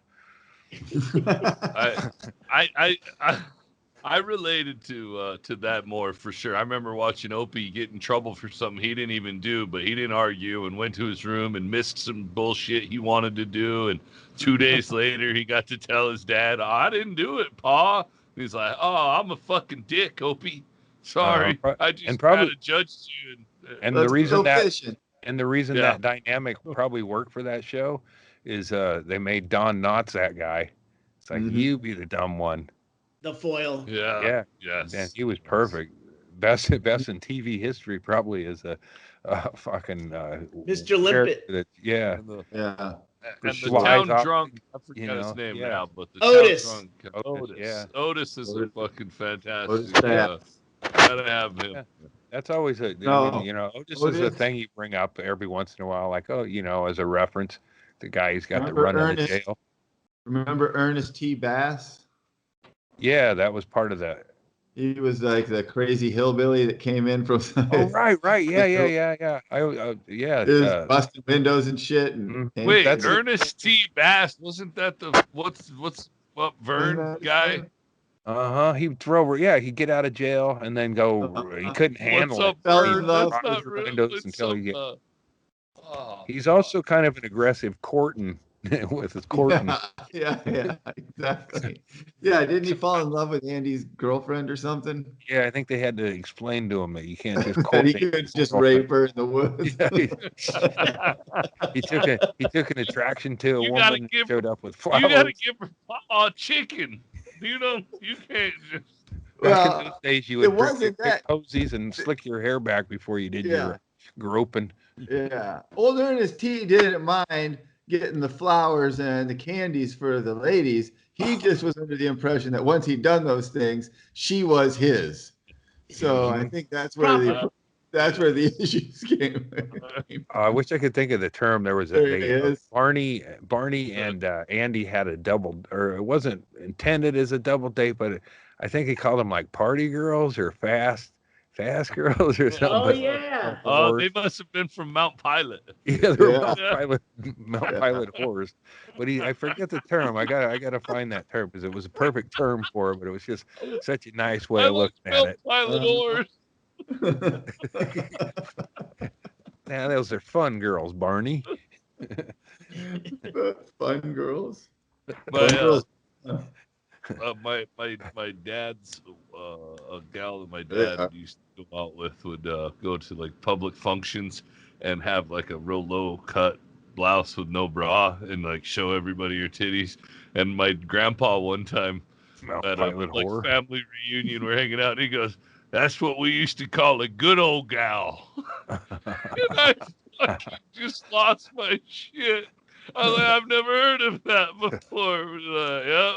I related to that more for sure. I remember watching Opie get in trouble for something he didn't even do, but he didn't argue and went to his room and missed some bullshit he wanted to do. And 2 days later, he got to tell his dad, "I didn't do it, Pa." And he's like, "Oh, I'm a fucking dick, Opie. Sorry, I just kind of judged you." And the reason that dynamic probably worked for that show is they made Don Knotts that guy. It's like, you be the dumb one. The foil. Yeah. Yes. Man, he was perfect. Best in TV history probably is a fucking Mr. Limpet. And the town drunk. I forgot his name now, but the Otis. Town drunk. Otis. Yeah. Otis is a fucking fantastic. Gotta have him. Yeah. That's always Otis is a thing you bring up every once in a while, like, as a reference. The guy who's got the run out of jail. Remember Ernest T. Bass? Yeah, that was part of that. He was like the crazy hillbilly that came in from. Right. Yeah. Busting windows and shit. And wait, Ernest T. Bass wasn't that the what Vern guy? He'd throw. Yeah, he'd get out of jail and then go. He couldn't handle it. Windows until he get. He's also kind of an aggressive courting with his courting. Yeah, exactly. Yeah, didn't he fall in love with Andy's girlfriend or something? Yeah, I think they had to explain to him that you can't just court. He couldn't just rape her in the woods. He took an attraction to a woman who showed up with flowers. You gotta give her chicken. You can't just. Back in those days, you would drink posies and slick your hair back before you did your groping. Yeah. Old Ernest T didn't mind getting the flowers and the candies for the ladies. He just was under the impression that once he'd done those things, she was his. So I think that's where the issues came. I wish I could think of the term. There was Barney and Andy had a double, or it wasn't intended as a double date, but I think he called them like party girls or fast girls or something. Oh, yeah. They must have been from Mount Pilot. Yeah, they were Mount Pilot whores. But I forget the term. I gotta find that term because it was a perfect term for it, but it was just such a nice way of looking at it. Pilot whores. Now those are fun girls, Barney. Fun girls. My dad's a gal that my dad used to go out with would go to like public functions and have like a real low cut blouse with no bra and like show everybody your titties. And my grandpa one time at a family reunion, we're hanging out, and he goes, "That's what we used to call a good old gal." And I fucking just lost my shit. I was like, I've never heard of that before. Yep.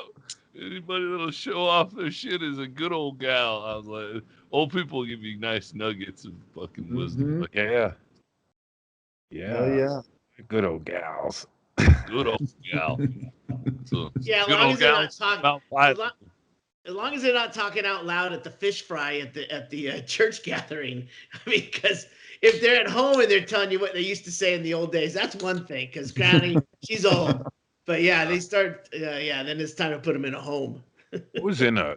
Anybody that'll show off their shit is a good old gal. I was like, old people give you nice nuggets of fucking wisdom. Like, yeah. Oh, yeah. Good old gals. Good old gal. So, yeah, good old gals. as long as they're not talking out loud at the fish fry at the church gathering. I mean, because if they're at home and they're telling you what they used to say in the old days, that's one thing. Because Granny, she's old. But yeah, they start. Then it's time to put them in a home. I was in a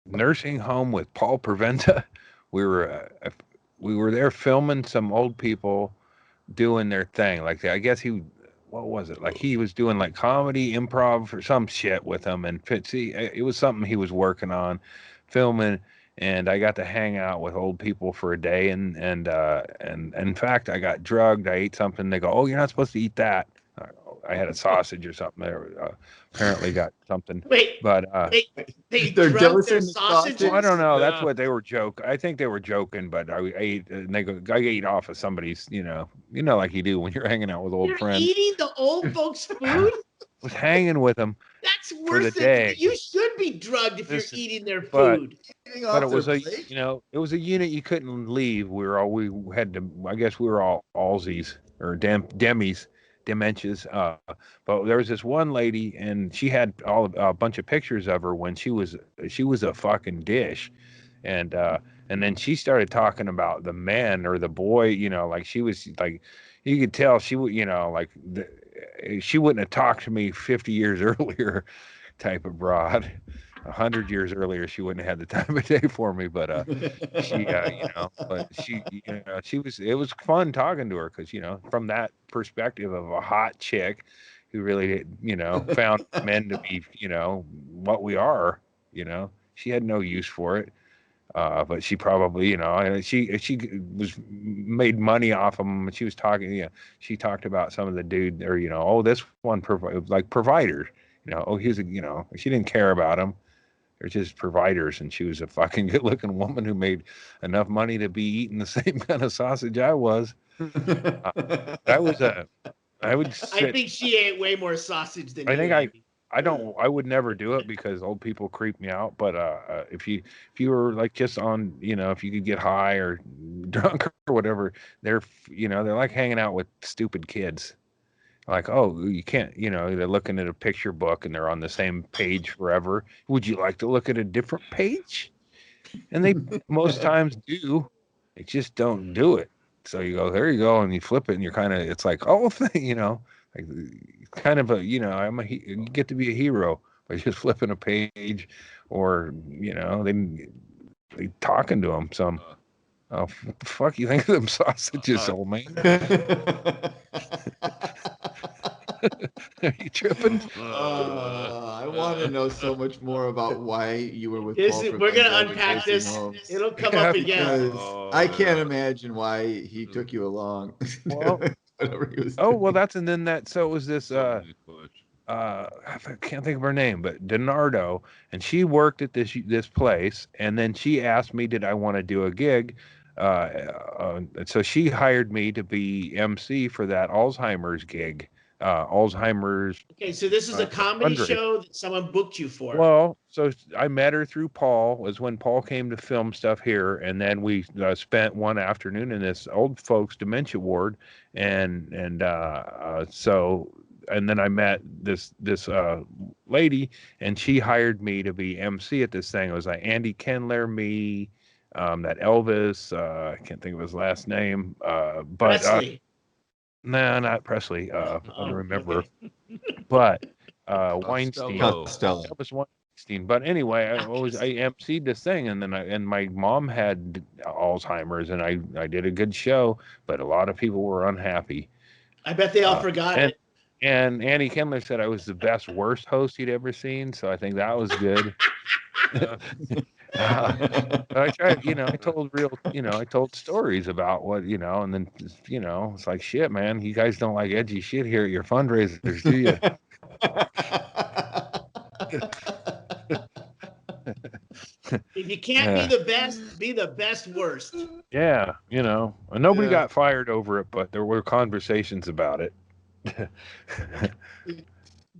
nursing home with Paul Preventa. We were there filming some old people doing their thing. Like I guess what was it? Like he was doing like comedy, improv, or some shit with them. And it was something he was working on, filming. And I got to hang out with old people for a day. And in fact, I got drugged. I ate something. They go, "Oh, you're not supposed to eat that." I had a sausage or something. There apparently got something. Wait, but they're drugged their sausages. Well, I don't know. That's what they were joking. I think they were joking, but I ate. And I ate off of somebody's. Like you do when you're hanging out with old friends. Eating the old folks' food. Was hanging with them. That's worse than you should be drugged if you're eating their food. But it was it was a unit you couldn't leave. We had to. I guess we were all Aussies or Demis. Dementias, but there was this one lady, and she had a bunch of pictures of her when she was a fucking dish, and then she started talking about the man or the boy, like she was like, you could tell she would, she wouldn't have talked to me 50 years earlier, type of broad. 100 years earlier, she wouldn't have had the time of day for me, but it was fun talking to her because, from that perspective of a hot chick who really, found men to be, what we are, she had no use for it. But she probably, she was made money off them. She was talking, she talked about some of the dude or, this one provider, he's she didn't care about him. They're just providers, and she was a fucking good-looking woman who made enough money to be eating the same kind of sausage I was. I think she ate way more sausage than I think I would never do it because old people creep me out. But if you were like just on, if you could get high or drunk or whatever, they're like hanging out with stupid kids. Like, oh, you can't, they're looking at a picture book and they're on the same page forever. Would you like to look at a different page? And they most times do. They just don't do it. So you go, there you go, and you flip it, and you're kind of, it's like, oh, like kind of you get to be a hero by just flipping a page, or they talking to them some. Oh, fuck you think of them sausages, old man? Are you tripping? I want to know so much more about why you were with Paul. We're going to unpack this. It'll come up again. I can't imagine why he took you along. Well, whatever he was doing. Well, that's, and then that, so it was this, I can't think of her name, but Donardo, and she worked at this place, and then she asked me, did I want to do a gig? So she hired me to be MC for that Alzheimer's gig. Alzheimer's. Okay, so this is a comedy show that someone booked you for. Well, so I met her through Paul. Was when Paul came to film stuff here, and then we spent one afternoon in this old folks dementia ward, and then I met this lady, and she hired me to be MC at this thing. It was like Andy Kendler, me, that Elvis. I can't think of his last name, but. Presley. No, not Presley. I don't remember. Okay. But Weinstein. Costello. That was Weinstein. But anyway, I emceed this thing, and then my mom had Alzheimer's, and I did a good show, but a lot of people were unhappy. I bet they all forgot it. And Andy Kindler said I was the worst host he'd ever seen, so I think that was good. I tried, I told stories about what, and then, it's like, shit, man, you guys don't like edgy shit here at your fundraisers, do you? If you can't be the best worst. Yeah, and nobody got fired over it, but there were conversations about it.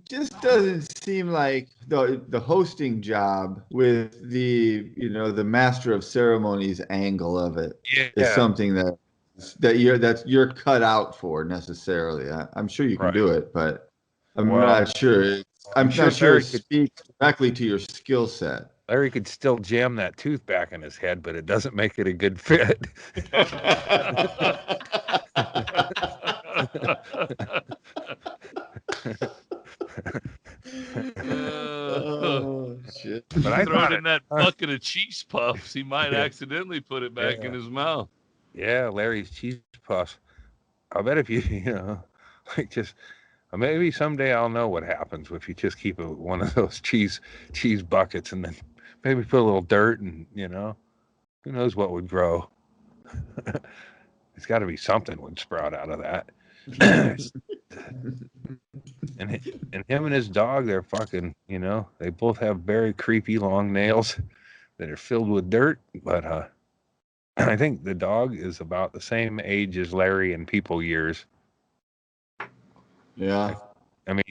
Just doesn't seem like the hosting job with the the master of ceremonies angle of it is something that you're cut out for necessarily. I'm sure you can do it, but I'm not sure I'm sure not sure Larry it could- speaks directly to your skill set. Larry could still jam that tooth back in his head, but it doesn't make it a good fit. Oh shit! But I Throw thought it in that bucket of cheese puffs. He might Yeah. accidentally put it back in his mouth. Yeah, Larry's cheese puffs. I bet if you, like just maybe someday I'll know what happens if you just keep one of those cheese buckets and then maybe put a little dirt and who knows what would grow. It's got to be something would sprout out of that. and him and his dog, they're fucking, they both have very creepy long nails that are filled with dirt. But I think the dog is about the same age as Larry in people years. Yeah. I mean,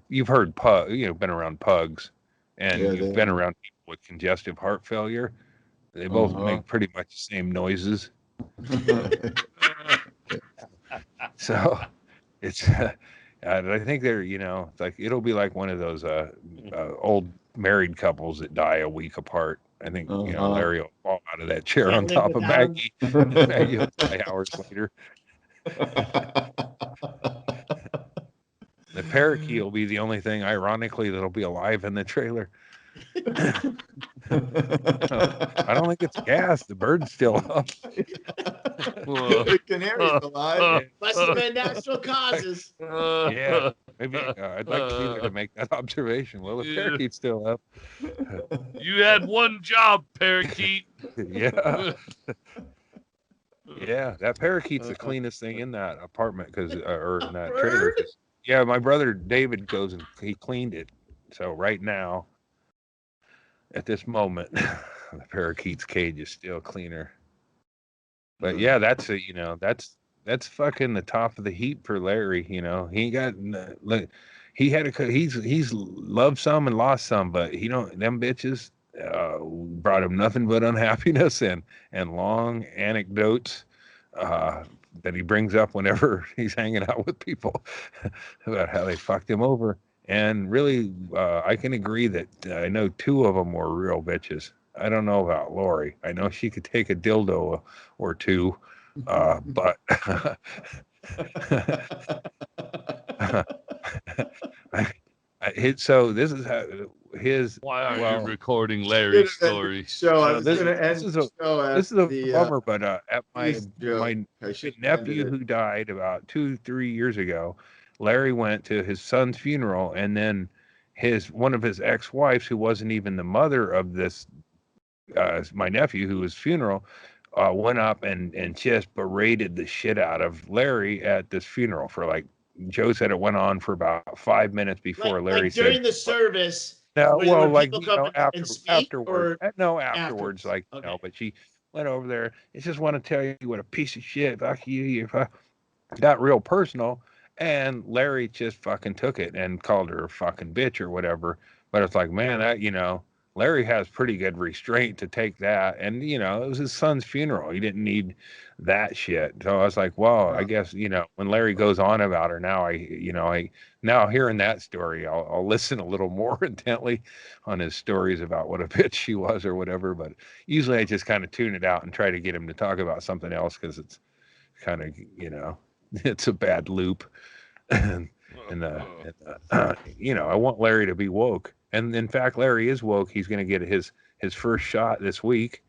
you've heard been around pugs, and Yeah, you've been around people with congestive heart failure. They both make pretty much the same noises. So it's, I think they're, it's like it'll be like one of those old married couples that die a week apart. I think Larry will fall out of that chair on top of Maggie. Maggie will die hours later. The parakeet will be the only thing, ironically, that'll be alive in the trailer. I don't think it's gas. The bird's still up. The canary's alive. Must have been natural causes. Yeah, maybe I'd like to be there to make that observation. Well, the parakeet's still up. You had one job, parakeet. Yeah. Yeah, that parakeet's the cleanest thing in that apartment or in that trailer. Yeah, my brother David goes and he cleaned it. So right now, at this moment, the parakeet's cage is still cleaner. But yeah, that's fucking the top of the heap for Larry. He got he had he's loved some and lost some, but them bitches brought him nothing but unhappiness and long anecdotes that he brings up whenever he's hanging out with people about how they fucked him over. And really, I can agree that I know two of them were real bitches. I don't know about Lori. I know she could take a dildo or two, but so this is how his. Why aren't you recording Larry's story? This is a bummer, but at my nephew who died about 2-3 years ago, Larry went to his son's funeral, and then one of his ex-wives, who wasn't even the mother of this my nephew, whose funeral, went up and just berated the shit out of Larry at this funeral for like. Joe said it went on for about 5 minutes before Larry said during the service. No, well, like afterwards. Afterwards, like okay. But she went over there. I just want to tell you what a piece of shit. Fuck you. Got real personal, and Larry just fucking took it and called her a fucking bitch or whatever. But it's like, man, that Larry has pretty good restraint to take that, and it was his son's funeral. He didn't need that shit. So I was like, well, I guess when Larry goes on about her now, now hearing that story, I'll listen a little more intently on his stories about what a bitch she was or whatever. But usually I just kind of tune it out and try to get him to talk about something else because it's kind of it's a bad loop, and I want Larry to be woke. And in fact, Larry is woke. He's going to get his first shot this week.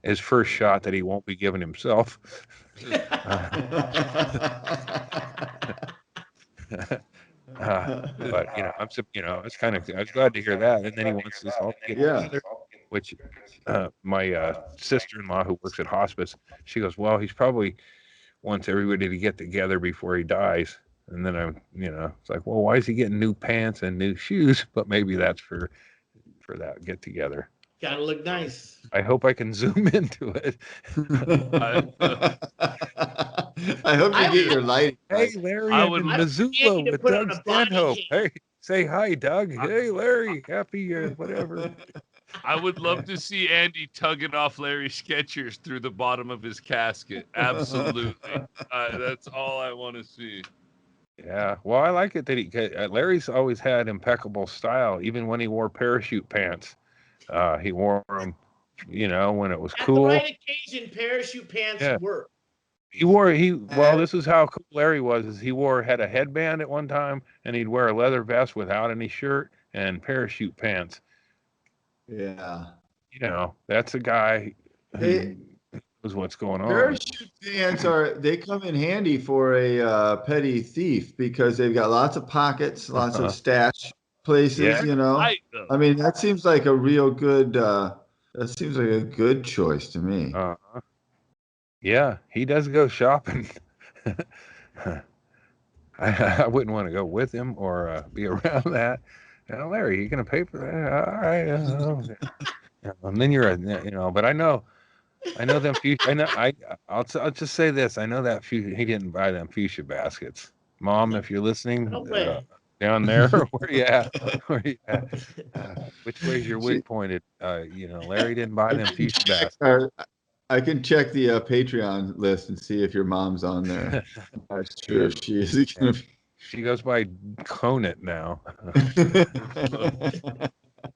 His first shot that he won't be giving himself. But it's kind of. I was glad to hear that. And then he wants us all to get together. Which my sister-in-law, who works at hospice, she goes, well, he's probably wants everybody to get together before he dies. And then it's like, well, why is he getting new pants and new shoes? But maybe that's for that get together. Gotta look nice. I hope I can zoom into it. I hope you get your lighting. Hey, Larry, I'm in Missoula with Doug Stanhope. Hey, say hi, Doug. Hey, Larry, happy whatever. I would love to see Andy tugging off Larry Skechers through the bottom of his casket. Absolutely. That's all I want to see. Yeah, well, I like it that Larry's always had impeccable style, even when he wore parachute pants. He wore them, when it was At the cool. right occasion, parachute pants Yeah, work. well, this is how cool Larry was. Is he had a headband at one time, and he'd wear a leather vest without any shirt and parachute pants. Yeah. That's a guy They who knows what's going on. Parachute pants they come in handy for a petty thief because they've got lots of pockets, lots of stash places, Yeah. I mean, that seems like a real good that seems like a good choice to me. Yeah, he does go shopping. I wouldn't want to go with him or be around that. Larry, you gonna pay for that? All right. And then but I know them fuchsia. I'll just say this. I know that fuchsia. He didn't buy them fuchsia baskets. Mom, if you're listening, No way. down there, where you at? Which way's your wig pointed? Larry didn't buy them fuchsia baskets. I can check the Patreon list and see if your mom's on there. I'm sure she is. She goes by Conant now.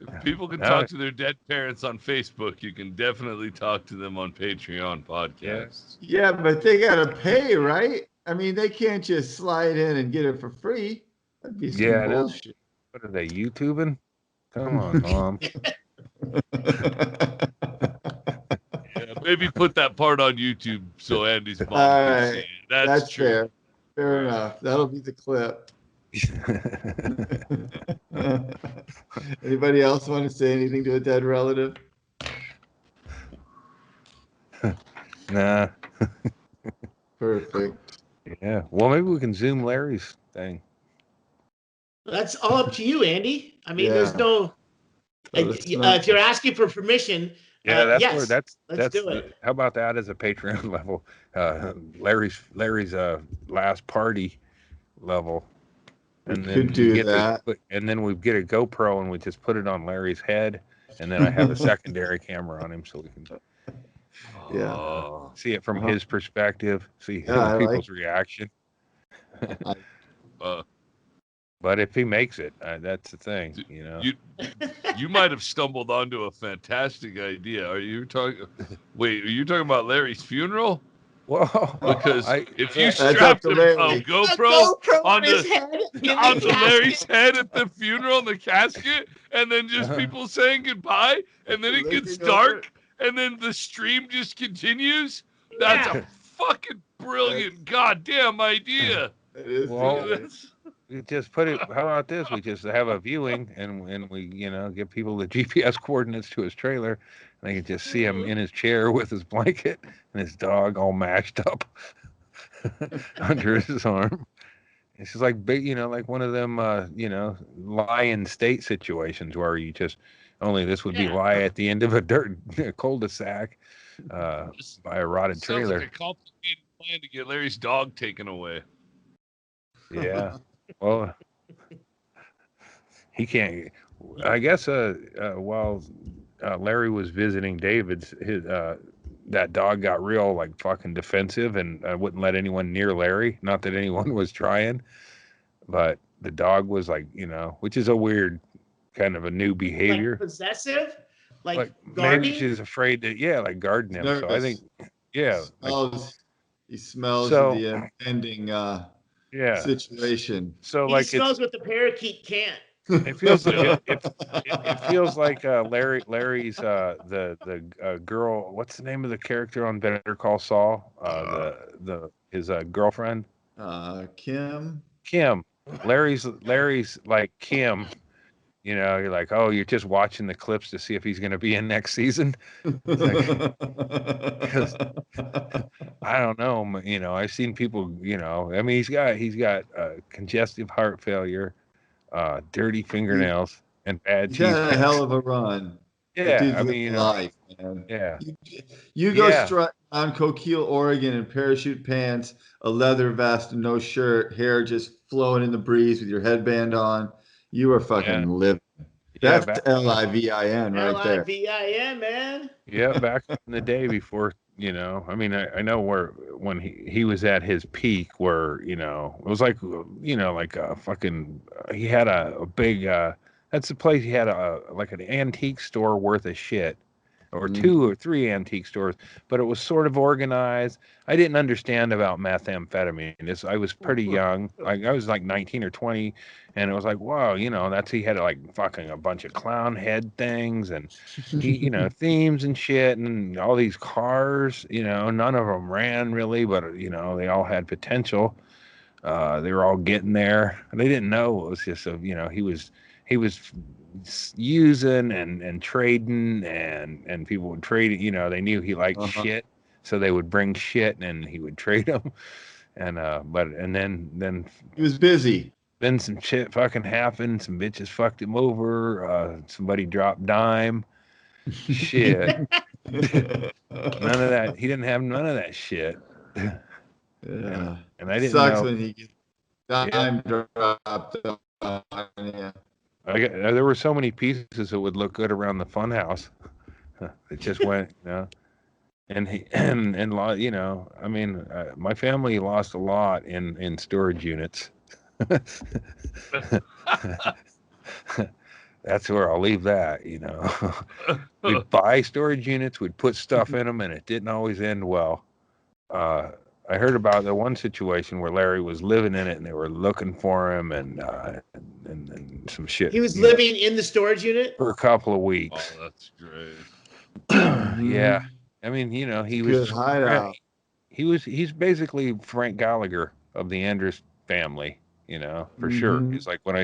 If people can talk to their dead parents on Facebook, you can definitely talk to them on Patreon podcasts. Yeah, but they gotta pay, right? I mean, they can't just slide in and get it for free. That'd be some bullshit. What are they, YouTubing? Come on, Mom. Yeah, maybe put that part on YouTube so Andy's mom can see it. That's true. Fair. Fair enough. That'll be the clip. Anybody else want to say anything to a dead relative? Nah. Perfect. Yeah. Well, maybe we can Zoom Larry's thing. That's all up to you, Andy. I mean, there's no. If you're asking for permission, let's do it. How about that as a Patreon level? Larry's last party level. And then could do that. And then we get a GoPro and we just put it on Larry's head, and then I have a secondary camera on him so we can see it from his perspective, see people's reaction. But if he makes it, that's the thing, You might have stumbled onto a fantastic idea. Are you talking about Larry's funeral? Well, because if you strapped a GoPro onto Larry's head at the funeral in the casket, and then just people saying goodbye, and then it gets dark, and then the stream just continues, that's a fucking brilliant goddamn idea. We just put it. How about this? We just have a viewing, and we, give people the GPS coordinates to his trailer, and they can just see him in his chair with his blanket and his dog all mashed up under his arm. It's just like big, like one of them, lion state situations where you just only this would be lie at the end of a cul-de-sac by a rotted trailer. Sounds like a complicated plan to get Larry's dog taken away. Yeah. Well, he can't. I guess while Larry was visiting David's, that dog got real fucking defensive and wouldn't let anyone near Larry. Not that anyone was trying, but the dog was which is a weird kind of a new behavior. Possessive, maybe she's afraid to guarding him. Nervous. So I think he smells the impending situation. So he smells what the parakeet can't. It feels like it feels like Larry's the girl. What's the name of the character on Better Call Saul? His girlfriend. Kim. Larry's like Kim. You're like, oh, you're just watching the clips to see if he's going to be in next season. Because I don't know. I've seen people. I mean, he's got congestive heart failure, dirty fingernails, and bad teeth. He's had a hell of a run. Yeah, I mean, life, man. Yeah. You go strut on Coquille, Oregon, in parachute pants, a leather vest, and no shirt, hair just flowing in the breeze with your headband on. You are fucking living. That's LIVIN right there. LIVIN, man. Yeah, back in the day before You know, I mean, I know where when he was at his peak, where it was like like a fucking he had a big that's the place he had a like an antique store worth of shit, or Mhm. 2 or 3 antique stores, but it was sort of organized. I didn't understand about methamphetamine. I was pretty young. Like I was like 19 or 20, and it was like, wow, he had like fucking a bunch of clown head things and themes and shit and all these cars, none of them ran really, but they all had potential. They were all getting there. They didn't know it was just he was using and trading and people would trade it. They knew he liked shit, so they would bring shit and he would trade them. And then He was busy. then some shit fucking happened. Some bitches fucked him over. Somebody dropped dime. Shit. None of that. He didn't have none of that shit. Yeah. And I didn't Sucks know. when he gets time dropped on you. There were so many pieces that would look good around the fun house. It just went, and he and I mean, my family lost a lot in storage units. That's where I'll leave that. We'd buy storage units, we'd put stuff in them, and it didn't always end well. I heard about the one situation where Larry was living in it, and they were looking for him, and some shit. He was living in the storage unit for a couple of weeks. Oh, that's great. Yeah, I mean, he was Good hideout. He's basically Frank Gallagher of the Andrews family, for sure. He's like when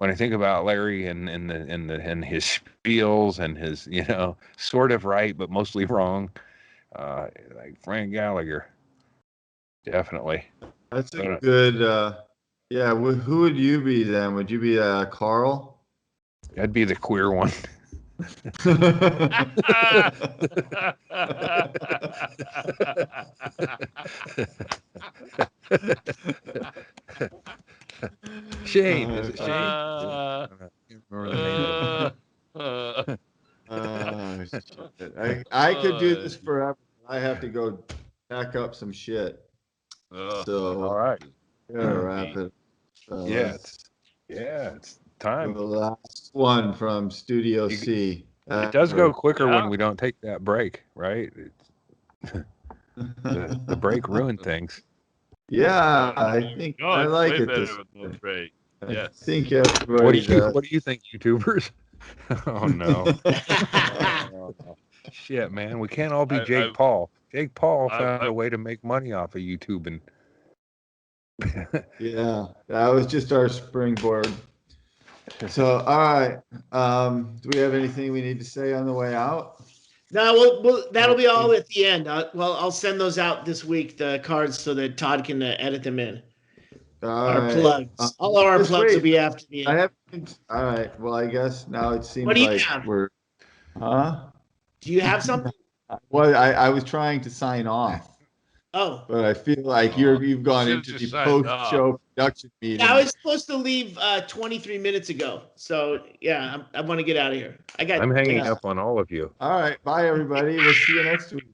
I think about Larry and his spiels and his sort of right but mostly wrong, like Frank Gallagher, definitely. That's a good. Yeah, who would you be then? Would you be Carl? I'd be the queer one. Shane. Is it Shane? I can't remember the name. Shit. I could do this forever. I have to go pack up some shit. So all right. gotta wrap it. Yeah, it's time. The last one from Studio C. It does go quicker when we don't take that break, right? The break ruined things. Yeah, I think I like it this break. I think everybody. What do you think, YouTubers? Oh no. Shit, man, we can't all be Jake Paul. Jake Paul found a way to make money off of YouTube, and yeah, that was just our springboard. So, all right. Do we have anything we need to say on the way out? No, that'll be all at the end. I'll send those out this week, the cards, so that Todd can edit them in. Our plugs. All of our plugs will be after the end. All right. Well, I guess now it seems What do you like have? we're. Huh? Do you have something? Well, I was trying to sign off. Oh. But I feel like you've gone into the post-show production meeting. Yeah, I was supposed to leave 23 minutes ago. So, yeah, I want to get out of here. I'm hanging up on all of you. All right. Bye, everybody. We'll see you next week.